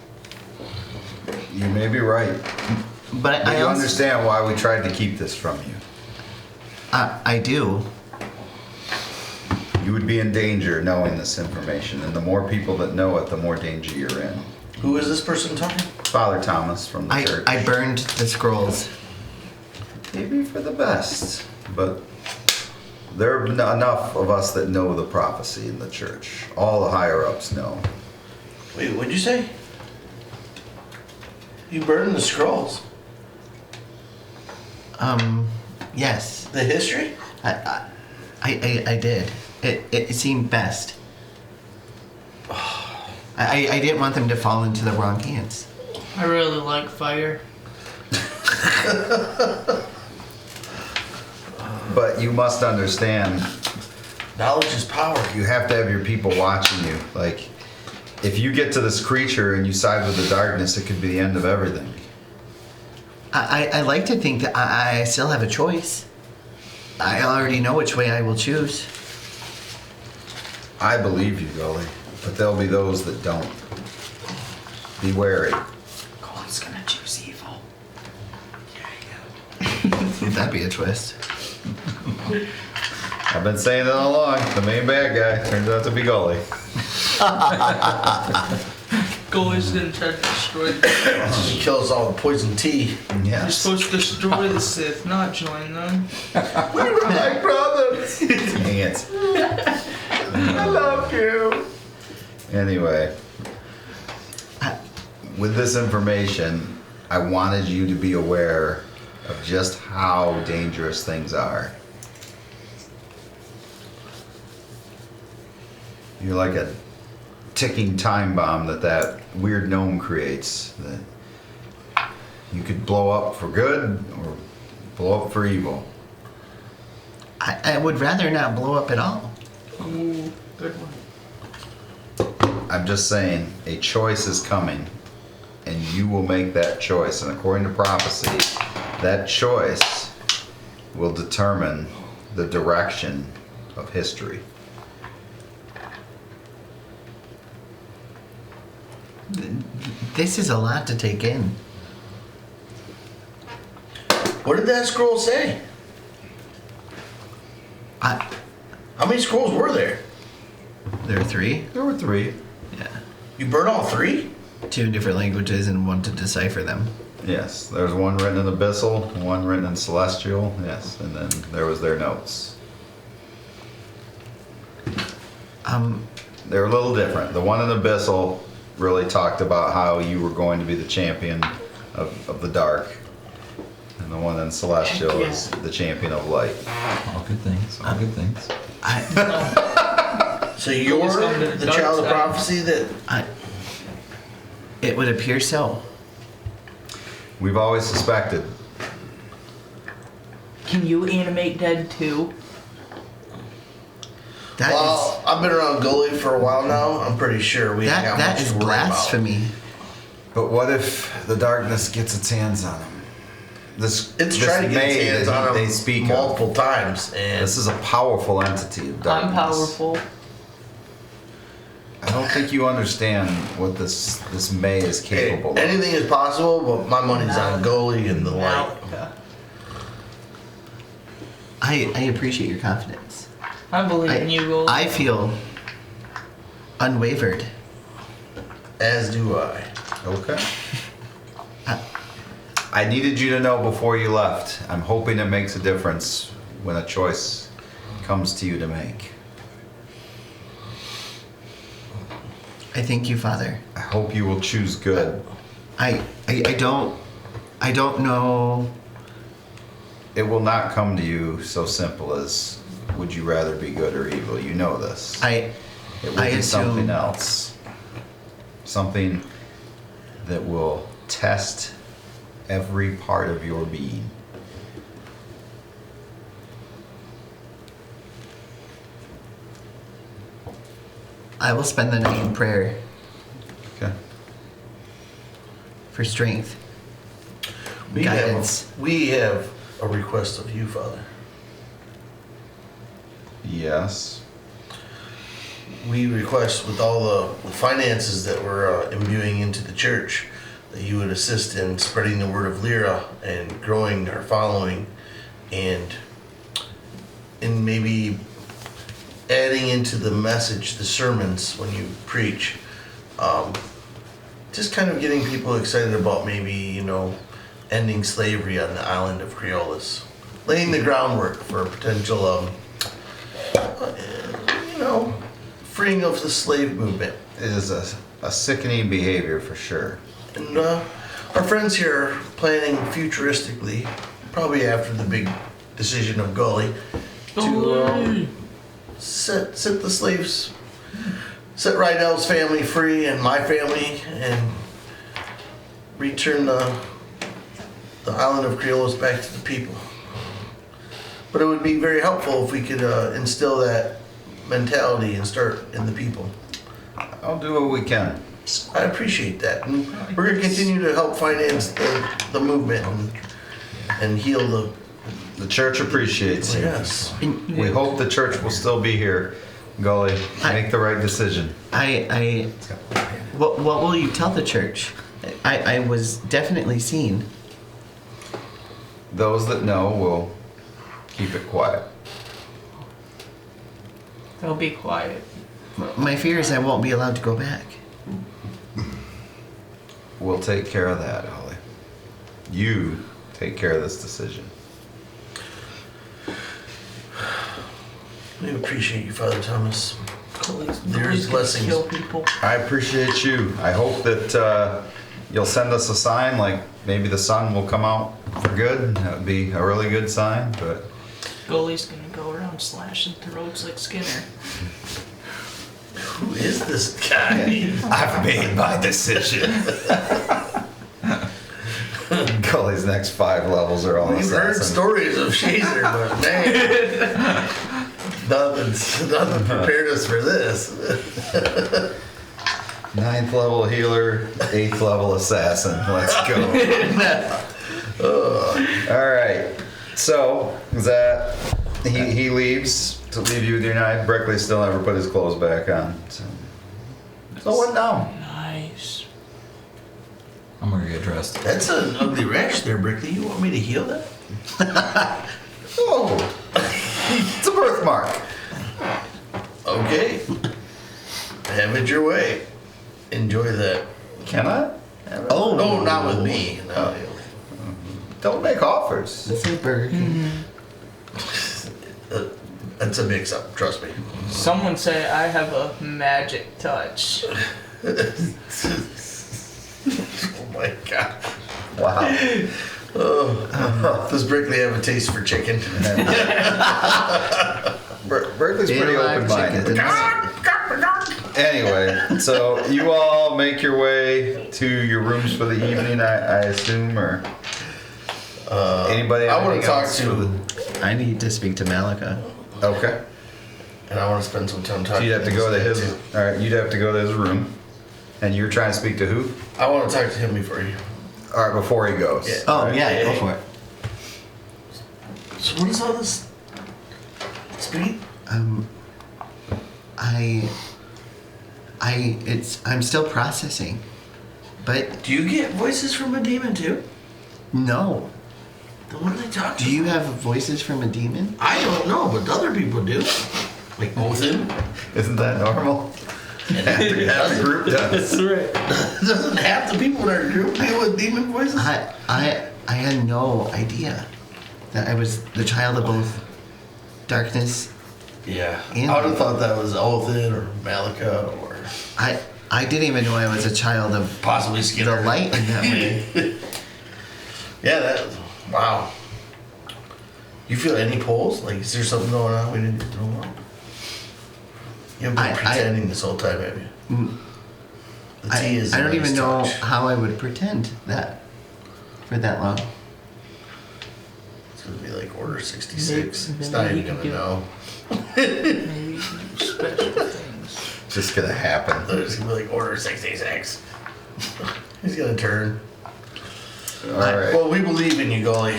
You may be right. But you understand why we tried to keep this from you. I do. You would be in danger knowing this information, and the more people that know it, the more danger you're in. Who is this person talking? Father Thomas from the church. I burned the scrolls. Maybe for the best, but there are enough of us that know the prophecy in the church. All the higher-ups know. Wait, what'd you say? You burned the scrolls? Yes. The history? I did. It seemed best. I didn't want them to fall into the wrong hands. I really like fire. But you must understand, knowledge is power. You have to have your people watching you. Like, if you get to this creature and you side with the darkness, it could be the end of everything. I like to think that I still have a choice. I already know which way I will choose. I believe you, Gully, but there'll be those that don't. Be wary. Colin's gonna choose evil. Would that be a twist? I've been saying it all along. The main bad guy turns out to be Gully. Gully's gonna try to destroy the Sith. He kills all the poison tea. You're supposed to destroy the Sith, not join them. We were like brothers. Dang it. I love you. Anyway, with this information, I wanted you to be aware of just how dangerous things are. You're like a ticking time bomb that weird gnome creates, that you could blow up for good or blow up for evil. I would rather not blow up at all. Ooh, good one. I'm just saying, a choice is coming, and you will make that choice. And according to prophecy, that choice will determine the direction of history. This is a lot to take in. What did that scroll say? How many scrolls were there? There are 3. There were 3. Yeah. You burned all 3? 2 different languages and 1 to decipher them. Yes, there's one written in Abyssal, one written in Celestial, yes, and then there was their notes. They're a little different. The one in Abyssal really talked about how you were going to be the champion of the dark. And the one in Celestial is the champion of light. All good things. All good things. So you're the child of prophecy that... It would appear so. We've always suspected. Can you animate dead too? I've been around Gully for a while now. I'm pretty sure we ain't got much to worry blasphemy. But what if the darkness gets its hands on him? It's tried to get its hands on they him speak multiple times. And this is a powerful entity of darkness. I'm powerful. I don't think you understand what this May is capable of. Anything is possible, but my money's on Gully and the light. I appreciate your confidence. I believe in you, Gold. I feel unwavered. As do I. Okay. I needed you to know before you left. I'm hoping it makes a difference when a choice comes to you to make. I thank you, Father. I hope you will choose good. I don't know. It will not come to you so simple as, would you rather be good or evil? You know this. It will be something else. Something that will test every part of your being. I will spend the night in prayer Okay. for strength, guidance. We have a request of you, Father. Yes. We request with all the finances that we're imbuing into the church that you would assist in spreading the word of Lyra and growing our following and maybe adding into the message, the sermons when you preach. Just kind of getting people excited about maybe, ending slavery on the island of Creolis. Laying the groundwork for a potential, freeing of the slave movement. It is a sickening behavior for sure. And our friends here are planning futuristically, probably after the big decision of Gully, to set the slaves, set Rydell's family free and my family, and return the island of Creolis back to the people. But it would be very helpful if we could instill that mentality and start in the people. I'll do what we can. I appreciate that. And we're going to continue to help finance the movement and heal the church appreciates you. Yes. We hope the church will still be here. Gully, make the right decision. What will you tell the church? I was definitely seen. Those that know will keep it quiet. They'll be quiet. My fear is I won't be allowed to go back. We'll take care of that, Holly. You take care of this decision. We appreciate you, Father Thomas. There's blessings. Kill people. I appreciate you. I hope that you'll send us a sign, like maybe the sun will come out for good. That would be a really good sign, but... Goalie's gonna go around slashing throats like Skinner. Who is this guy? I've made my decision. Gully's next 5 levels are all We've heard stories of Shazer, but man, nothing prepared us for this. 9th level healer, 8th level assassin. Let's go. All right. So that he leaves to leave you with your knife. Brickley still never put his clothes back on. So what now? Nice. I'm gonna get dressed. That's an ugly rash there, Brickley. You want me to heal that? Oh, it's a birthmark. Okay. Have it your way. Enjoy that. Can I? Oh, no, not with me. No. Don't make offers. It's a Burger King. That's a mix-up. Trust me. Someone say I have a magic touch. Oh my god. Wow. Does Brickley have a taste for chicken? Berkeley's pretty open-minded. Anyway, so you all make your way to your rooms for the evening, I assume, or anybody? I want to talk else? to. I need to speak to Malika. Okay. And I want to spend some time So talking. you'd have to go to his. All right, you'd have to go to his room, and you're trying to speak to who? I want to talk to him before you. All right, before he goes. Yeah. Oh, yeah, go for it. So what is all this? Speed? I'm still processing. But Do you get voices from a demon too? no. Then what do they talk to? Do you have voices from a demon? I don't know, but other people do. Like Othin. Isn't that normal? Half the group does. That's right. Doesn't half the people in our group deal with demon voices? I had no idea that I was the child of both darkness. Yeah. And- I would have thought that was Othin or Malika or. I didn't even know I was a child of Possibly Skinner. the light in that way. Yeah, wow. You feel any pulls? Like, is there something going on we didn't throw on? You've been pretending this whole time, have you? The tea is I a don't nice even know touch. how I would pretend that for that long. It's gonna be like order 66. It's not Maybe even you gonna can know. Maybe special things. Just gonna happen. It's gonna be like order 66. He's gonna turn. All right. Well, we believe in you, Gully.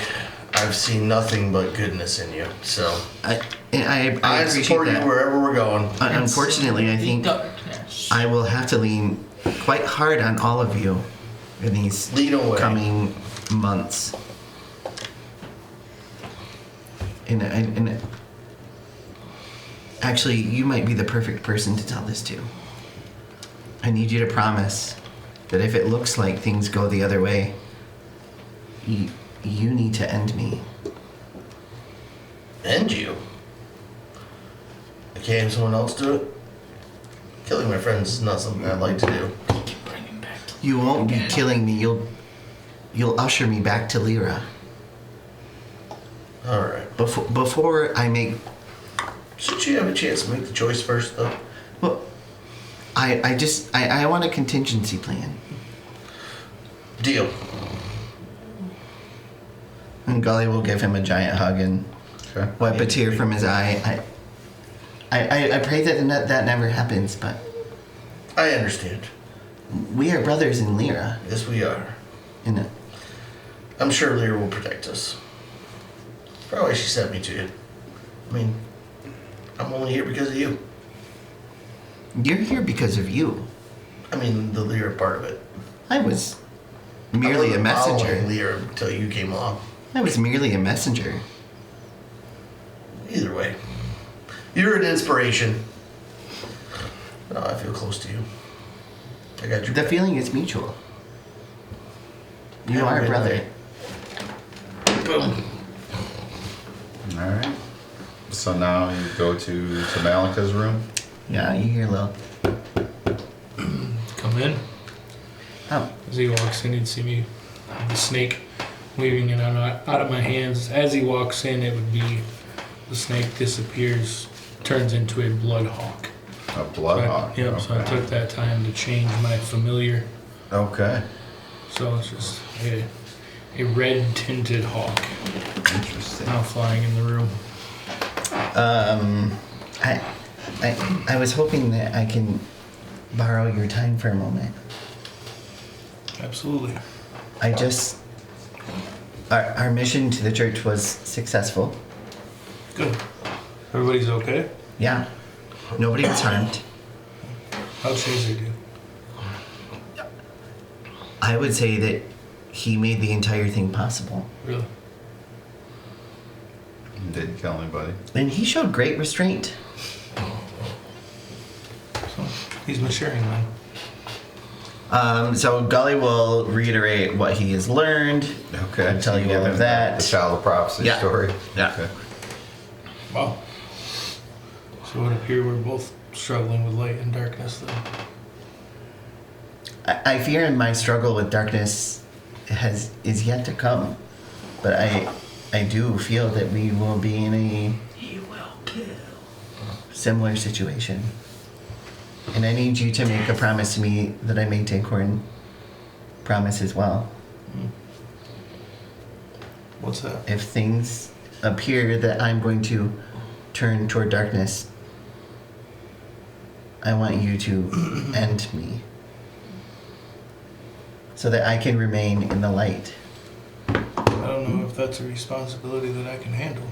I've seen nothing but goodness in you, so I I appreciate support that. you wherever we're going. Unfortunately, I think Darkness. I will have to lean quite hard on all of you in these Lean away. coming months. And actually, you might be the perfect person to tell this to. I need you to promise that if it looks like things go the other way, you need to end me. End you? I can't have someone else do it? Killing my friends is not something I'd like to do. You won't be killing me. You'll usher me back to Lyra. Alright. Before I make. Shouldn't you have a chance to make the choice first, though? Well, I want a contingency plan. Deal. And Gully will give him a giant hug and Okay. wipe a tear from his eye. I pray that that never happens, but I understand. we are brothers in Lyra. Yes, we are. In a, I'm sure Lyra will protect us. Probably she sent me to you. I mean, I'm only here because of you. you're here because of you. I mean, the Lyra part of it. I was merely a I wasn't messenger. following Lyra until you came along. I was merely a messenger. Either way, you're an inspiration. No, I feel close to you. I got your The back. feeling is mutual. You Have a are a good brother. night. Boom. All right. So now you go to Malika's room. Yeah, you hear Lil. Come in. Oh, As he walks in, he'd see me, the snake, weaving it out of my hands. As he walks in, it would be the snake disappears, turns into a blood hawk. A bloodhawk. Yep. So I took that time to change my familiar. Okay. So it's just a red tinted hawk Interesting. now flying in the room. I was hoping that I can borrow your time for a moment. Absolutely. I just our mission to the church was successful. Good. Everybody's okay? Yeah. Nobody was harmed. How'd Shazer do? I would say that he made the entire thing possible. Really? Didn't kill anybody. And he showed great restraint. So he's maturing then. So Gully will reiterate what he has learned. Okay. I'll tell you give all him of that. The Child of Prophecy Yeah. story. Yeah. Okay. Wow. So it would appear we're both struggling with light and darkness then. I fear my struggle with darkness is yet to come, but I do feel that we will be in a similar situation, and I need you to make a promise to me that I may take Horn promise as well. What's that? If things appear that I'm going to turn toward darkness, I want you to end me so that I can remain in the light. I don't know if that's a responsibility that I can handle.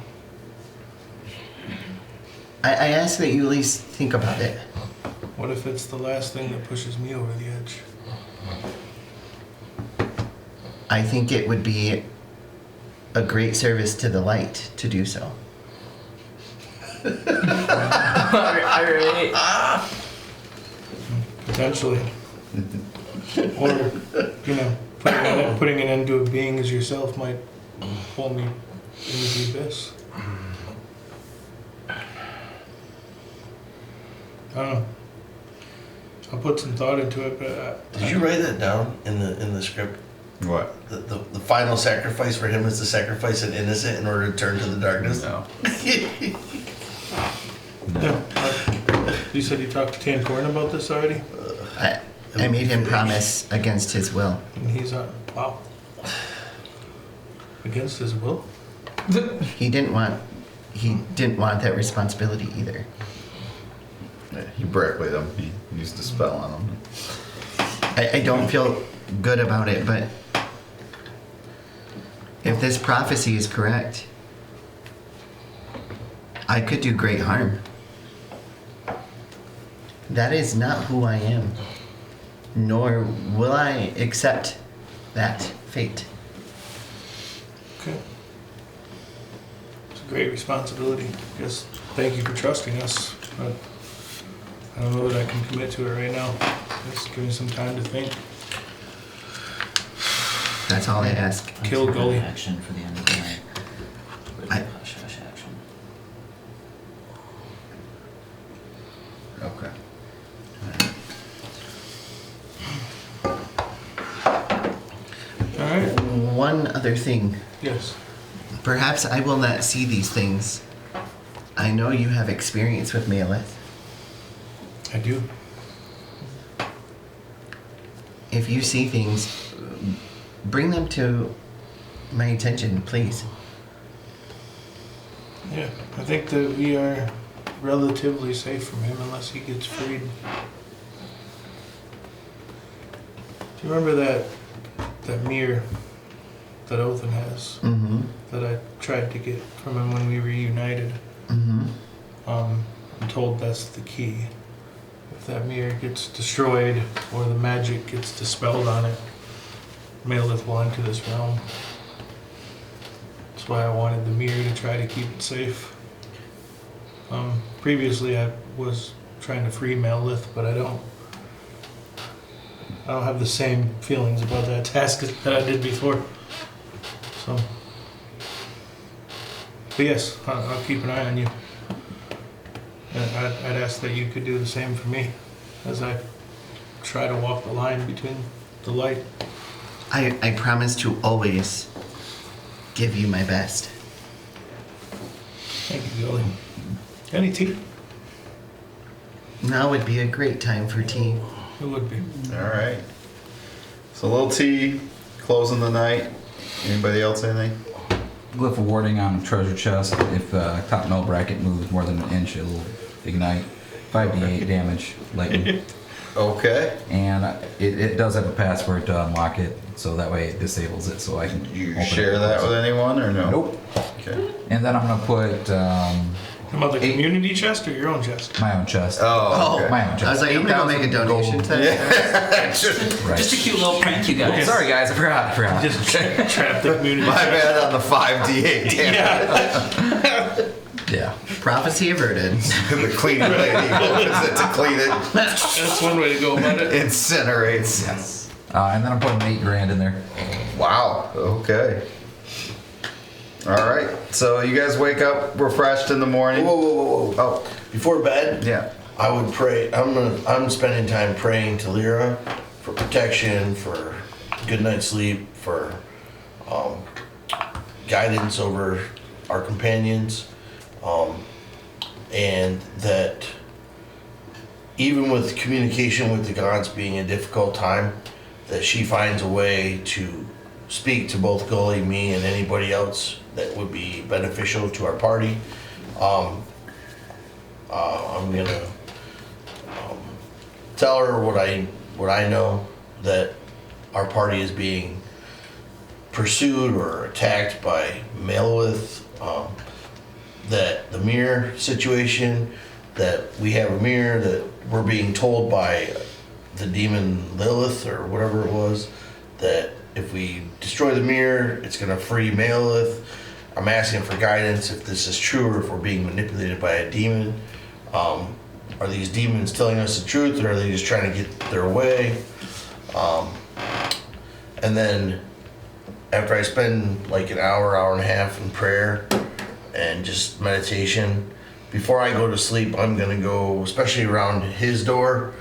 I ask that you at least think about it. What if it's the last thing that pushes me over the edge? I think it would be a great service to the light to do so. Alright. Potentially. Or, putting an end to a being as yourself might pull me into the abyss. I don't know. I'll put some thought into it, but Did you write that down in the script? What? The final sacrifice for him is to sacrifice an innocent in order to turn to the darkness? No. You said you talked to Tancorn about this already? I made him promise against his will. And he's on. Wow. Against his will? He didn't want that responsibility either. Yeah, he brackled him. He used a spell on him. I don't feel good about it, but if this prophecy is correct, I could do great harm. That is not who I am, nor will I accept that fate. Okay. It's a great responsibility. Yes. Thank you for trusting us. But I don't know that I can commit to it right now. Just give me some time to think. That's all I ask. Kill Gully. Action for the end of the night. Hush action. Okay. All right. One other thing. Yes. Perhaps I will not see these things. I know you have experience with Maleth. I do. If you see things, bring them to my attention, please. Yeah. I think that we are relatively safe from him unless he gets freed. Do you remember that mirror that Othin has Mm-hmm. that I tried to get from him when we reunited? Mm-hmm. I'm told that's the key. If that mirror gets destroyed or the magic gets dispelled on it, Maleth will enter this realm. That's why I wanted the mirror to try to keep it safe. Previously I was trying to free Maleth, but I don't have the same feelings about that task that I did before. So, but yes, I'll keep an eye on you. And I'd ask that you could do the same for me as I try to walk the line between the light. I promise to always give you my best. Thank you, Gully. Any tea? Now would be a great time for tea. It would be. All right. So a little tea, closing the night. Anybody else anything? Glyph of warding on treasure chest. If top null bracket moves more than an inch, it'll ignite. 5d8 damage, lightning. Okay. And it does have a password to unlock it, so that way it disables it, so I can You open share it. that with anyone or no? Nope. Okay. And then I'm gonna put About the community chest or your own chest? my own chest. Oh, okay. My own I was chest. like, I'm gonna go make a donation to that. Right. Just a cute little prank, you guys. Sorry guys, I forgot. Just trap the community. My bad on the 5d8 damage. Yeah. Prophecy averted. The cleaning lady opens it to clean it, That's one way to go about it. incinerates. Yes. And then I'm putting $8,000 in there. Wow. Okay. All right. So you guys wake up refreshed in the morning. Whoa. Oh, Before bed, yeah. I would pray. I'm spending time praying to Lyra for protection, for good night's sleep, for guidance over our companions, and that even with communication with the gods being a difficult time, that she finds a way to speak to both Gully, me, and anybody else that would be beneficial to our party. I'm gonna tell her what I know, that our party is being pursued or attacked by Malith, that the mirror situation, that we have a mirror, that we're being told by the demon Lilith or whatever it was, that if we destroy the mirror, it's gonna free Malith. I'm asking for guidance if this is true or if we're being manipulated by a demon. Are these demons telling us the truth or are they just trying to get their way? And then after I spend like an hour and a half in prayer and just meditation, before I go to sleep, I'm gonna go, especially around his door,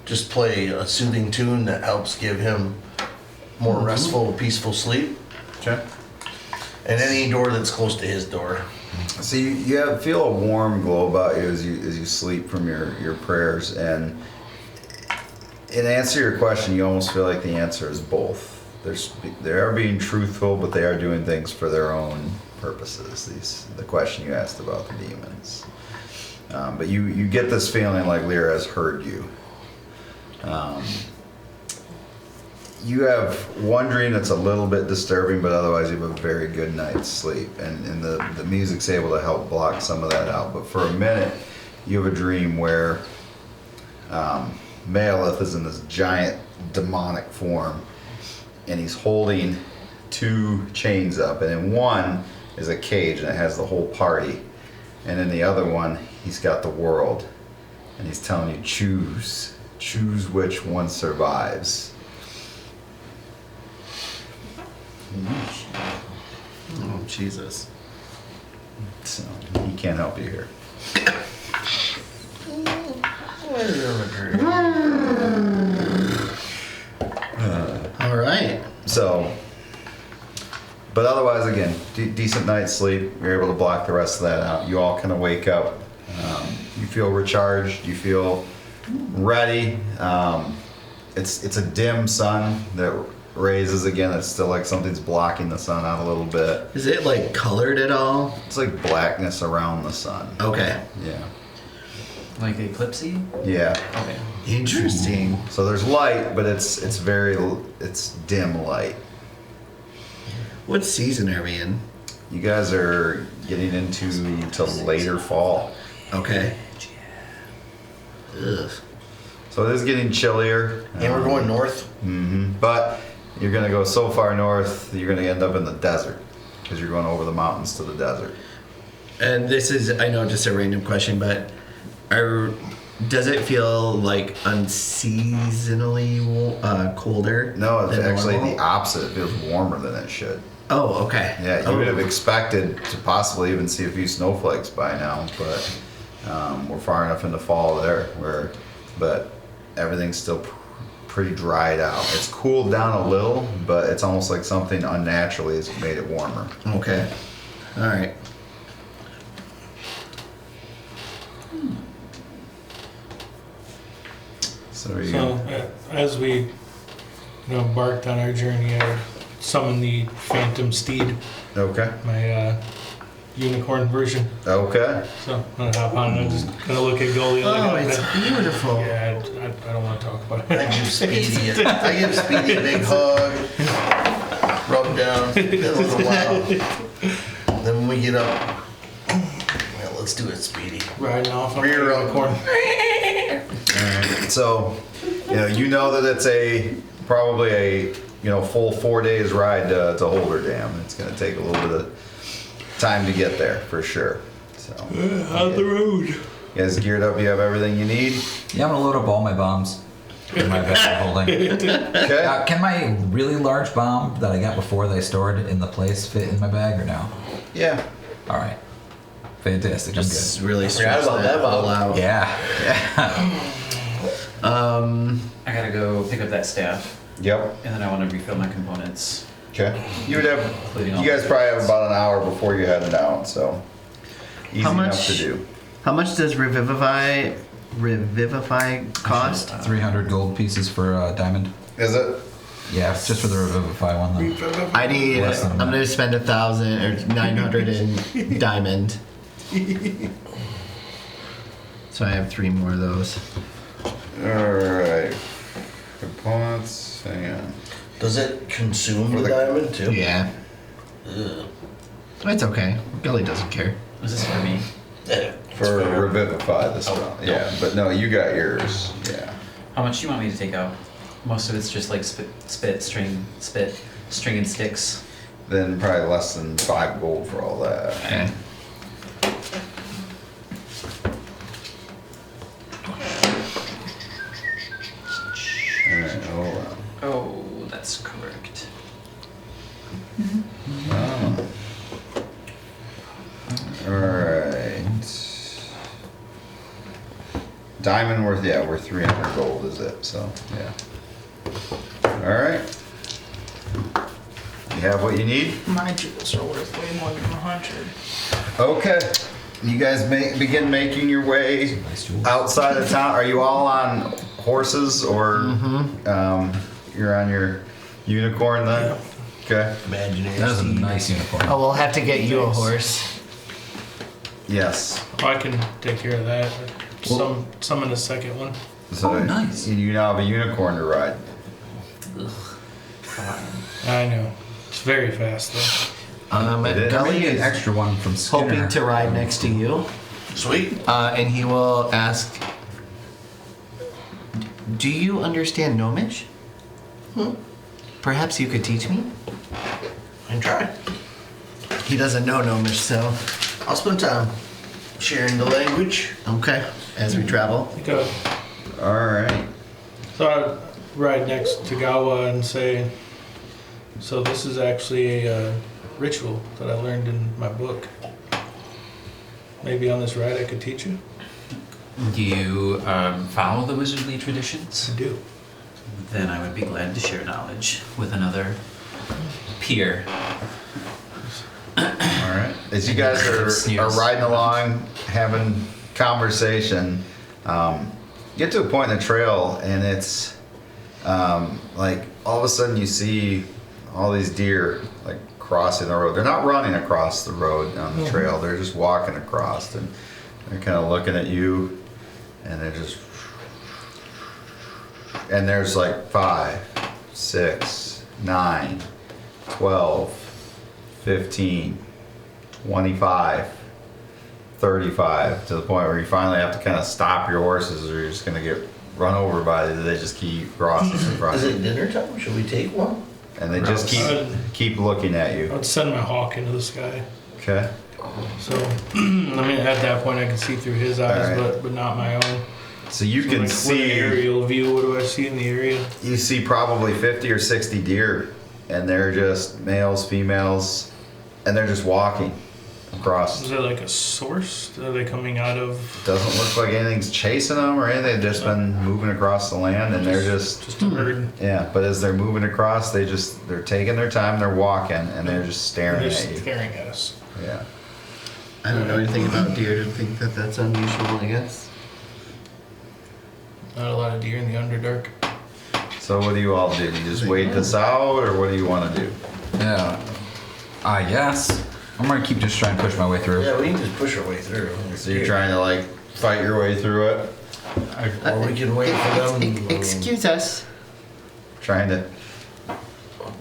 just play a soothing tune that helps give him more restful, peaceful sleep. Okay. And any door that's close to his door. So you feel a warm glow about you as you sleep from your prayers, and in answer to your question, you almost feel like the answer is both. They are being truthful, but they are doing things for their own purposes. The question you asked about the demons, but you get this feeling like Lyra has heard you. You have one dream that's a little bit disturbing, but otherwise you have a very good night's sleep, and the music's able to help block some of that out. But for a minute, you have a dream where Maleth is in this giant demonic form, and he's holding two chains up, and in one is a cage, and it has the whole party, and in the other one, he's got the world, and he's telling you, choose which one survives. Oh, Jesus. So he can't help you here. All right. So, but otherwise, again, decent night's sleep. You're able to block the rest of that out. You all kind of wake up. You feel recharged. You feel ready. It's a dim sun that raises again. It's still like something's blocking the sun out a little bit. Is it like colored at all? It's like blackness around the sun. Okay. Yeah. Like eclipsey? Yeah. Okay. Interesting. So there's light, but it's dim light. What season are we in? You guys are getting into later fall. Okay. Ugh. So it is getting chillier. And we're going north. But you're going to go so far north, you're going to end up in the desert because you're going over the mountains to the desert. And this is, I know, just a random question, but does it feel like unseasonally colder? No, it's than actually normal? the opposite. It feels warmer than it should. Oh, okay. Yeah, you would have expected to possibly even see a few snowflakes by now, but we're far enough into fall there but everything's still pretty dried out. It's cooled down a little, but it's almost like something unnaturally has made it warmer. Okay. All right. So you So, as we embarked on our journey, I summoned the Phantom Steed, okay? my unicorn version. Okay. So I'm gonna hop on and I'm just gonna look at Goldie. Oh, it's beautiful. Yeah, I don't want to talk about I it. give Speedy a big hug, rub down, a little while. Then when we get up, well, let's do it, Speedy. Riding off on the Rear up. unicorn. So, you know that it's probably a full 4 days ride to Holder Dam. It's going to take a little bit of time to get there for sure. So, On the road. you guys geared up? You have everything you need? Yeah, I'm gonna load up all my bombs in my bag holding. Okay. Can my really large bomb that I got before they stored in the place fit in my bag or no? Yeah. All right. Fantastic. Just I'm really Forgot stretch about that all bomb. out. good. Yeah. I gotta go pick up that staff, Yep. and then I want to refill my components. Okay. You would have. Including all You guys the probably have about an hour before you head down, so easy How much- enough to do. How much does Revivify cost? 300 gold pieces for diamond. Is it? Yeah, just for the Revivify one though. I need. Less than I'm that. gonna spend 1,000 or 900 in diamond. So I have 3 more of those. All right. Components. Hang on. Does it consume For the the- diamond too? Yeah, Ugh. it's okay. Gully doesn't care. Was this for me? Yeah. For Revivify this Oh, one. no. Yeah, but no, you got yours. Yeah. How much do you want me to take out? Most of it's just like string, and sticks. Then probably less than 5 gold for all that. Okay. All right, hold on. Oh, that's correct. Oh. All right. diamond worth, yeah, worth 300 gold is it, so, yeah. Alright. You have what you need? My jewels are worth way more than 100. Okay. You guys begin making your way outside of town. Are you all on horses or you're on your unicorn then? Okay. Imaginary. That is a nice unicorn. Oh, we'll have to get you a horse. Yes. I can take care of that. Summon a second one. So nice. You now have a unicorn to ride. I know. It's very fast though. Gully an is extra one from Skinner. hoping to ride next to you. Sweet. And he will ask, do you understand Gnomish? Perhaps you could teach me? I can try. He doesn't know Gnomish, so... I'll spend time sharing the language. Okay, as we travel. Go. Alright. So I'd ride next to Gawa and say, so this is actually a ritual that I learned in my book. Maybe on this ride I could teach you? Do you follow the wizardly traditions? I do. Then I would be glad to share knowledge with another peer. Alright. As you guys are riding along, having conversation, get to a point in the trail and it's like all of a sudden you see all these deer like crossing the road. They're not running across the road on the trail, they're just walking across and they're kind of looking at you and they're just, and there's like 5, 6, 9, 12, 15, 25, 35, to the point where you finally have to kind of stop your horses or you're just going to get run over by them. They just keep crossing in front Is of you. it dinner time? Should we take one? And they just keep looking at I you. would send my hawk into the sky. Okay. So, I mean, at that point I can see through his eyes, Alright. but not my own. So you So can like, with an see, aerial view. What do I see in the area? you see probably 50 or 60 deer and they're just males, females, and they're just walking across. Is there like a source? Are they coming out of? Doesn't look like anything's chasing them or anything. They've just been moving across the land and they're just a herd. yeah. But as they're moving across, they're taking their time. They're walking and they're just staring They're at you. staring at us. Yeah. I don't know anything about deer to think that that's unusual, I guess. Not a lot of deer in the Underdark. So what do you all do? Do you just wait this out, or what do you want to do? Yeah. I guess. I'm gonna keep just trying to push my way through. Yeah, we can just push our way through. So you're trying to like fight your way through it, Or we can wait for them. Excuse us. trying to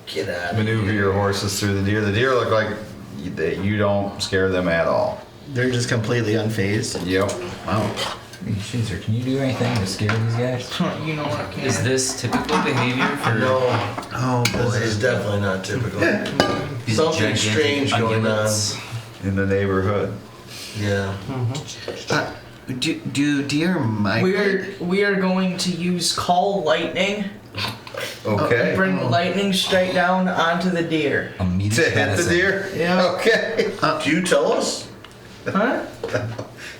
Get out of maneuver here. your horses through the deer. The deer look like you don't scare them at all. They're just completely unfazed. Yep. Wow. Hey, Caesar, can you do anything to scare these guys? You know I can't. Is this typical behavior for No, Oh, this is boy. definitely not typical. these Something gigantic strange going on. ungulates? In the neighborhood. Yeah. Do deer migrate? We are going to use call lightning. Okay. Bring the lightning straight down onto the deer. Immediate To hit the medicine. deer? Yeah. Okay. Do you tell us? Huh?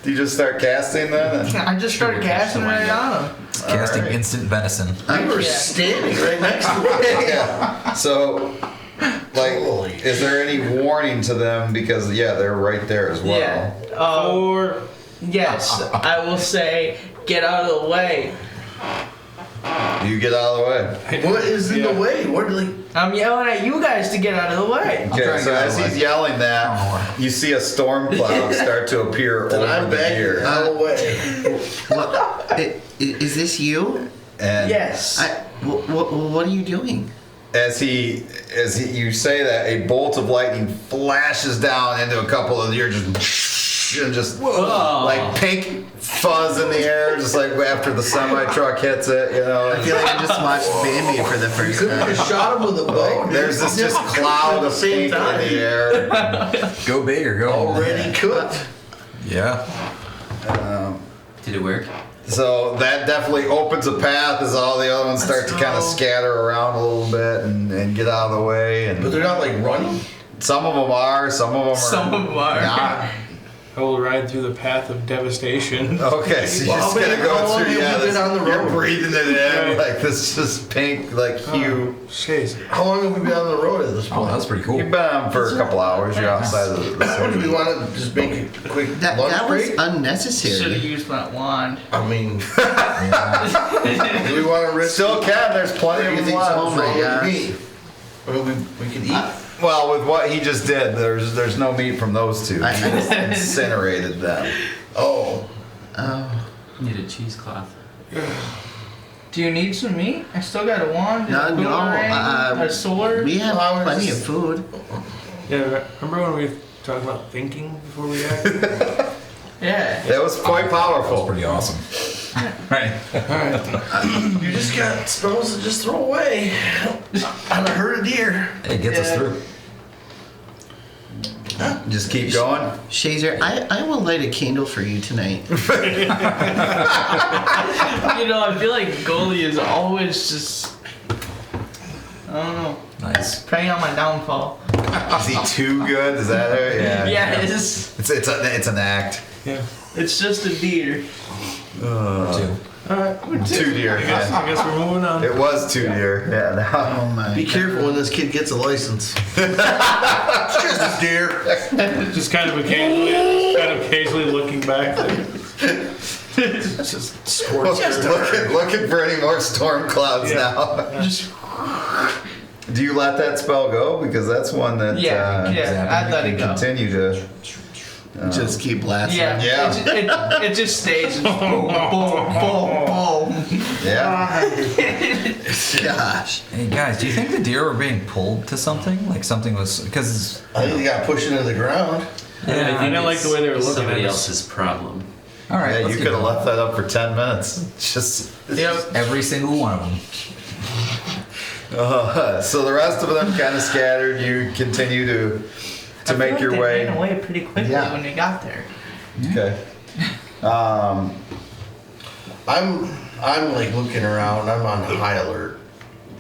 Do you just start casting then? I just started casting right on him. It's casting Alright. instant venison. We were Yeah. standing right next to it. Yeah. So, like, Holy is there any warning to them? Because, yeah, they're right there as well. Yeah. Or Yes, I will say, get out of the way. You get out of the way. What is in the way? What are they? I'm yelling at you guys to get out of the way. Okay, trying to so get out as of the he's way. yelling that, you see a storm cloud start to appear Then over I'm the backing deer. out of the way. Is this you? And Yes. What are you doing? as you say that, a bolt of lightning flashes down into a couple of the deer, just like pink fuzz in the air, just like after the semi truck hits it, you know. I feel like I just watched Bambi for the first Could have time. just shot him with a bow. There's this just cloud of Same pink in time. the air. Go big or go home. Already cooked. Yeah. Did it work? So that definitely opens a path as all the other ones start to kind of scatter around a little bit and get out of the way. But And they're not like running. some of them are, some of them are. Some of them are. Not. I will ride through the path of devastation. Okay, so you're just gonna how go long through. have you been on the You're road? breathing it in Right. like this, just pink, like hue. Jeez. How long have we been on the road at this Oh, point? that's pretty cool. You've been on for a couple hours. You're outside of the Do city. we want to just make a quick That lunch was break? Should have unnecessary. used my wand. I mean, do we want to risk? Still can. There's plenty Do you of think left. something's wrong with gosh. meat? I mean, we could eat. Well, with what he just did, there's no meat from those two. He just incinerated them. Oh, Need a cheesecloth. Do you need some meat? I still got a wand, and No, a boomerang, a sword. We have Well, I was plenty just- of food. Yeah, remember when we talked about thinking before we acted? Yeah. That was quite That was powerful. pretty awesome. Right. you just got spells to just throw away on a herd of deer. It gets us through. Just keep going. Shazer, I will light a candle for you tonight. You know, I feel like Goalie is always just, I don't know, Nice. preying on my downfall. Is he too good? Is that it? Yeah. Yeah, it's It's an act. Yeah. it's just a deer. Two. Two deer. I guess we're moving on. It was 2 deer. Yeah. Now. Oh my. Be careful when this kid gets a license. It's just a deer. Just kind of occasionally looking back. It's just scorched. Looking for any more storm clouds now. Just Do you let that spell go? Because that's one that yeah, I'd let you it can go. continue to. Just keep blasting. Yeah, Yeah. It just stays. Just boom, boom, boom, boom. Yeah. Gosh. Hey guys, do you think the deer were being pulled to something? Like something was because I think they got pushed into the ground. I didn't like the way they were looking at Somebody us. else's problem. all right. Yeah, let's you keep could have going. left that up for 10 minutes. Just. Yep. Every single one of them. So the rest of them kind of scattered. You continue to I feel make like your they way. ran away pretty quickly Yeah. when they got there. Okay. I'm like looking around. I'm on high alert.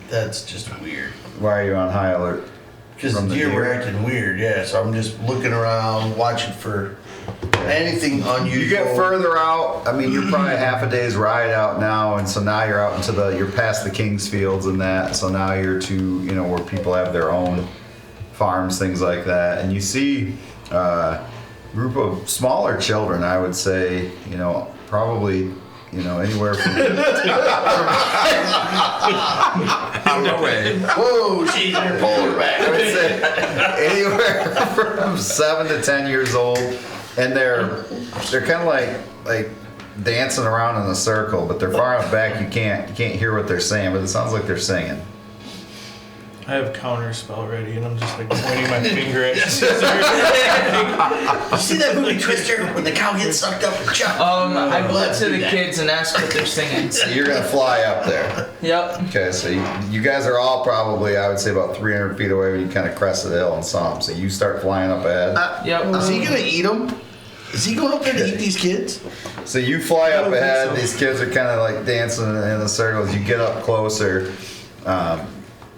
That's just weird. Why are you on high alert? Because From the the deer were deer? acting weird. Yeah, so I'm just looking around, watching for anything unusual. You get further out. I mean, you're probably half a day's ride out now, and so now you're out into you're past the King's Fields and that. So now you're to where people have their own farms, things like that, and you see a group of smaller children. I would say, probably. Anywhere from No way. Whoa, she's in her polar back. I would say anywhere from 7 to 10 years old, and they're kind of like dancing around in a circle, but they're far enough back you can't hear what they're saying, but it sounds like they're singing. I have counter spell ready, and I'm just like pointing my finger at. You see that movie Twister when the cow gets sucked up and chopped? I went let's to do the that. kids and asked what they're singing. So you're gonna fly up there. Yep. Okay, so you guys are all probably, I would say, about 300 feet away when you kind of crested the hill and saw them. So you start flying up ahead. Yep. Is he gonna eat them? Is he going up there to eat these kids? So you fly up don't think ahead. so. These kids are kind of like dancing in the circles. You get up closer.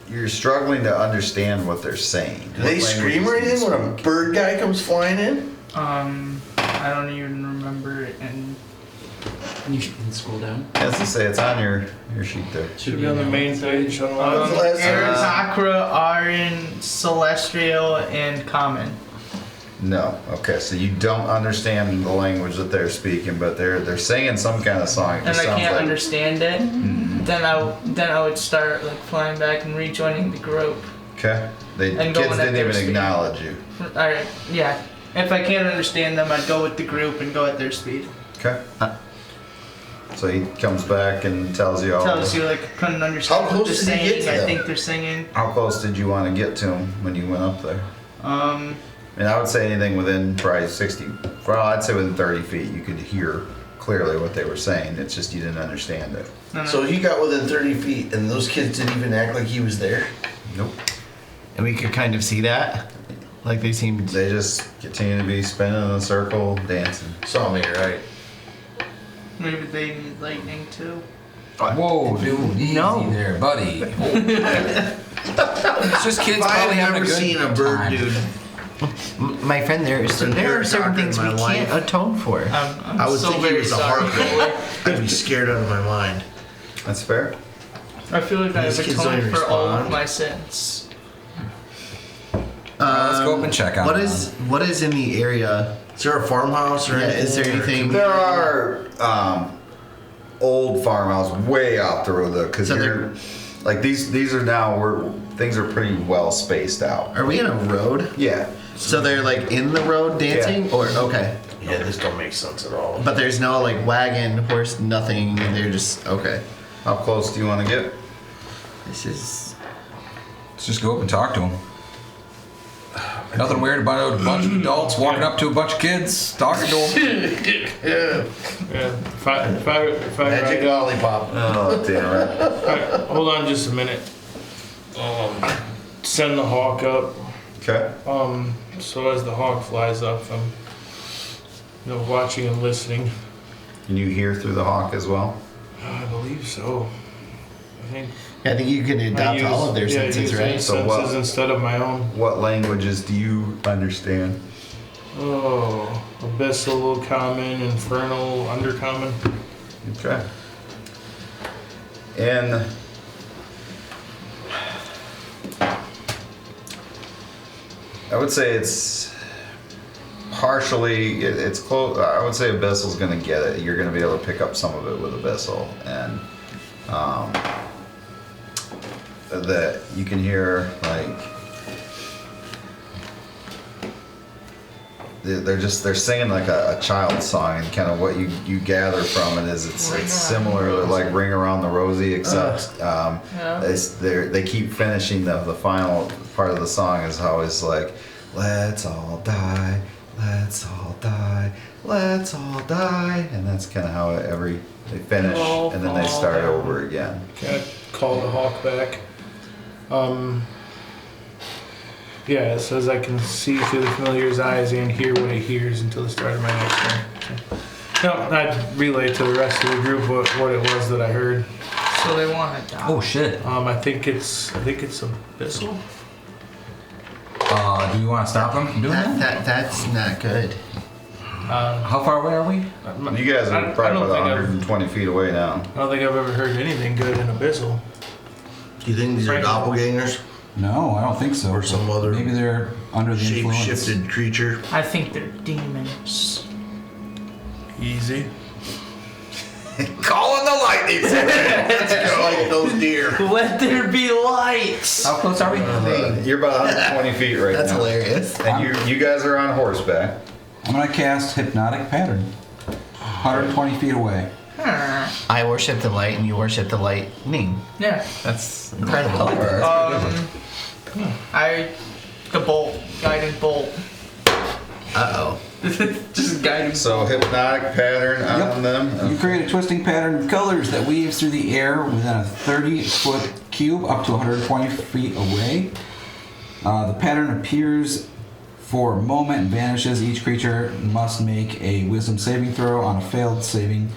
You're struggling to understand what they're saying. Do they scream or anything when a bird guy comes flying in? I don't even remember it, and You can scroll down. As to say, it's on your sheet there. Should be on the main page. When's the last time? Arizakra, Arin, Celestial, and Common. No. Okay, so you don't understand the language that they're speaking, but they're singing some kind of song. It And just I sounds can't like understand it. Then I would start like flying back and rejoining the group. Okay. The And kids going at didn't their even speed. acknowledge you. Alright, yeah. If I can't understand them, I'd go with the group and go at their speed. Okay. So he comes back and tells you all. Tells you like I couldn't understand How what close they're did he get saying. to I them? think they're singing. How close did you want to get to him when you went up there? And I would say anything within probably 60. Well, I'd say within 30 feet, you could hear clearly what they were saying. It's just you didn't understand it. So he got within 30 feet, and those kids didn't even act like he was there. Nope. And we could kind of see that. Like they seemed. They just continue to be spinning in a circle, dancing. Saw me, right? Maybe they need lightning too. Whoa, dude, easy No. there, buddy. It's just kids If I probably had having never a good seen a bird, time. dude, My friend, there are certain things we can't atone for. I'm I would so think he very was a sorry. hardcore. I'd be scared out of my mind. That's fair. I feel like I've These kids don't atoned even for all of respond. my sins. Let's go up and check out. What is in the area? Is there a farmhouse or anything? Is there anything? There are old farmhouse way off the road though, because So you're like these are now where things are pretty well spaced out. Are we in a road? Yeah. So they're like in the road dancing, or okay? Yeah, this don't make sense at all. But there's no like wagon, horse, nothing. They're just okay. How close do you want to get? This is. Let's just go up and talk to him. Nothing weird about a bunch of adults walking up to a bunch of kids, talking to them. Yeah, if I Magic ride- lollipop. Oh damn it! Alright, hold on just a minute. Send the hawk up. Okay. So as the hawk flies up, I'm, watching and listening. Can you hear through the hawk as well? I believe so. I think I think you can adopt all of their senses, use right? these So senses what- instead of my own. What languages do you understand? Oh, abyssal, common, infernal, undercommon. Okay. And I would say it's partially, it's close. I would say Abyssal's going to get it. You're going to be able to pick up some of it with Abyssal. And that you can hear, like, they're singing like a child's song, and kind of what you gather from it is it's similar to like Ring Around the Rosie, except they keep finishing the final part of the song is how it's like, let's all die, let's all die, let's all die, and that's kind of how they finish, and then they start over again. Can I call the hawk back? Yeah, it says I can see through the familiar's eyes and hear what it hears until the start of my next turn. No, I'd relay to the rest of the group what it was that I heard. So they want to die. Oh shit. I think it's Abyssal. Do you want to stop him from doing that? That's not good. How far away are we? You guys I are probably don't about think I've- 120 feet away now. I don't think I've ever heard anything good in Abyssal. Do you think these are doppelgangers? No, I don't think so. Or some other Maybe they're under the influence. shape-shifted creature? I think they're demons. Easy. Calling the lightning! Just like those deer. Let there be light. How close are we? You're about 120 feet right That's now. hilarious. And you guys are on horseback. I'm gonna cast Hypnotic Pattern. 120 feet away. I worship the light, and you worship the lightning. Yeah. That's incredible. The bolt, guided bolt. Uh oh. Just guided. So hypnotic pattern on them. You create a twisting pattern of colors that weaves through the air within a 30-foot cube up to 120 feet away. The pattern appears for a moment and vanishes. Each creature must make a wisdom saving throw. On a failed saving,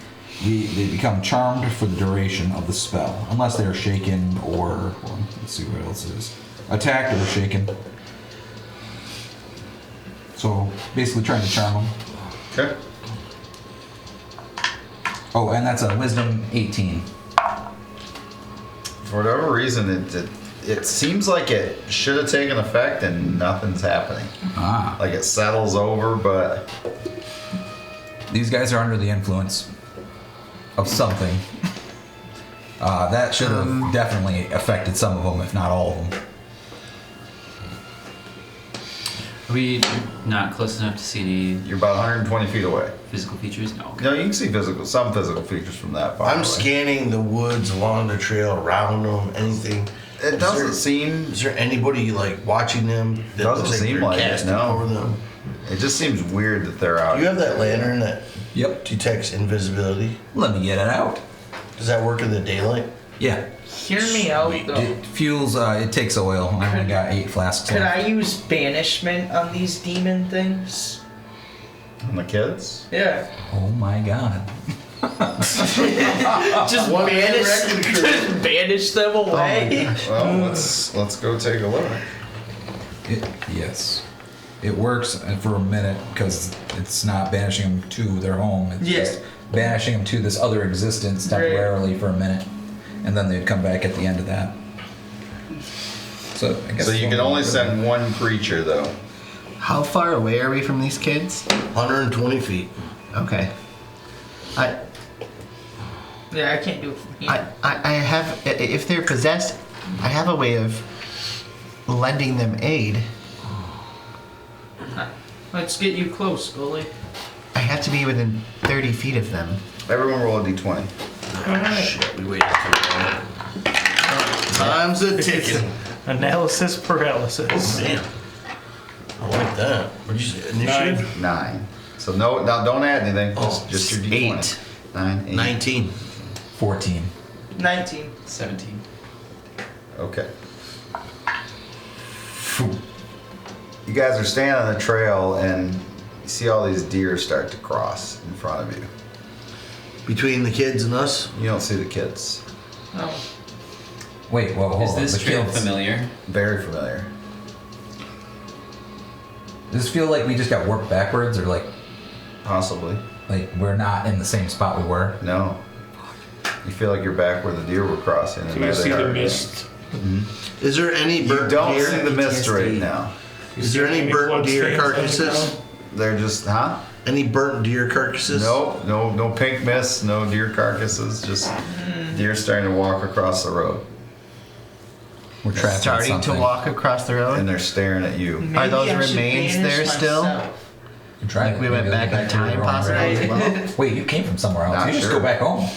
they become charmed for the duration of the spell, unless they are shaken or let's see what else it is. Attacked or shaken. So basically trying to charm them. Okay. Oh, and that's a wisdom 18. For whatever reason, it seems like it should have taken effect and nothing's happening. Ah. Like it settles over, but These guys are under the influence of something. That should have definitely affected some of them, if not all of them. Are we not close enough to see any you're about 120 feet away. physical features? No. No, you can see some physical features from that far I'm away. scanning the woods along the trail, around them, anything. It doesn't seem. Is there anybody like watching them? That Doesn't looks seem they're like it, casting no. over them? It just seems weird that they're out. Do you have that lantern that Yep. detects invisibility? Let me get it out. Does that work in the daylight? Yeah. Hear me out though. It fuels, it takes oil. I only got 8 flasks Could left. I use banishment on these demon things? On the kids? Yeah. Oh my god. Just banish them away. Well, let's go take a look. Yes. it works for a minute because it's not banishing them to their home. It's Yeah. just banishing them to this other existence temporarily for a minute, and then they'd come back at the end of that. So I guess So you can only send one creature though. How far away are we from these kids? 120 feet. Okay. Yeah, I can't do it from here. I have, if they're possessed, I have a way of lending them aid. Let's get you close, Scully. I have to be within 30 feet of them. Everyone roll a d20. Shit, we waited too long. Time's a ticking. Analysis paralysis. Damn. I like that. What'd you say? Initiative? 9. So no, now don't add anything. Oh, Just your d20. 8. 9, 8. 19. 14. 19. 17. Okay. You guys are standing on the trail and you see all these deer start to cross in front of you. Between the kids and us? You don't see the kids. Oh. Wait, well, hold Is on. this The trail kids- familiar? Very familiar. Does this feel like we just got worked backwards, or like Possibly. we're not in the same spot we were? No. You feel like you're back where the deer were crossing. And Can there I see they the are. mist? Is there any You burnt don't deer? see the mist right now. Is there any burnt deer carcasses? They're just, huh? Any burnt deer carcasses? No pink mist, no deer carcasses, just deer starting to walk across the road. We're trapped in Starting to something. walk across the road. And they're staring at you. Maybe those I should remains banish there still? myself. I'm trying Like we to- went maybe back in to where we time were possibly already. as well. Wait, you came from somewhere else. Not You just sure. go back home.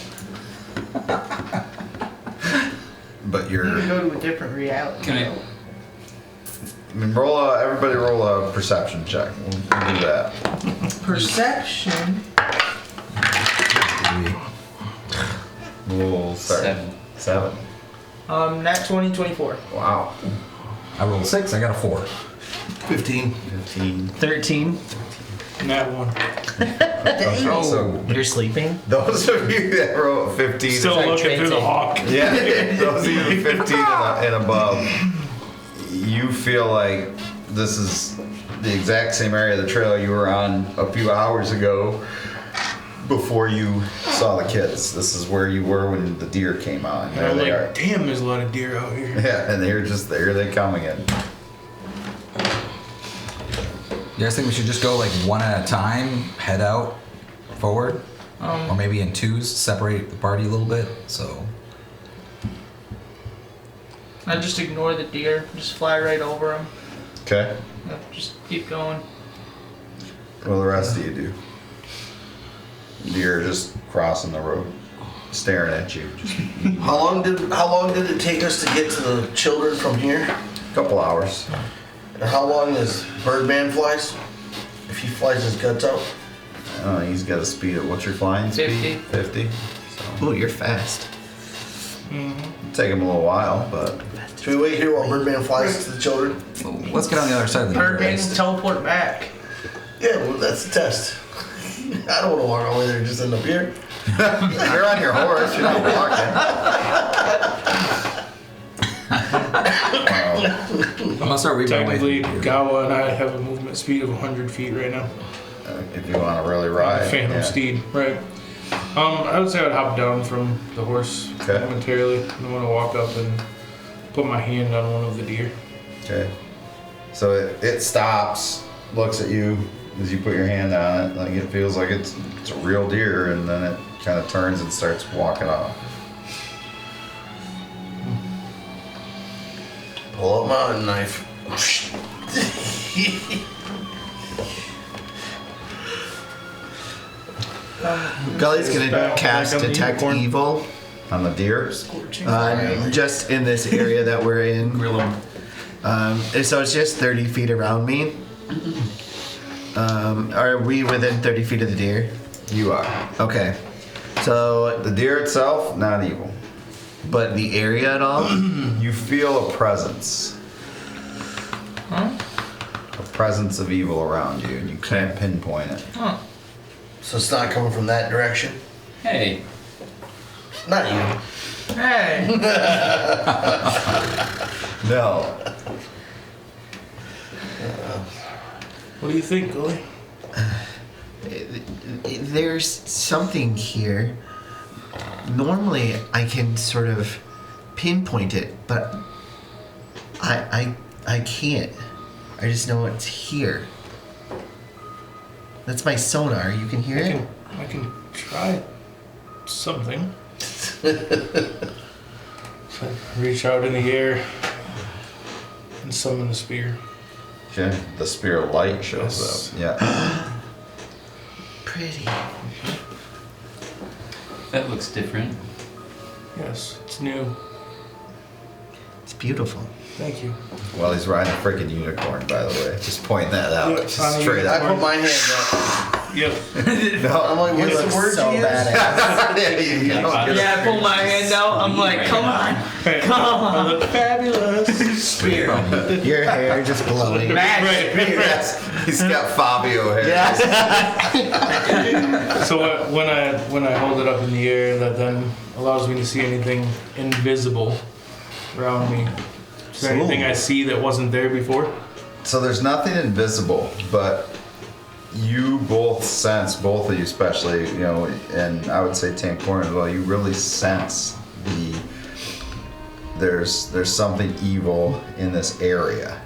But You you're, can go to a different reality. Can I- everybody roll a perception check. We'll do that. Perception. We'll start. 7. Nat 20, 24. Wow. I rolled a 6. I got a 4. 15. 15. 13. That one. So You're sleeping? those of you that roll 15. Still looking through the hawk. Yeah, those of you 15 and above, you feel like this is the exact same area of the trail you were on a few hours ago before you saw the kids. This is where you were when the deer came out. And And there I'm they like, are. damn, there's a lot of deer out here. Yeah, and they're just there. They come again. You guys think we should just go like one at a time, head out, forward? Or maybe in twos, separate the party a little bit, so... I just ignore the deer. Just fly right over them. Okay. Just keep going. What do the rest of you do? Deer are just crossing the road, staring at you. Just How long did it take us to get to the children from here? a couple hours. And how long is Birdman flies? If he flies his guts out? He's got a speed of, what's your flying speed? 50. 50. So Ooh, you're fast. it'll take him a little while, but Should we wait here while Birdman flies to the children? Let's get on the other side of the deer Birdman race. can teleport back. Yeah, well, that's the test. I don't want to walk all the way there and just end up here. you're on your horse. You're not walking. I'm gonna start weaving my way Technically, through the deer. Gawa and I have a movement speed of 100 feet right now. If you want to really ride. Phantom yeah. steed, right. I would say I'd hop down from the horse Okay. momentarily. And I'm gonna walk up and put my hand on one of the deer. Okay. So it stops, looks at you as you put your hand on it, like it feels like it's a real deer, and then it kind of turns and starts walking off. Pull out my hunting knife. Gully's gonna Like cast I'm Detect unicorn. Evil On the deer? just in this area that we're in. And so it's just 30 feet around me. Are we within 30 feet of the deer? You are. Okay. So, The deer itself, not evil. but the area at all? You feel a presence. Huh? A presence of evil around you, and you can't pinpoint it. Huh. So it's not coming from that direction? Hey, Not you. Hey. No. What do you think, Gully? There's something here. Normally, I can sort of pinpoint it, but I can't. I just know it's here. That's my sonar. You can hear it? I can try something. So I reach out in the air and summon the spear. Okay. The spear of light shows Yes. up. Yeah. Pretty. That looks different. Yes, it's new. It's beautiful. Thank you. Well, he's riding a freaking unicorn, by the way. Just pointing that out. Yeah, Just on a straight I up. put my hand up. Yep. No, I'm like, what's the word so you use? badass. yeah, you know. Yeah, I pull my hand out. I'm like, come on. Come on. I look fabulous. Spear. Your hair just glowing. Right. Yes, he's got Fabio hair. Yes. So when I hold it up in the air, that then allows me to see anything invisible around me. Is there anything I see that wasn't there before? So there's nothing invisible, but you both sense, both of you especially, you know, and I would say Tank Corn as well, you really sense there's something evil in this area,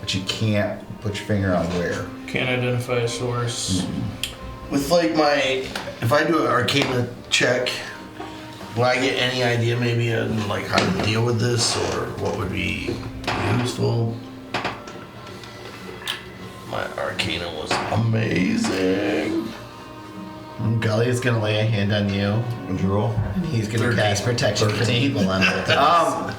but you can't put your finger on where. Can't identify a source. With like if I do an Arcana check, will I get any idea maybe on like how to deal with this or what would be useful? My Arcana was amazing. Gully is gonna lay a hand on you. Would you roll? And he's gonna cast protection from evil on both of us.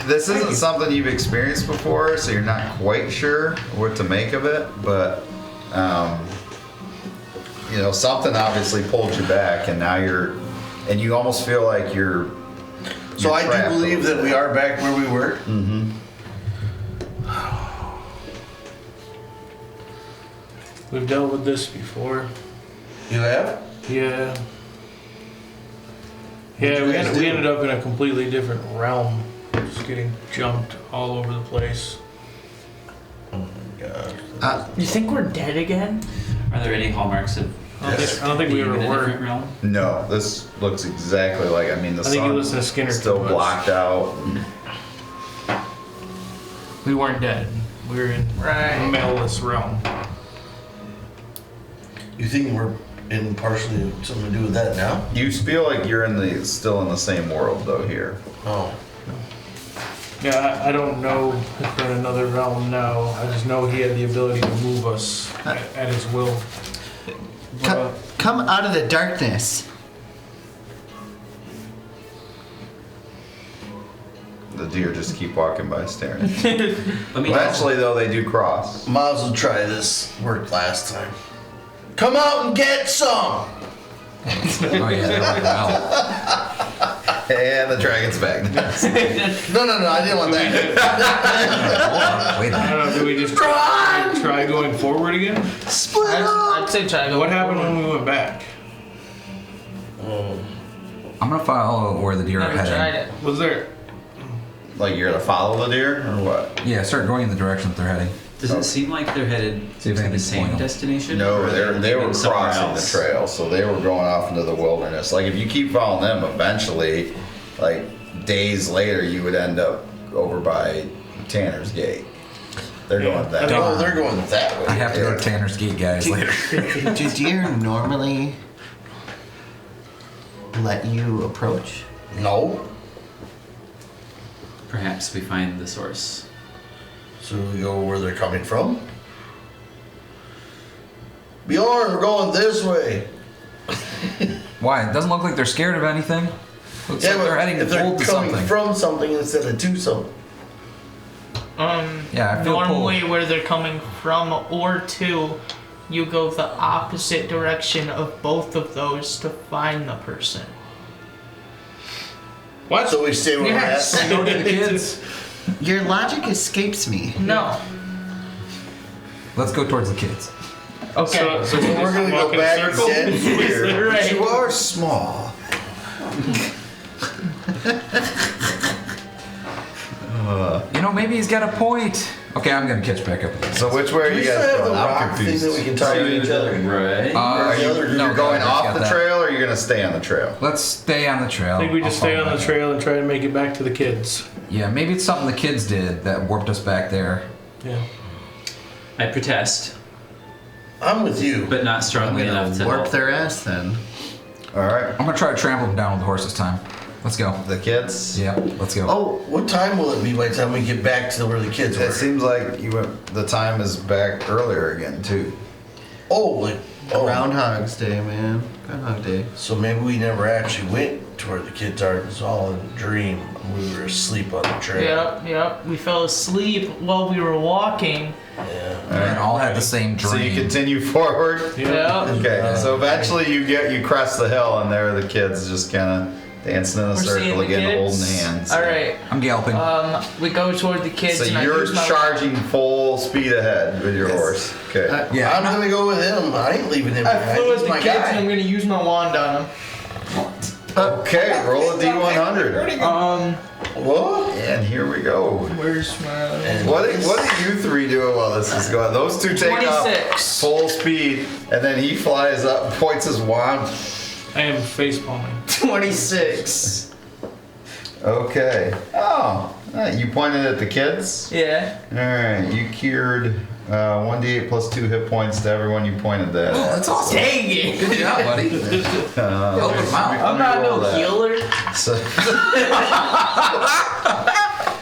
This isn't something you've experienced before, so you're not quite sure what to make of it, but you know, something obviously pulled you back, and now and you almost feel like you're So I trapped do believe over that there. we are back where we were. Mm-hmm. We've dealt with this before. You have? Yeah. What'd Yeah, you guys we do? ended up in a completely different realm. Just getting jumped all over the place. Oh my god. You think we're dead again? Are there any hallmarks of I don't think we being ever in a different were. realm? No, this looks exactly like, I mean, the I think you sun listen to Skinner still too much. blocked out. We weren't dead. We were in Right. a meltless realm. You think we're in partially something to do with that now? You feel like you're still in the same world though here. Oh. Yeah, I don't know if we're in another realm now. I just know he had the ability to move us at his will. Come out of the darkness. The deer just keep walking by staring. Let me Eventually though, they do cross. Miles will try this. Worked last time. Come out and get some! Oh yeah, that went well. And the dragon's back. No, I didn't want that. Wait a I minute. don't know, do we just try going forward again? I'd say try to go. What happened when we went back? I'm gonna follow where the deer are Never tried heading. it. Was there... Like you're gonna follow the deer or what? Yeah, start going in the direction that they're heading. Does it seem like they're headed See if to the anything's same going on. destination? No, or are they were moving somewhere crossing else? the trail, so they were going off into the wilderness. Like if you keep following them, eventually, like days later, you would end up over by Tanner's Gate. They're going that way. Oh, they're going that way. I have to go to Tanner's Gate, guys, later. Do deer normally let you approach? No. Perhaps we find the source. So we go where they're coming from. Bjorn, we're going this way. Why? It doesn't look like they're scared of anything. Looks like but they're heading if they're towards coming something. from something instead of to something. Yeah, I feel Normally, pulled. where they're coming from or to, you go the opposite direction of both of those to find the person. What? So we stay where Yes. we're at. Go to the kids. Your logic escapes me. No. Let's go towards the kids. Okay. So We're gonna go walk in a back circle? again here. Right. You are small. You know, maybe he's got a point. Okay, I'm gonna catch back up with you. So which way are We you still guys have the going? I'm rock thing confused. that we can tie to each other. Right. Are you, No, you're going no, off got the that. trail, or are you going to stay on the trail? Let's stay on the trail. I think we just I'll stay follow on the that. trail and try to make it back to the kids. Yeah, maybe it's something the kids did that warped us back there. Yeah. I protest, I'm with you. but not I'm strongly enough to gonna warp help. their ass then. All right. I'm gonna try to trample them down with the horse this time. Let's go. The kids? Yeah, let's go. Oh, what time will it be by the time we get back to where the kids It were? seems like the time is back earlier again, too. Oh. Groundhog's Day, man. Groundhog Day. So maybe we never actually went to where the kids are. It was all in a dream. We were asleep on the trail. Yep. We fell asleep while we were walking. Yeah. And all had the same dream. So you continue forward? Yep. Okay, so eventually you crest the hill, and there are the kids just kind of dancing in a We're seeing circle the again, kids. holding hands. All right. I'm galloping. We go toward the kids. So and I you're use my charging full speed ahead with your Yes. horse. Okay. yeah, I'm gonna go with him. I ain't leaving him I behind. flew He's at the my kids guy. and I'm gonna use my wand on them. Okay, roll a d100. What? And here we go. Where's my? What are you three doing while this is going? Those two take off 26. full speed, and then he flies up, points his wand. I am face palming. 26. Okay. Oh, you pointed at the kids? Yeah. All right, you cured 1d8 plus 2 hit points to everyone you pointed that oh, at. that's awesome. Dang it. Good job, buddy. Helping them out. I'm not no roll that. healer. So,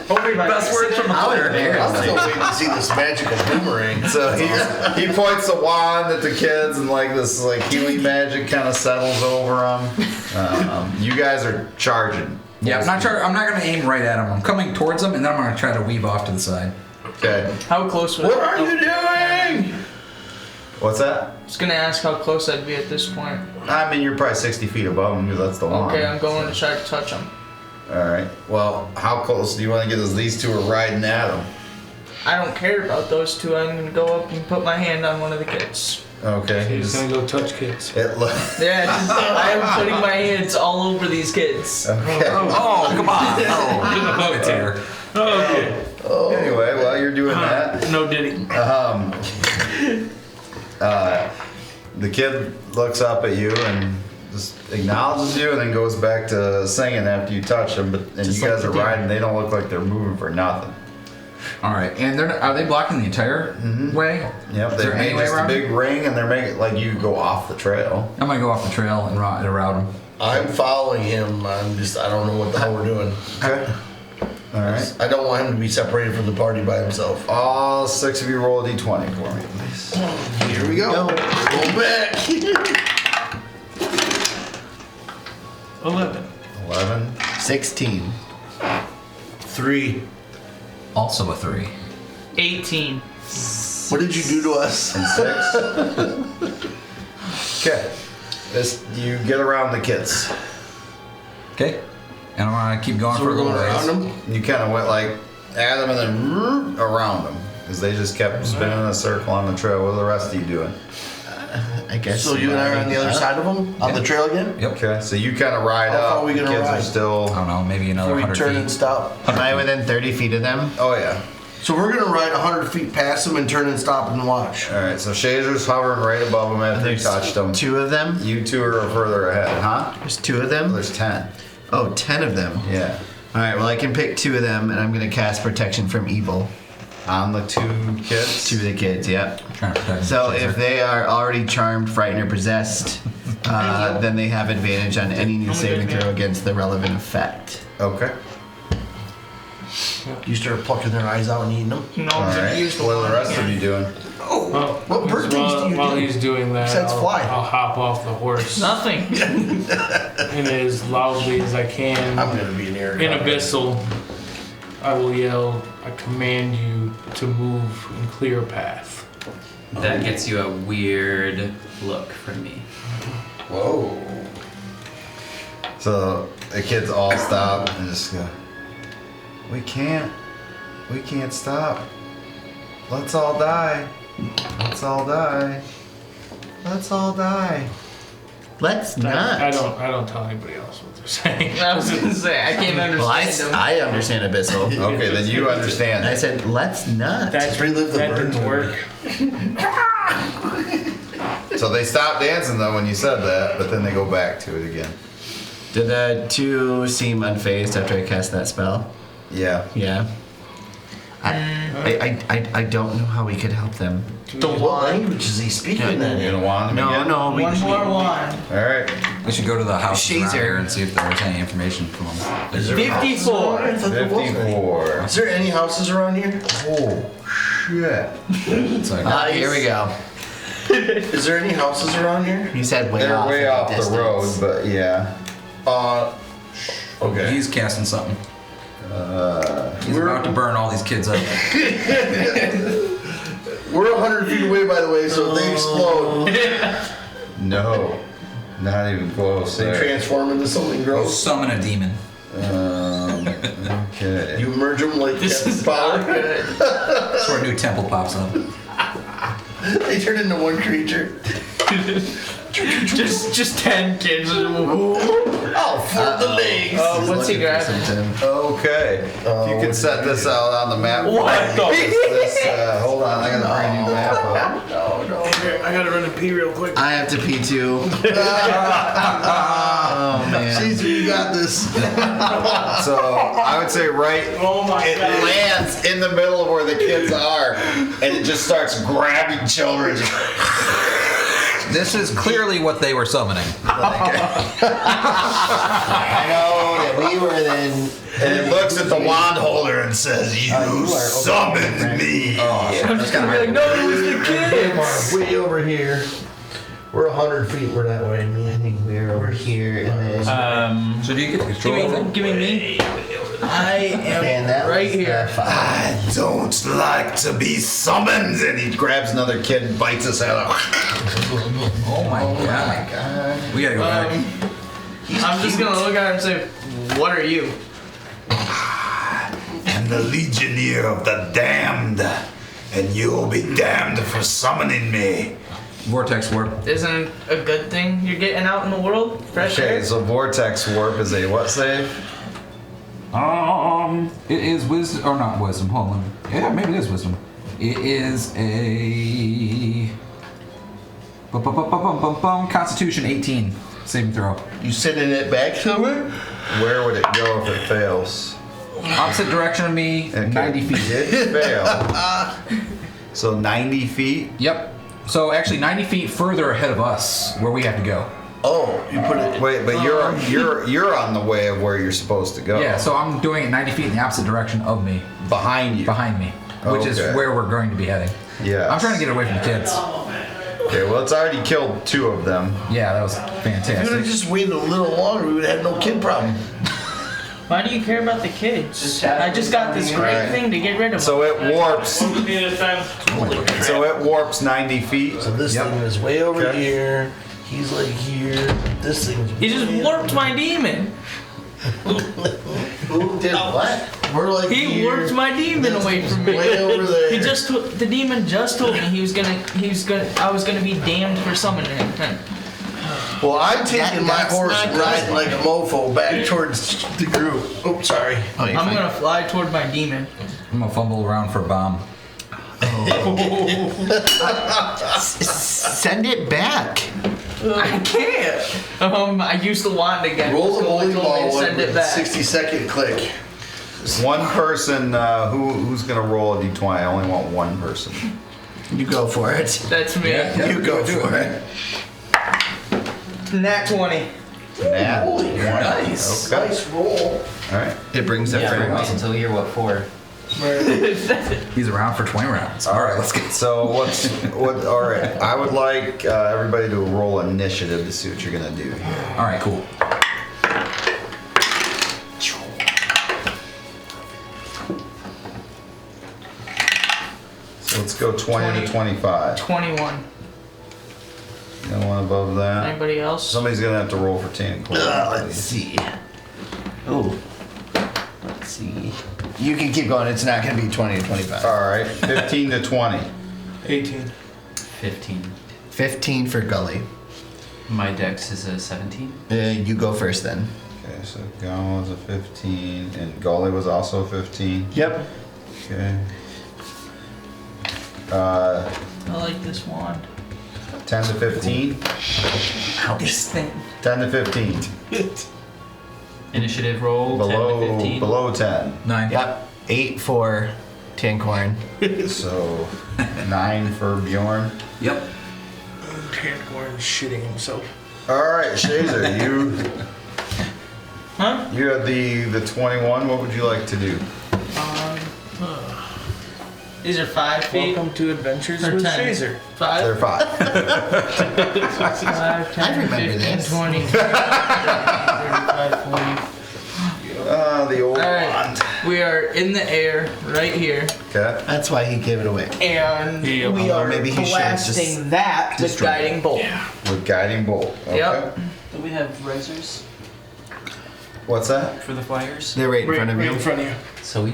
Best words from the player. I'm still waiting to see this magical boomerang. so he points the wand at the kids, and like this like healing magic kind of settles over them. You guys are charging. Yeah, I'm not gonna aim right at them. I'm coming towards them, and then I'm gonna try to weave off to the side. Okay. How close was What are you doing? What's that? I was gonna ask how close I'd be at this point. I mean, you're probably 60 feet above them because that's the wand. Okay, I'm going to try to touch them. All right. Well, how close do you want to get as these two are riding at them? I don't care about those two. I'm gonna go up and put my hand on one of the kids. Okay. He's gonna go touch kids. It lo- Yeah, I am putting my hands all over these kids. okay. Oh, come on. Oh, it's here. Okay. Anyway, while you're doing that, No diddy. the kid looks up at you and just acknowledges you, and then goes back to singing after you touch them. And Just you guys like are the riding; they don't look like they're moving for nothing. All right, and are they blocking the entire way? Yep, Is they there any made way just a around? big ring, and they're making like you go off the trail. I'm gonna go off the trail and route them. I'm following him. I don't know what the hell we're doing. Okay. All right. I don't want him to be separated from the party by himself. All 6 of you roll a d20 for me, please. Here we go. Go back. 11. 11. 16. 3. Also a 3. 18. What did you do to us? And 6. Okay. You get around the kids. Okay, and I'm gonna keep going So for we're a little going ways. around him? You kind of went like at them and then around them because they just kept spinning in a circle on the trail. What are the rest of you doing? I guess. So you and I are on the other side of him? On the trail again? Yep. Okay, so you kind of ride How up. far are we The gonna kids are ride? I still. don't know, maybe another Before we 100 turn feet. and stop. Am I within 30 feet of them? Oh yeah. So we're going to ride 100 feet past him and turn and stop and watch. All right, so Shazer's hovering right above them after you There's touched them. 2 of them? You two are further ahead, huh? There's 2 of them? There's 10. Oh, 10 of them. Yeah. Alright, well, I can pick 2 of them, and I'm going to cast Protection from Evil. On the 2 kids. 2 of the kids, yep. Trying to protect So Caesar. if they are already charmed, frightened, or possessed, then they have advantage on any new saving throw against the relevant effect. Okay. You start plucking their eyes out and eating them. No, All I'm gonna right. use the What are the wand. rest of you doing? Well, What bird things do you while do? he's doing that, Besides fly. I'll hop off the horse Nothing. and as loudly as I can, I'm going to be an air in guy. abyssal, I will yell, I command you to move and clear a path. That gets you a weird look from me. Whoa. So the kids all stop and just go, we can't stop. Let's all die. Let's all die. Let's all die. Let's not. I don't tell anybody else what they're saying. I was gonna say I can't understand them. I understand Abyssal. Okay, then you understand. I said, let's not. That didn't work. So they stopped dancing though when you said that, but then they go back to it again. Did the two seem unfazed after I cast that spell? Yeah. Yeah. I don't know how we could help them. What language is he speaking then? You gonna wand them again? No. One more wand. All right. We should go to the house around Shazer. here and see if there's any information from them. Is there 54. I thought there was any. 54. Is there any houses around here? Oh shit. It's like, Here we go. Is there any houses around here? You said way They're off. way in off distance. the road, but yeah. Okay. he's casting something. He's about to burn all these kids up. We're 100 feet away, by the way, so if they explode, No. Not even close. they there. transform into something Go gross. summon a demon. Okay. You merge them like This Captain is Power. not good. That's where a new temple pops up. They turn into one creature. just 10 kids. Oh, for the legs. Oh, what's he grabbing? Okay. If you could set this out on the map. What the- This, hold on, I gotta bring you map up. Here, I gotta run and pee real quick. I have to pee too. Oh man. Jeez, you got this. So I would say Oh my it god. lands in the middle of where the kids are, and it just starts grabbing children. This is clearly what they were summoning. I know that we were then. And it looks at the wand holder and says, "You summoned me." I'm just gonna be like, no, it was the kids. Way over here. We're 100 feet. We're that way. I think we're over here, and then. So do you get to control everything? Give me me. I am And that right was here. I don't like to be summoned. And he grabs another kid and bites his head off. Oh my god. We gotta go back. I'm just gonna look at him and say, what are you? And the legionnaire of the damned, and you'll be damned for summoning me. Vortex warp. Isn't it a good thing you're getting out in the world? Fresh Okay, air? so vortex warp is a what save? It is wisdom, or not wisdom, hold on. Yeah, maybe it is wisdom. It is a... Constitution 18. Saving throw. You sending it back somewhere? Where would it go if it fails? Opposite direction of me, Okay. 90 feet. It failed. So 90 feet? Yep. So actually 90 feet further ahead of us, where we have to go. Oh, you put it. Wait, but you're on the way of where you're supposed to go. Yeah, so I'm doing it 90 feet in the opposite direction of me, behind you. behind me, which is Okay. where we're going to be heading. Yeah. I'm trying to get away from the kids. Okay, well it's already killed 2 of them. Yeah, that was If you would have fantastic. just waited a little longer, we would have had no kid problem. Why do you care about the kids? I just got this great thing to get rid of them. So it warps. What would be the time? So it warps 90 feet. So this thing is way over Okay. here. He's like here. This thing's. He just warped my demon. Who did what? We're like He here. warped my demon away from me. Way over there. He just the demon just told me I was gonna be damned for summoning him. Well, I'm taking my that's horse not and riding like a mofo back towards the group. Oh, sorry. Oh, you're I'm fine. gonna fly toward my demon. I'm gonna fumble around for a bomb. Send it back. I can't. I used the wand again. Roll the so bowling it told me ball to with send a it back. 60-second click. One person, who's gonna roll a d20? I only want one person. You go for it. That's me. You go for it. Nat 20. Nat Holy 20. nice. Okay. Nice roll. Alright. It brings up Yeah, very wait until you're what, 4? He's around for 20 rounds. All right, let's get. So alright. I would like everybody to roll initiative to see what you're gonna do here. All right, cool. So let's go 20 to 25. 21. No one above that. Anybody else? Somebody's gonna have to roll for 10. Let's see. Oh. Let's see. You can keep going. It's not going to be 20 to 25. Alright. 15 to 20. 18. 15. 15 for Gully. My dex is a 17. You go first then. Okay, so Gon was a 15, and Gully was also a 15. Yep. Okay. I like this wand. 10 to 15. This thing. 10 to 15. Initiative roll 10 to 15. Below 10. 9. Yep. 8 for Tancorn. So 9 for Bjorn. Yep. Tancorn's shitting himself. All right, Shazer, you Huh? you had the 21. What would you like to do? These are 5 feet. Welcome to Adventures Or with 10. Shazer. 5? They're 5. 5, 10, I remember 15, this. 20, 35, 40. The old Alright, wand. we are in the air right here, Okay. That's why he gave it away. and Yeah, we although are maybe he should blasting just that with destroy it. guiding bolt. With guiding bolt. Okay. Yep. Do we have razors What's that? for the flyers? They're right in Right, front of right you. in front of you. So we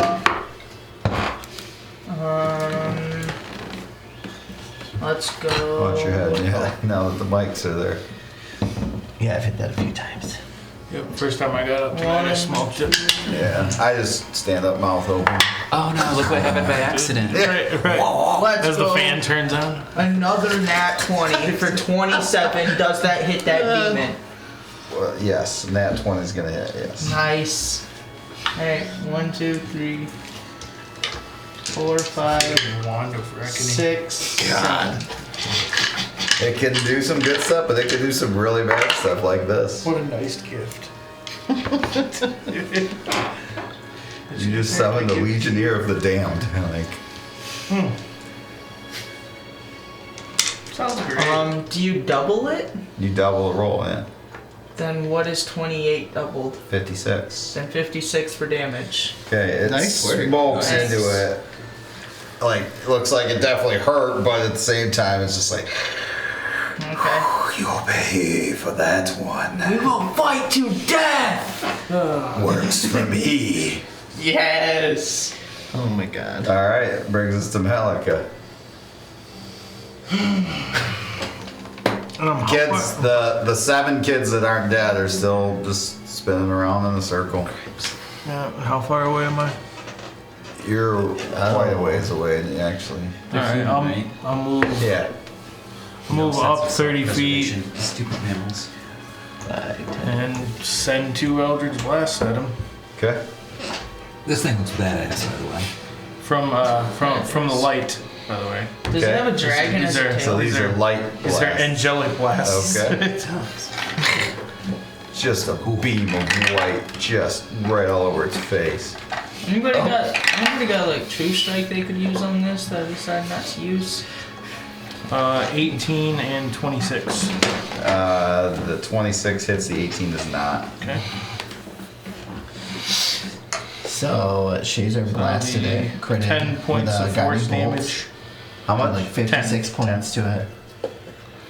Let's go. Watch your head. Yeah. Now that the mics are there. Yeah, I've hit that a few times. Yep, first time I got up tonight, I smoked it. Yeah. I just stand up, mouth open. Oh no, look what happened by accident. Right. Let's As the go. fan turns on. Another nat 20 for 27. Does that hit that demon? Well, yes. And that 20 is gonna hit. Yes. Nice. Alright, 1, 2, 3, 4, 5, Wand of Reckoning. 6, 7. It can do some good stuff, but it can do some really bad stuff like this. What a nice gift. You just summoned the Legionnaire of the Damned. Like, Sounds great. Do you double it? you double a roll, yeah. Then what is 28 doubled? 56. Then 56 for damage. Okay, it Nice work. smokes Nice. into it. Like, it looks like it definitely hurt, but at the same time, it's just like, Okay. you'll pay for that one. We will fight to death! Works for me. Yes! Oh my god. All right, brings us to Malika. Kids, the 7 kids that aren't dead are still just spinning around in a circle. Yeah, how far away am I? You're quite a ways away, actually. Alright, I'll move. Yeah. Move up 30 feet Preservation, Stupid mammals. and send 2 Eldritch Blasts at him. Okay. This thing looks badass, by the way. From the light, by the way. Does Okay. it have a dragon These as a are- tail? So these are light Is there blasts. angelic blasts? Okay. Just a beam of light just right all over its face. Anybody got like True Strike they could use on this that I decided not to use? 18 and 26. The 26 hits, the 18 does not. Okay. So Shazer blasted it. Critted 10 points with a of guiding force bolt. damage. How Put much? like 56 points to it.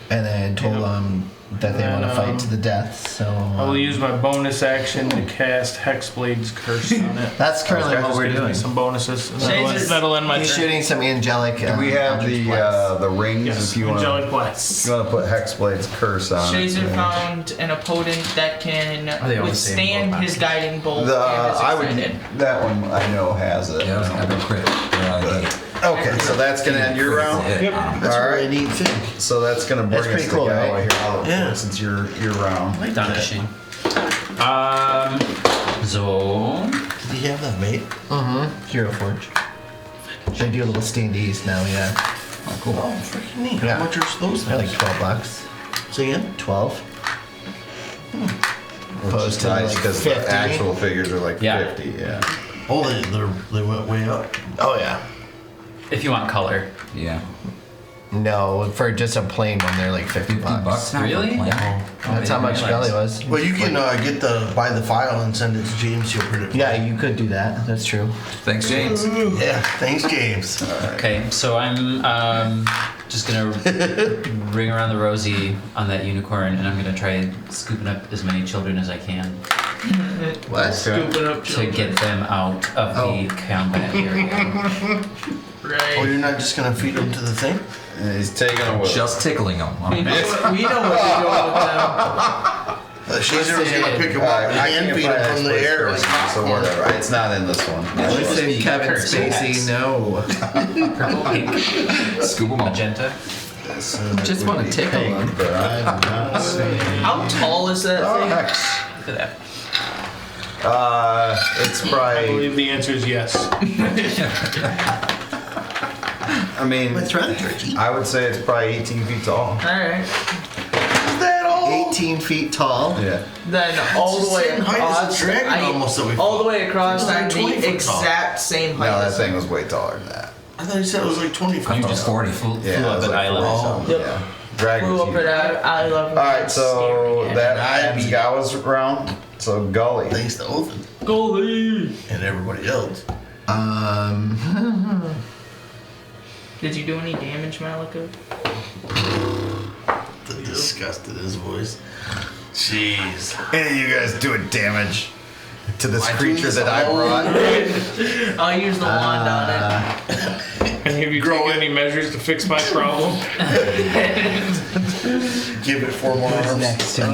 And then told them that they want to fight to the death. So I will use my bonus action to cast Hexblade's Curse on it. that's currently Okay. what we're Gives me doing. some bonuses. And Shazer- that'll end my He's turn. shooting some angelic. Do we have eldritch blasts. the rings Yes, if you want angelic to blasts. put Hexblade's curse on it? Shazer Yeah. found an opponent that can Are they all the same withstand roll his guiding bolt The and is I would excited. that one I know has it. Yeah, that was an epic crit. Okay, so that's gonna end your round. Yep. That's All a right. really neat thing. So that's gonna bring That's us pretty to cool, Galloway right? here. I'll look Yeah. for it since your round. Astonishing. Zone. Do you have that, mate? Hero Forge. They do little standees now, yeah. Oh, cool. Oh, freaking neat. Yeah. How much are those They're like things? $12. Say again? 12. Which Opposed is to nice like because 50. the actual figures are like Yeah. 50. Yeah. Oh, they went way up. Oh yeah. If you want color. Yeah. No, for just a plain one, they're like 50 bucks. Not Really? for a plan. That's how much Gully was. Well, you can buy the file and send it to James. He'll print it. Yeah, you could do that. That's true. Thanks, James. Yeah. Thanks, James. Okay, so I'm just gonna ring around the rosy on that unicorn, and I'm gonna try scooping up as many children as I can. What? Scooping up to children. get them out of the combat area. Right. Oh, you're not just gonna feed them to the thing? And he's taking a whip. Just tickling them. We know what you're doing with them. She's just gonna pick them up and hand feed them from the air. Like, so whatever. It's not in this one. Listen, Kevin curse Spacey, hats. no. Purple, pink, Scoop them up. magenta. Just want to tickle him. But I'm not saying. How tall is that Oh, thing? heck. Look at that. It's I probably. believe the answer is yes. I mean, It's rather churchy. I would say it's probably 18 feet tall. Alright. is that all? 18 feet tall. Yeah. Then all the way same height as across, a dragon almost that we all the fought. way across, It was like I'm 20 the foot tall. exact same height. No, that as thing was way taller than that. I thought he said it was like 20 feet. You just 40. Flew Yeah, up it was at like eye level. 40 Yep. Yeah. Dragon's Flew up huge. at eye level. Alright, so that I'd ends be- Gawa's round. So Gully. Thanks to Othin Goalie. and everybody else. Did you do any damage, Malika? The disgust in his voice. Jeez. Any of you guys doing damage to this I do creature this that I all brought? I'll use the wand on it. And have you taken any measures to fix my problem? Give it 4 more arms. Next turn.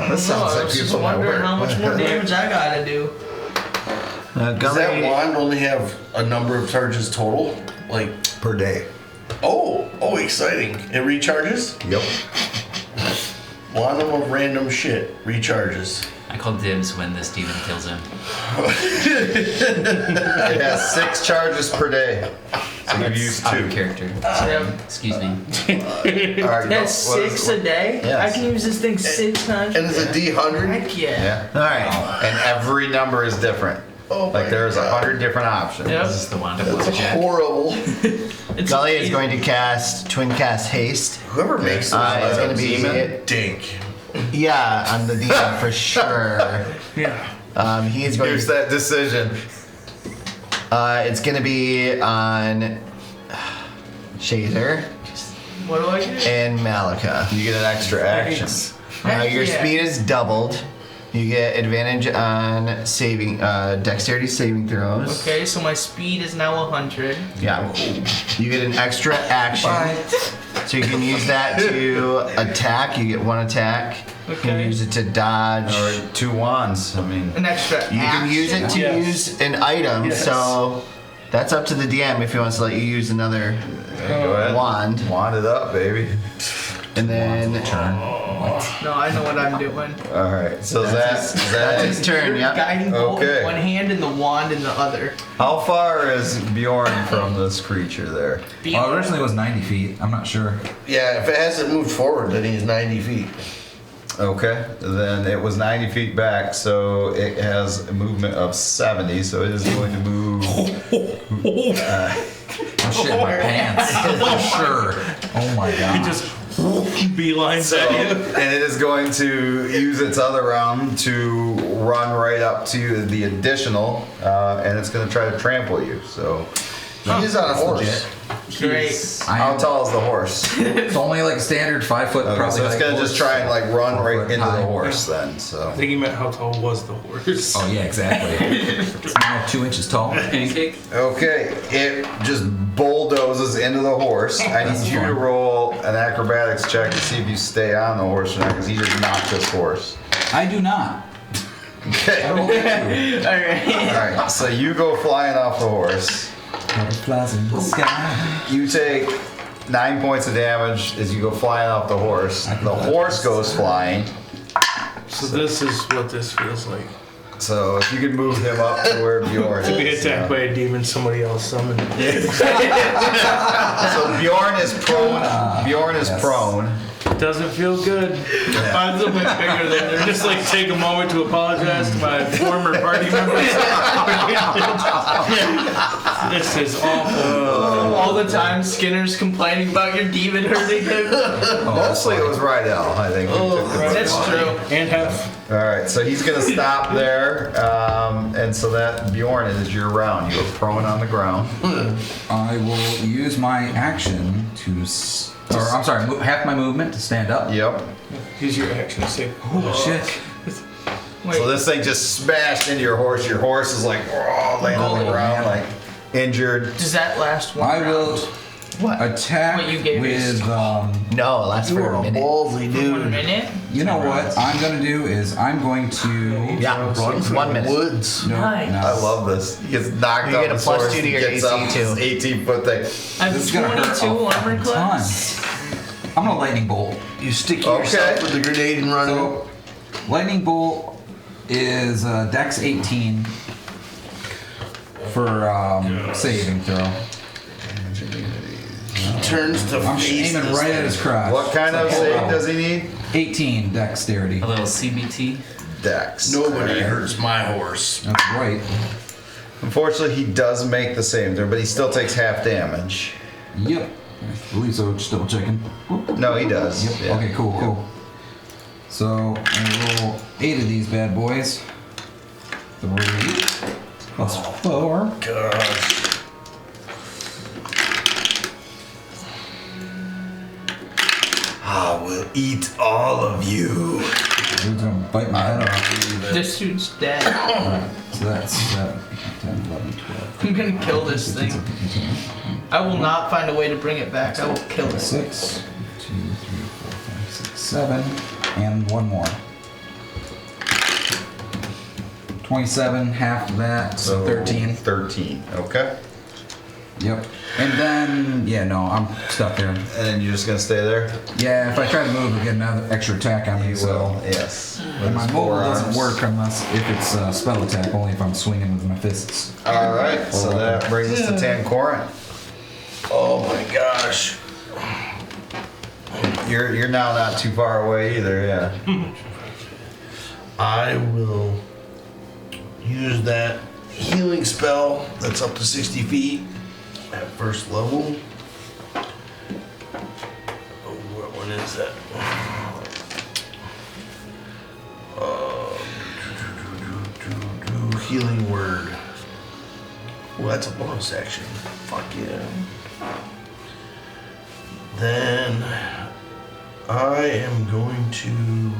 This sounds I like was just people might wondering work. how much more damage I gotta do. Does that Gully, wand only have a number of charges total? Like, Per day. oh, exciting. It recharges? Yep. Wand of random shit recharges. I call dibs when this demon kills him. It has 6 charges per day. So you've used Out of 2. character. Yep. Excuse me. Alright, That's 6 a day? Yes. I can use this thing 6 times. And it's a D100? Heck yeah. Yeah. Alright. And every number is different. Oh Like my there's God. 100 different options. Yep. This is the one. That's Jack. horrible. It's Gully is easy. going to cast Twin Cast Haste. Whoever makes this It's going to be. dink. Yeah, on the DM for sure. Yeah. He is going Here's to. that decision. It's going to be on Shazer What do I get? and Malika. You get an extra action. Heck Your yeah. speed is doubled. You get advantage on saving, dexterity saving throws. Okay, so my speed is now 100. Yeah. You get an extra action. So you can use that to attack. You get 1 attack. You can Okay. use it to dodge. Or 2 wands. I mean, An extra You can use it to Yes. use an item. Yes. So that's up to the DM if he wants to let you use another go ahead. wand. Wand it up, baby. And then No, I know what I'm doing. Alright, so that's his turn. Yep. Guiding bolt Okay. in one hand and the wand in the other. how far is Bjorn from this creature there? Well, originally it was 90 feet. I'm not sure. Yeah, if it hasn't moved forward, then he's 90 feet. Okay, then it was 90 feet back, so it has a movement of 70, so it is going to move. I'm shitting my pants. For sure. Oh my god. He just beelines So, at you. and it is going to use its other round to run right up to the additional, and it's going to try to trample you. So, He's on a horse. Great. how tall is the horse? It's only like standard 5 foot. Okay, probably so it's like going to just try and like run 4 right foot into high. the horse then. So. I think he meant how tall was the horse. Oh yeah, exactly. It's now 2 inches tall. Pancake. Okay, it just bulldozes into the horse. I need you to roll an acrobatics check to see if you stay on the horse or not, because he just knocked this horse. I do not. Okay. Alright. All right, so you go flying off the horse. Butterflies in the sky. You take 9 points of damage as you go flying off the horse. The horse goes flying. So this is what this feels like. So if you could move him up to where Bjorn To be is. attacked by a demon somebody else summoned. So Bjorn is prone. Bjorn is prone. Doesn't feel good. Mine's a bit bigger than there. Just like take a moment to apologize to my former party members. This is awful. All the time Skinner's complaining about your demon hurting him. Mostly it was Rydell, I think. who took the That's true. And have All right, so he's gonna stop there, and so that Bjorn is your round. You are prone on the ground. I will use my action to, or I'm sorry, half my movement to stand up. Yep. use your action to say, Oh shit. Wait. So this thing just smashed into your horse. Your horse is like laying on the ground, like injured. Does that last one I round? will attack What you gave with. No, it lasts You for are a a minute. ballsy dude. 1 minute? You know what I'm gonna do is I'm going to. Yeah, Run through 1 the minute. woods. No, Nice. no. I love this. He gets knocked You off get a his plus horse, 2 to he your gets AC up, too. 18-foot thing. I have This is gonna hurt 22 a armor ton. class. I'm gonna lightning bolt. You stick Okay. yourself with the grenade and run. So, lightning bolt is Dex 18 for saving throw. Turns to I'm face aiming this right at thing. his crotch. What kind of save does he need? 18 dexterity. A little CBT. Dex. Nobody Alright. hurts my horse. That's right. Unfortunately, he does make the save there, but he still takes half damage. Yep. I believe so. Just double checking. Whoop. No, he does. Yep. Yeah. Okay, cool. So I roll 8 of these bad boys. 3 plus 4. Gosh. I will eat all of you. Dude's gonna bite my head off. This dude's dead. Alright, so that's 7, 10, 11, 12. I'm gonna kill this thing. I will not find a way to bring it back. I will kill it. 6, 2, 3, 4, 5, 6, 7, and 1 more. 27, half of that, so 13. 13. Okay. Yep. And then, yeah, no, I'm stuck there. And then you're just gonna stay there? Yeah, if I try to move, I get another extra attack on me. You So. will. Yes. And my his mobile forearms. doesn't work unless if it's a spell attack, only if I'm swinging with my fists. All right. So that brings us to 10 Corinth. Oh my gosh. You're now not too far away either. Yeah. I will use that healing spell that's up to 60 feet at first level. Oh, what one is that? Healing word. Well, that's a bonus action. Fuck yeah. Then I am going to.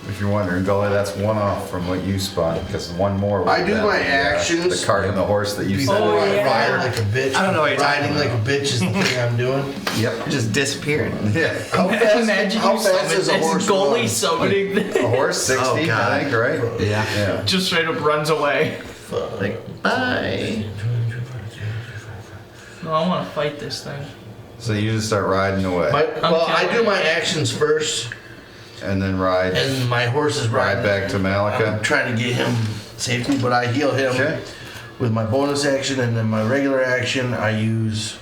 If you're wondering, Gully, that's one off from what you spun because one more. would I have do been my the, actions. The cart and the horse that you said. Oh, I yeah. ride like a bitch. I don't know what you're Riding talking like a bitch is the thing I'm doing. Yep. It just disappeared. Yeah. How fast? Imagine how you fast summon is a this horse? goalie run? summoning A horse, 60, Oh, I God. think, right? Yeah. Yeah. just straight up runs away. Like, bye. No, I want to fight this thing. So you just start riding away, Well, I do my actions first, and then ride and my horse is riding. back to Malika. I'm trying to get him safety, but I heal him Okay. with my bonus action, and then my regular action I use.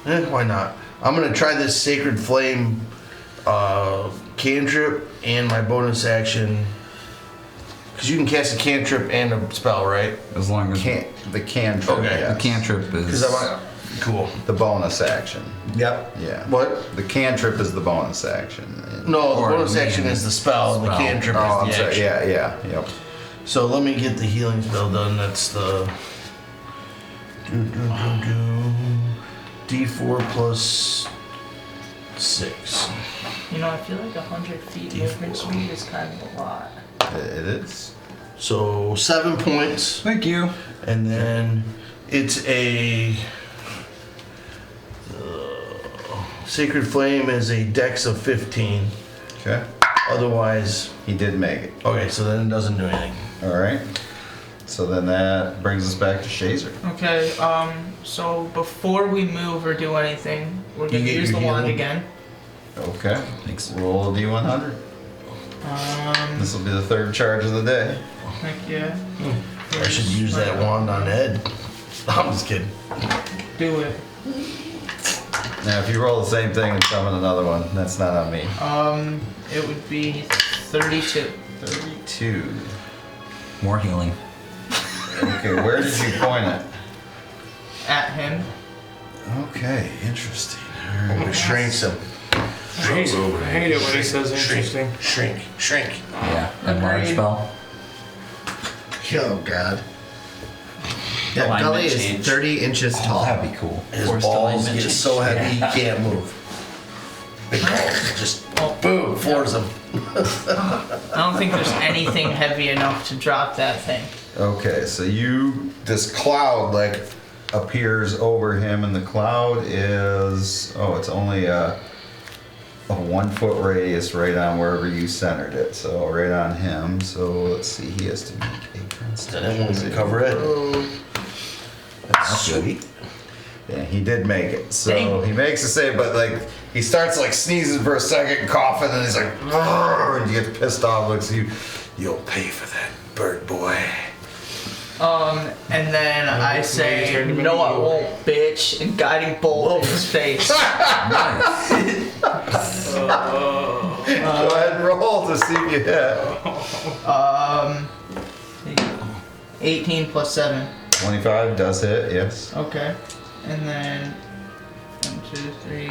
Why not? I'm gonna try this Sacred Flame cantrip and my bonus action. Because you can cast a cantrip and a spell, right? As long as The cantrip. Okay. yes. the cantrip Because is. cool. The bonus action. Yep. Yeah. What? The cantrip is the bonus action. No, the Or bonus main action is the spell, and the spell. cantrip Oh, I'm is the sorry. action. Yeah. Yep. So let me get the healing spell done. That's the D4 plus 6. You know, I feel like 100 feet movement speed is kind of a lot. It is. So 7 points, Thank you. and then it's a Sacred Flame is a dex of 15. Okay. Otherwise, He did make it. okay, so then it doesn't do anything. All right. So then that brings us back to Shazer. Okay, so before we move or do anything, we're gonna You get use the your wand healing? again. Okay. Thanks. Roll a D100. This will be the third charge of the day. Heck yeah. I should use that wand on Ed. I'm just kidding. Do it. Now, if you roll the same thing and summon another one, that's not on me. It would be 32. 32. More healing. Okay, where did you point it? At him. Okay, interesting. It shrinks him. I hate it when he says interesting. Shrink. Yeah. And large Agreed. spell. Oh God. Yeah, alignment Gully is change. 30 inches tall. That'd be cool. His Forced balls alignment get change. so heavy he can't move. Big balls, just boom, floors him. I don't think there's anything heavy enough to drop that thing. Okay, so this cloud like appears over him, and the cloud is it's only a 1 foot radius right on wherever you centered it. So right on him. So let's see, he has to make a Then constitution. it won't even cover it. That's sweet. Yeah, he did make it. So Dang. he makes a save, but like he starts like sneezing for a second, coughing, and he's like, "Rrr," and he gets pissed off. Looks at you. You'll pay for that, bird boy. And then I say, no, I won't, bitch, and guiding bolt in his face. Go ahead and roll to see if you hit. 18 plus 7. 25 does hit, yes. Okay. And then 1, 2, 3.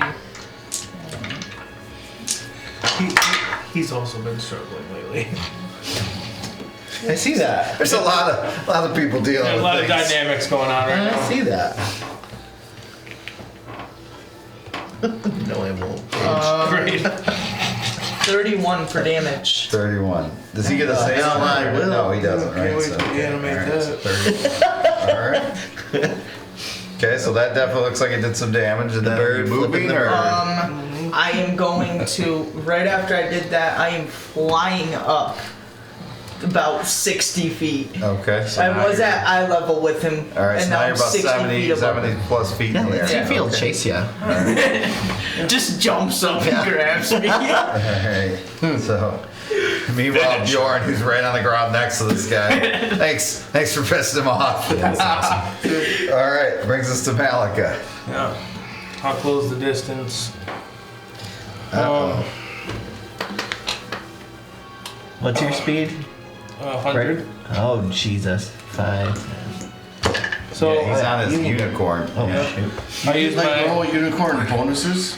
He's also been struggling lately. I see that. There's a lot of people dealing There's with a lot of things. dynamics going on right I now. see that. No, I won't. Great. 31 for damage. 31. Does he get a save? hell I will. No, he doesn't, right? Can't wait So, to okay, animate alright, so that. 31. Alright. Okay, so that definitely looks like it did some damage. And then bird moving flipping the or I am going to, right after I did that, I am flying up about 60 feet. okay. So I now was you're- at eye level with him, All right, so and now now you're I'm about 60 70 feet above 70 plus feet Yeah, in the let's see air. if he'll Okay. chase ya. him. Just jumps up and grabs me. Alright, so meanwhile Bjorn, who's right on the ground next to this guy. Thanks for pissing him off. Alright, brings us to Malika. Yeah. I'll close the distance. Uh-oh. What's your speed? 100. Oh, Jesus. 5. So Yeah, he's on his unicorn. Oh, Yeah. shoot. I use Like my. roll unicorn bonuses?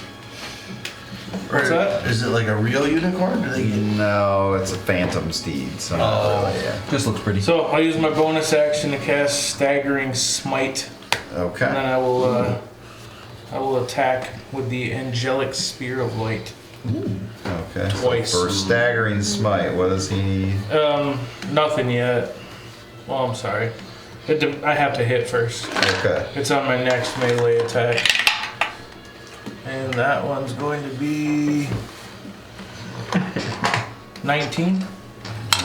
What's that? Is it like a real unicorn? Do they get No, it's a phantom steed. So yeah. Just looks pretty. So I'll use my bonus action to cast Staggering Smite, and then Okay. I will attack with the Angelic Spear of Light. Okay. So Twice. for staggering smite, what does he need? Nothing yet. Well, I'm sorry. I have to hit first. Okay. It's on my next melee attack. And that one's going to be 19.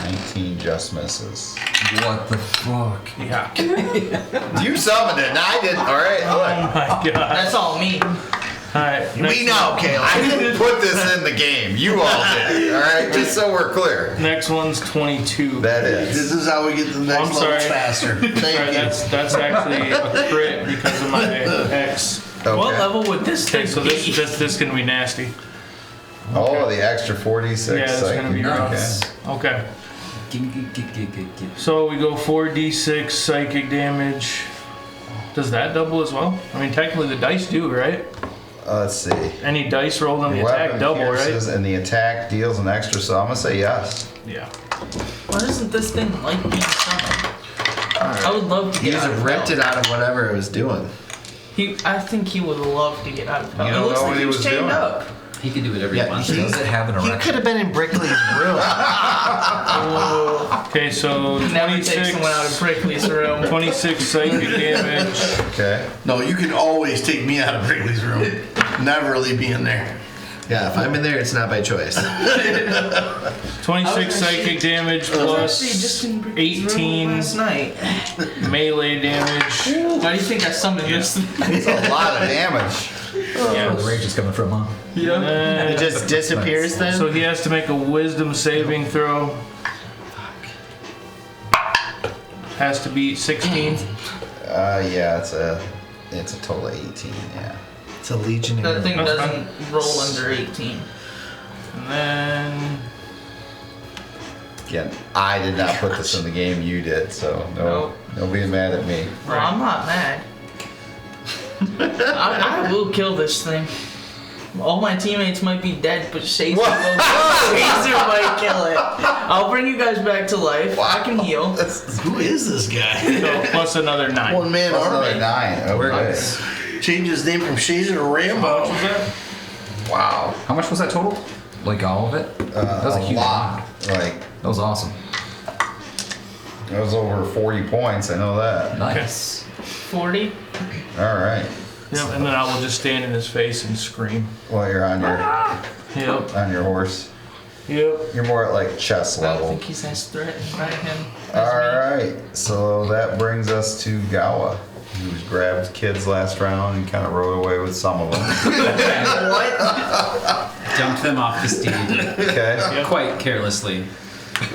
19 just misses. What the fuck? Yeah. You summoned it, and I didn't. Alright, Oh look. my god. That's all me. Alright. We know, Caleb. I didn't put this in the game. You all did. Alright, just so we're clear. Next one's 22. That This is. is how we get to the next I'm level sorry. faster. Sorry, Thank you. that's actually a crit because of my X. Okay. What level would this Okay, thing so be? this can be nasty. Oh, the extra 46. Yeah, that's gonna be psychic. rough. Okay. So we go 4d6 psychic damage. Does that double as well? I mean, technically the dice do, right? Let's see. Any dice rolled on the Your attack weapon double, pierces right? and the attack deals an extra, so I'm gonna say yes. Yeah. Why doesn't this thing like being summoned? I would love to He get just out of ripped hell. it out of whatever it was doing. I think he would love to get out of hell. You It don't looks know like what he was was chained doing. up. He can do whatever Yeah, he wants. Does it have an He erection? could have been in Brickley's room. Okay, so Never take 26, someone out of Brickley's room. 26 psychic damage. Okay. No, you can always take me out of Wrigley's room. Never leave me in there. Yeah, if I'm in there, it's not by choice. 26 psychic damage plus Actually, just in Brickley's room 18 last night. melee damage. Why do you think I summoned this thing? It's a lot of damage. Where the rage is coming from, huh? It just disappears then? So he has to make a wisdom saving throw. Has to beat 16. Yeah, it's a total of 18. Yeah. It's a legionary. That thing That's doesn't roll under 18. And then Again, I did not put this in the game. You did, so no being mad at me. Well, I'm not mad. I will kill this thing. All my teammates might be dead, but Shazer might kill it. I'll bring you guys back to life. I can heal. Who is this guy? So plus another 9. One man That's army. another 9. Okay. Changed his name from Shazer to Rambo. Wow. How much was that total? Like all of it? That was a huge lot. amount. Like, That was awesome. that was over 40 points. I know that. Nice. 40. All right. Yep, and then I will just stand in his face and scream. While you're on your horse. Yep. You're more at like chest I don't level. think he's as threatened by him. All right. So that brings us to Gawa, who's grabbed kids last round and kind of rode away with some of them. Dumped them off the steed Okay. quite carelessly.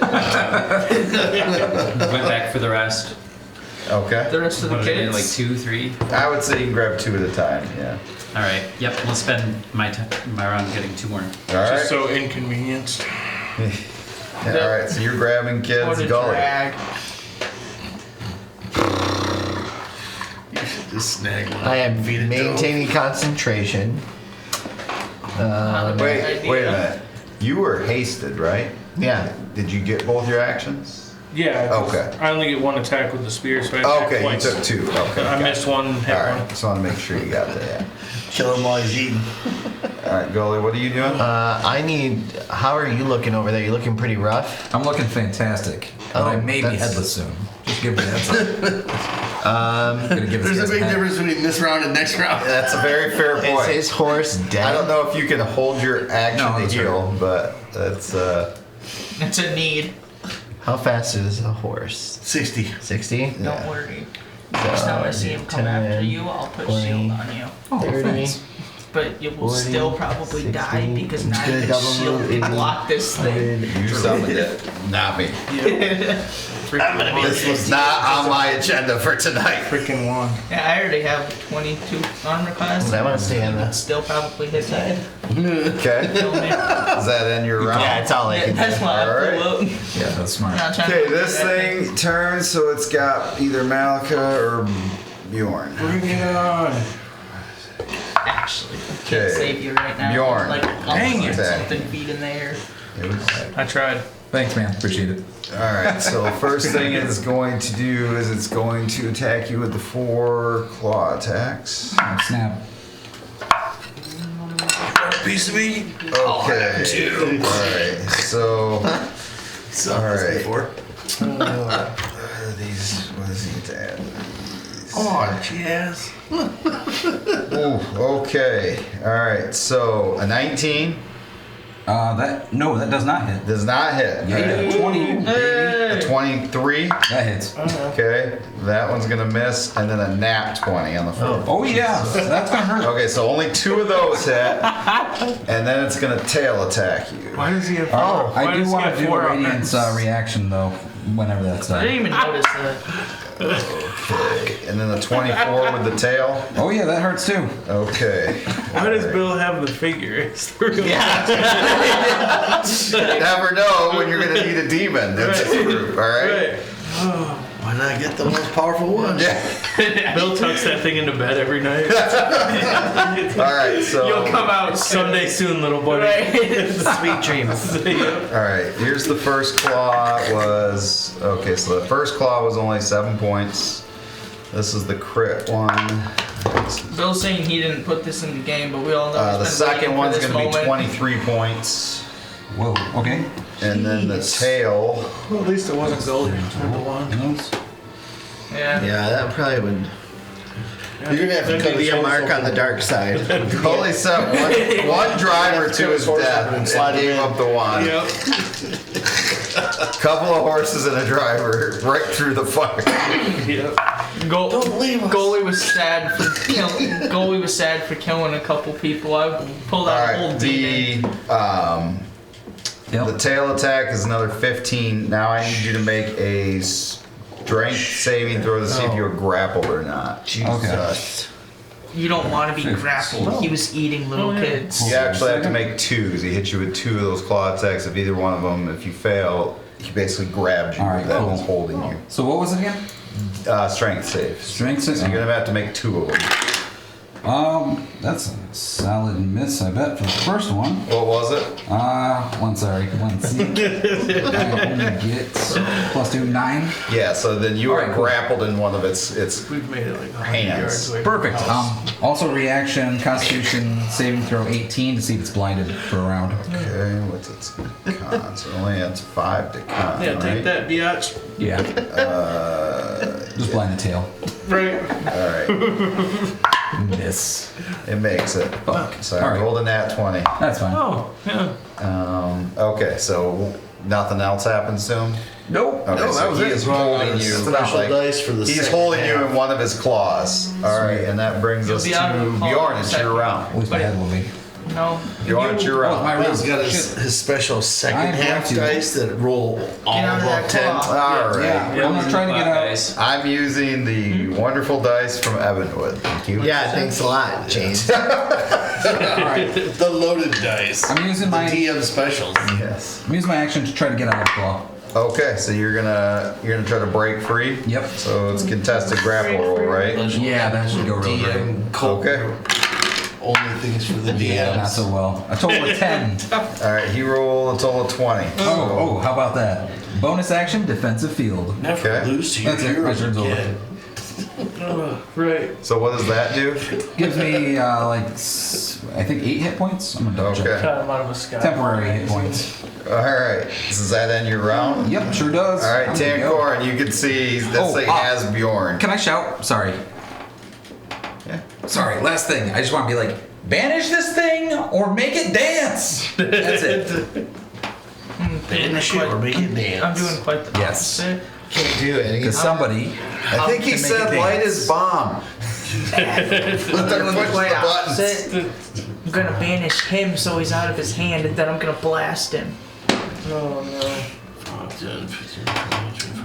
Went back for the rest. Okay. The rest of the What did I do, kids. like 2, 3? I would say you can grab 2 at a time. Yeah. All right. Yep. We'll spend my round getting 2 more. All right. Just so inconvenienced. All right. So you're grabbing Or kids. the Gully. drag. You should just snag one. I am Feed it to him. maintaining concentration. Wait a minute. You were hasted, right? Yeah. Did you get both your actions? Yeah. 'cause Okay. I only get 1 attack with the spear, so I attack Okay, you twice. took 2. Okay. I missed 1 hit All one. right. Just want to make sure you got that. Kill him while he's eating. All right, Gully, what are you doing? I need. How are you looking over there? You looking pretty rough? I'm looking fantastic. But I may be that's- headless soon. Just give me that. Gonna give this There's a guy's big head. difference between this round and next round. That's a very fair Is point. his horse dead? I don't know if you can hold your action No, to that's heal, but that's It's a need. How fast is a horse? 60. 60? Don't worry. Next time I see him come after you, I'll put 20, shield on you. Oh, 30. thanks. But you will 40, still probably 60, die because it's not gonna even double shield move, can 80, block this thing. 100. you summoned it, not me. I'm gonna be This was not on my agenda for tonight. Freaking 1. Yeah, I already have 22 armor class. I want to stay on I'd the. still probably hit that. Okay, Kill me. does that end your round? Yeah, it's all I Yeah, can that's do. why I Alright. pull up. Yeah, that's smart. Not trying Okay, to this that thing turns, so it's got either Malika or Bjorn. Bring it on. Actually, I Okay. can't save you right now. Bjorn. Like, Dang it. something feet in the air. I tried. Thanks, man. Appreciate it. All right, so first thing it's going to do is it's going to attack you with the 4 claw attacks. Oh, snap. piece of meat. Okay. Two. All right, so Saw All this right. before. these, what is he to add? Oh, jazz. Ooh, okay. All right, so a 19 That does not hit. does not hit. Yeah, 20. A 23. That hits. Okay, that one's gonna miss, and then a nat 20 on the floor. Oh yeah, that's gonna hurt. Okay, so only 2 of those hit, and then it's gonna tail attack you. Why does he have 4? Oh, Why I do does he want have to do 4 a on radiance that? reaction though, whenever that's I didn't done. even notice that. Okay, and then the 24 with the tail. Oh yeah, that hurts too. Okay. Why does Bill have the figure? It's the real You never know when you're gonna need a demon. That's Right. true, all right? Right. Why not get the most powerful one? Yeah. Bill tucks that thing into bed every night. All right, so. You'll come out someday soon, little buddy. Sweet dreams. All right, here's the first claw was, okay, so the first claw was only 7 points. This is the crit one. Bill's saying he didn't put this in the game, but we all know The he's been second waiting for one's this gonna be moment. 23 points. Whoa. Okay. And then the tail, Well, at least it wasn't Goldie. Number 1. Yeah. Yeah, that probably would You're gonna have to cut be his a horse mark on open. the dark side. Holy sent one driver to his death and gave up the wand. Yep. Couple of horses and a driver right through the fire. Yep. Don't leave us. Goalie was sad for killing a couple people. I pulled All out a whole right, demon. the tail attack is another 15. Now I need you to make a strength saving throw to see if you're grappled or not. Jesus. You don't want to be grappled. He was eating little kids. You actually have to make 2 because he hit you with 2 of those claw attacks. If either one of them, if you fail, he basically grabbed you. All right, that cool. was holding you. So what was it again? Strength saves. Strength So saves. you're gonna have to make 2 of them. That's a solid miss, I bet, for the first one. What was it? Let's see. I only get +2, 9. Yeah, so then you are Alright, cool. grappled in one of its We've made it like 100 Hands. yards away. Perfect. Also reaction, Constitution saving throw 18 to see if it's blinded for a round. Okay, what's its con? So it only adds 5 to con, Yeah, right? take that, biatch. Yeah. Just blind the tail. Right. Alright, Miss. it makes it. Fuck. So I Alright. rolled a nat 20. That's fine. Oh, yeah. Okay, so nothing else happens to him? Nope. Okay, No, so that was he it. is holding you. Special like- dice for the He's second holding you half. in one of his claws. Alright, and that brings You'll us be to out of the claw Bjorn. in a It's second. your round. At least my head will be. No. Bjorn, it's your Oh, round. my round. He's got his special second I'm half going to- dice that roll all Get out of above that 10. claw. Alright. Yeah, I'm gonna try to get out. Guys. I'm using the wonderful dice from Evanwood. Thank you. Yeah, thanks a lot, James. The loaded dice. I'm using The my DM specials. Yes. I'm using my action to try to get out of the claw. Okay, so you're gonna try to break free. Yep. So it's contested grapple roll, right? Yeah, that should go real great. DM cult. Okay. Only things for the DMs. Not so well. A total of 10. All right. He rolled a total of 20. Oh, how about that? Bonus action, defensive field. Never Okay. lose to your That's it. My heroes turn's over. again. Right. So what does that do? Gives me I think 8 hit points. I'm gonna double check. Okay. Cut him out of a sky. Temporary hit points. All right. Does that end your round? Yep, sure does. All right, I'm good to go. Tancor, and you can see this thing has Bjorn. Can I shout? Sorry. Yeah. Sorry, last thing. I just want to be like, banish this thing or make it dance. That's it. Banish it or make it I'm dance. doing quite the Yes. opposite. Can't do it. Because somebody. I think he Can make said it light dance. his bomb. Let I'm her doing push the quite the buttons. opposite. I'm gonna banish him so he's out of his hand, and then I'm gonna blast him. Oh, no. 10, 15, 20, 25.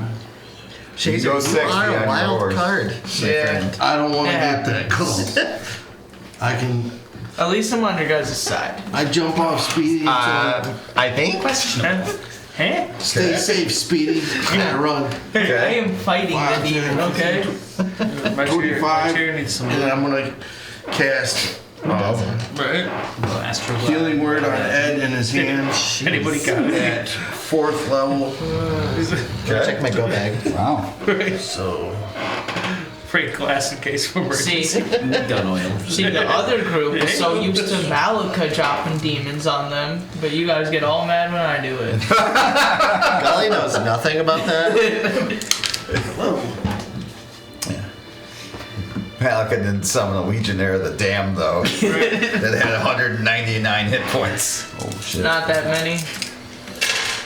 Shazer, go you 60 are on a wild yours. card, my Yeah, friend. I don't want to It get that happens. close. I can. At least I'm on your guys' side. I jump off Speedy until I think. Huh? stay safe, Speedy. I run. I Okay. am fighting Wow, the demon, okay? My 25. chair needs some. And then I'm gonna cast Right. Astro healing word on Ed in his hand Anybody got it? at 4th level. Okay. Check my go bag. Wow. So Break glass in case of emergency. See, gun oil. see, the other group is so used to Malika dropping demons on them, but you guys get all mad when I do it. Gully knows nothing about that. Malika didn't summon a Legionnaire of the Damned, though. That had 199 hit points. Oh shit. Not that many.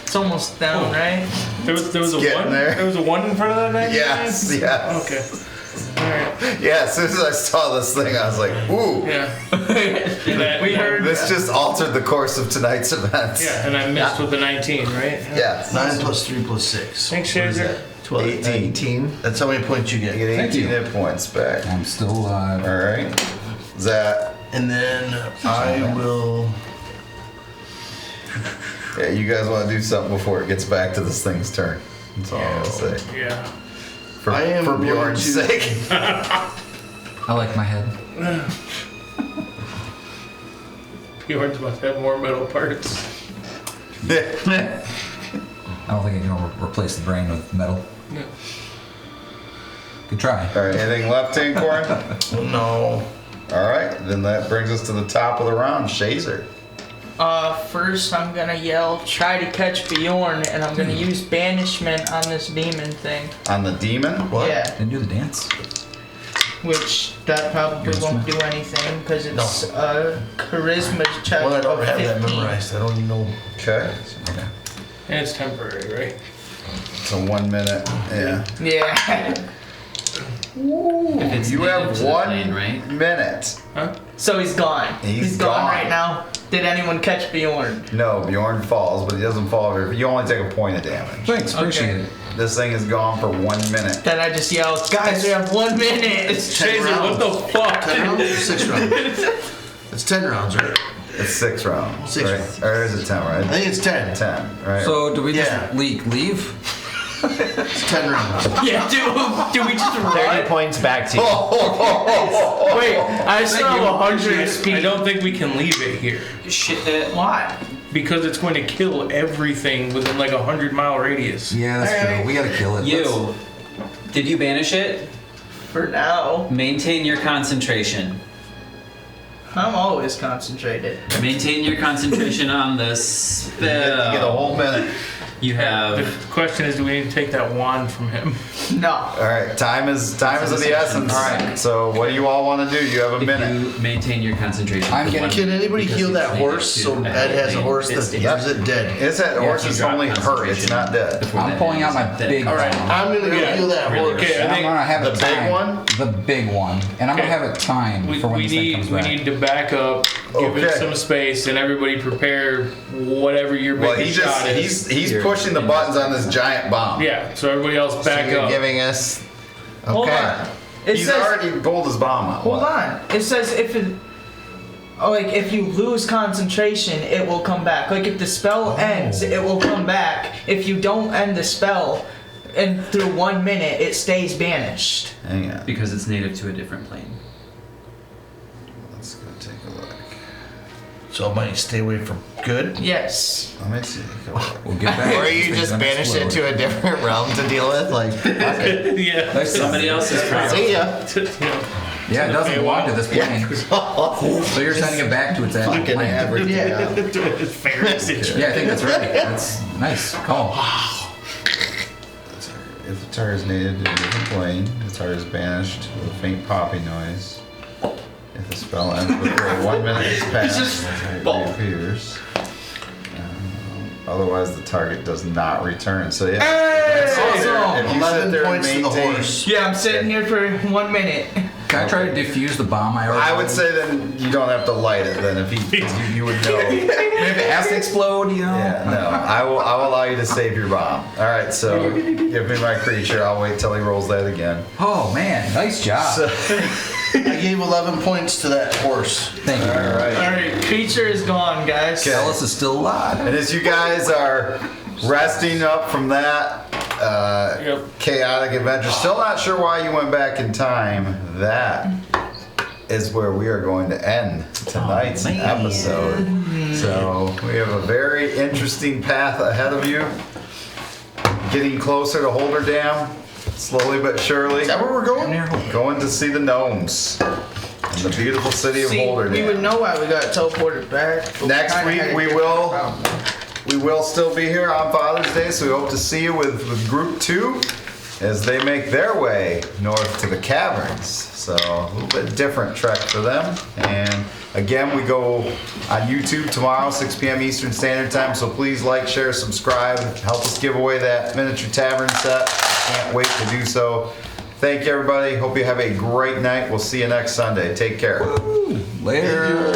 It's almost down, right? There was a Getting one. there. There was a one in front of that 99? Yes, yes. Okay. Alright. Yeah, as soon as I saw this thing, I was like, ooh. Yeah. We heard This just altered the course of tonight's events. Yeah, and I missed with the 19, right? Yes. 9 plus 3 plus 6. Thanks, What is Shazer. that? 12, 18. 18. That's how many points you You get. get Thank 18 you. hit points back. I'm still alive. Alright. Is that. And then I will. Yeah, you guys want to do something before it gets back to this thing's turn. That's all I'm going to say. Yeah. For, I am for going Bjorn's to- sake. I like my head. Bjorn's about to have more metal parts. I don't think I can replace the brain with metal. No. Good try. Alright, anything left, Tinkorn? No. Alright, then that brings us to the top of the round. Shazer. First I'm gonna yell, try to catch Bjorn, and I'm gonna use banishment on this demon thing. On the demon? What? Yeah, Didn't do the dance. which that probably won't do anything because it's a charisma check Well, I don't of have 15. that memorized. I don't even know. Okay. Okay. And it's temporary, right? So 1 minute. Yeah. Yeah. It's You native have to the 1 plane, right? minute. So he's gone. He's gone gone. right now. Did anyone catch Bjorn? No, Bjorn falls, but he doesn't fall. You only take a point of damage. Thanks, appreciate it. This thing is gone for 1 minute. Then I just yell, guys, we have 1 minute. Ten Shazer, what the rounds. fuck? 10 rounds or 6 rounds? It's 10 rounds, right? It's 6 rounds. 6 right? rounds. Or is it 10, right? I think it's 10. 10, right? So do we just Yeah. leave? It's 10 rounds. Yeah, do we just 30 run? points back to you. Wait, I still have 100 I speed. don't think we can leave it here Shit. Why? because it's going to kill everything within like 100-mile radius. Yeah, that's Alright. true. We gotta kill it. You. Did you banish it? For now, Maintain your concentration. I'm always concentrated. Maintain your concentration on the You spell. get a whole minute. You The have. question is, do we need to take that wand from him? No. All right, time is of the essence. All right. So what do you all want to do? You have a If minute. you maintain your concentration. I'm for gonna- one Can anybody because heal it's that native horse? to So a Ed has a plane, horse it's that native. gives it dead. It's that horse you is drop only hurt. It's not dead. before I'm that pulling out my ends, then- big All right. one. I'm gonna go Yeah. heal that Really? horse. Okay, And I I'm gonna have The it big timed. one? The big one. And I'm Okay. gonna have it timed We, for when we this thing need comes we back. need to back up, give it Okay. some space, and everybody prepare whatever your Well, biggest he just shot is. he's pushing the buttons on this giant bomb. Yeah, so everybody else So back you're up. giving us. Okay. Hold on. It He's says. already pulled his bomb out. Hold on. It says if it. Oh, like if you lose concentration, it will come back. Like if the spell ends, it will come back. If you don't end the spell, and through 1 minute, it stays banished. Hang on. Because it's native to a different plane. Let's go take a look. So I might stay away from good. Yes. Let me see. We'll get back. Or This you thing's just gonna banish it explode. to a different realm to deal with? Like, okay. Yeah. Somebody else's problem. See ya. Yeah, it doesn't belong to this plane. Yeah. So you're sending it back to its actual Fucking plane. average. Yeah. Fair message. Yeah, I think that's right. That's nice. Call. If the target is native to a different plane, the target is banished with a faint popping noise. If the spell ends before 1 minute is passed, the target reappears. Otherwise, the target does not return. So yeah, Awesome. if you sit 11 there and points for the maintain, horse. Yeah, I'm sitting here for 1 minute. Can I try to defuse the bomb I already I would say then you don't have to light it. Then if you would know. maybe it has to explode, you know? Yeah, no, I will allow you to save your bomb. All right, so give me my creature. I'll wait till he rolls that again. Oh man, nice job. So, I gave 11 points to that horse. Thank you. all right. Alright, creature is gone, guys. Ellis is still alive. And as you guys are resting up from that chaotic adventure, still not sure why you went back in time, that is where we are going to end tonight's episode. So we have a very interesting path ahead of you. Getting closer to Holder Dam, slowly but surely. Is that where we're going? Going to see the gnomes in the beautiful city of See, Holder we would Dam. know why we got teleported back. but we Next kinda week had a we different will- problem. We will still be here on Father's Day, so we hope to see you with Group 2 as they make their way north to the caverns. So a little bit different trek for them. And again, we go on YouTube tomorrow, 6 p.m. Eastern Standard Time. So please like, share, subscribe. Help us give away that miniature tavern set. Can't wait to do so. Thank you, everybody. Hope you have a great night. We'll see you next Sunday. Take care. Later.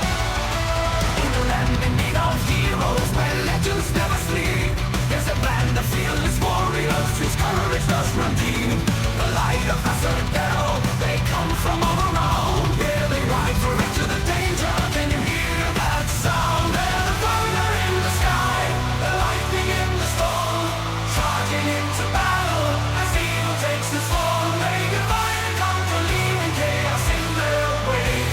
In a land in need of heroes, where legends never sleep, there's a band of fearless warriors whose courage does run deep. The light of Acertel, they come from all around. Yeah, they ride for into the danger. Can you hear that sound? They're the thunder in the sky, the lightning in the storm, charging into battle as evil takes its form. They divide and conquer, leaving chaos in their wake.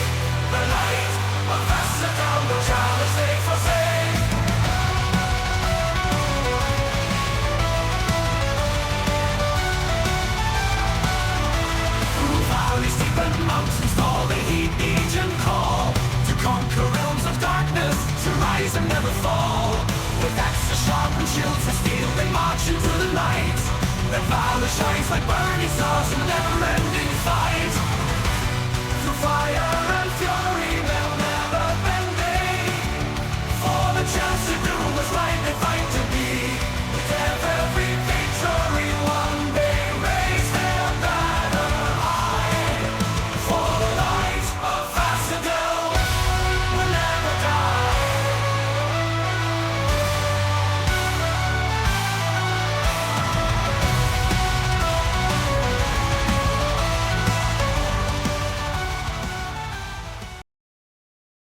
The light of Acertel, the challenge they forsake. Through valleys deep and mountains tall, they heed the ancient call to conquer realms of darkness, to rise and never fall. With axes sharp and shields of steel, they march into the night. Their valor shines like burning stars in a never-ending fight. Through fire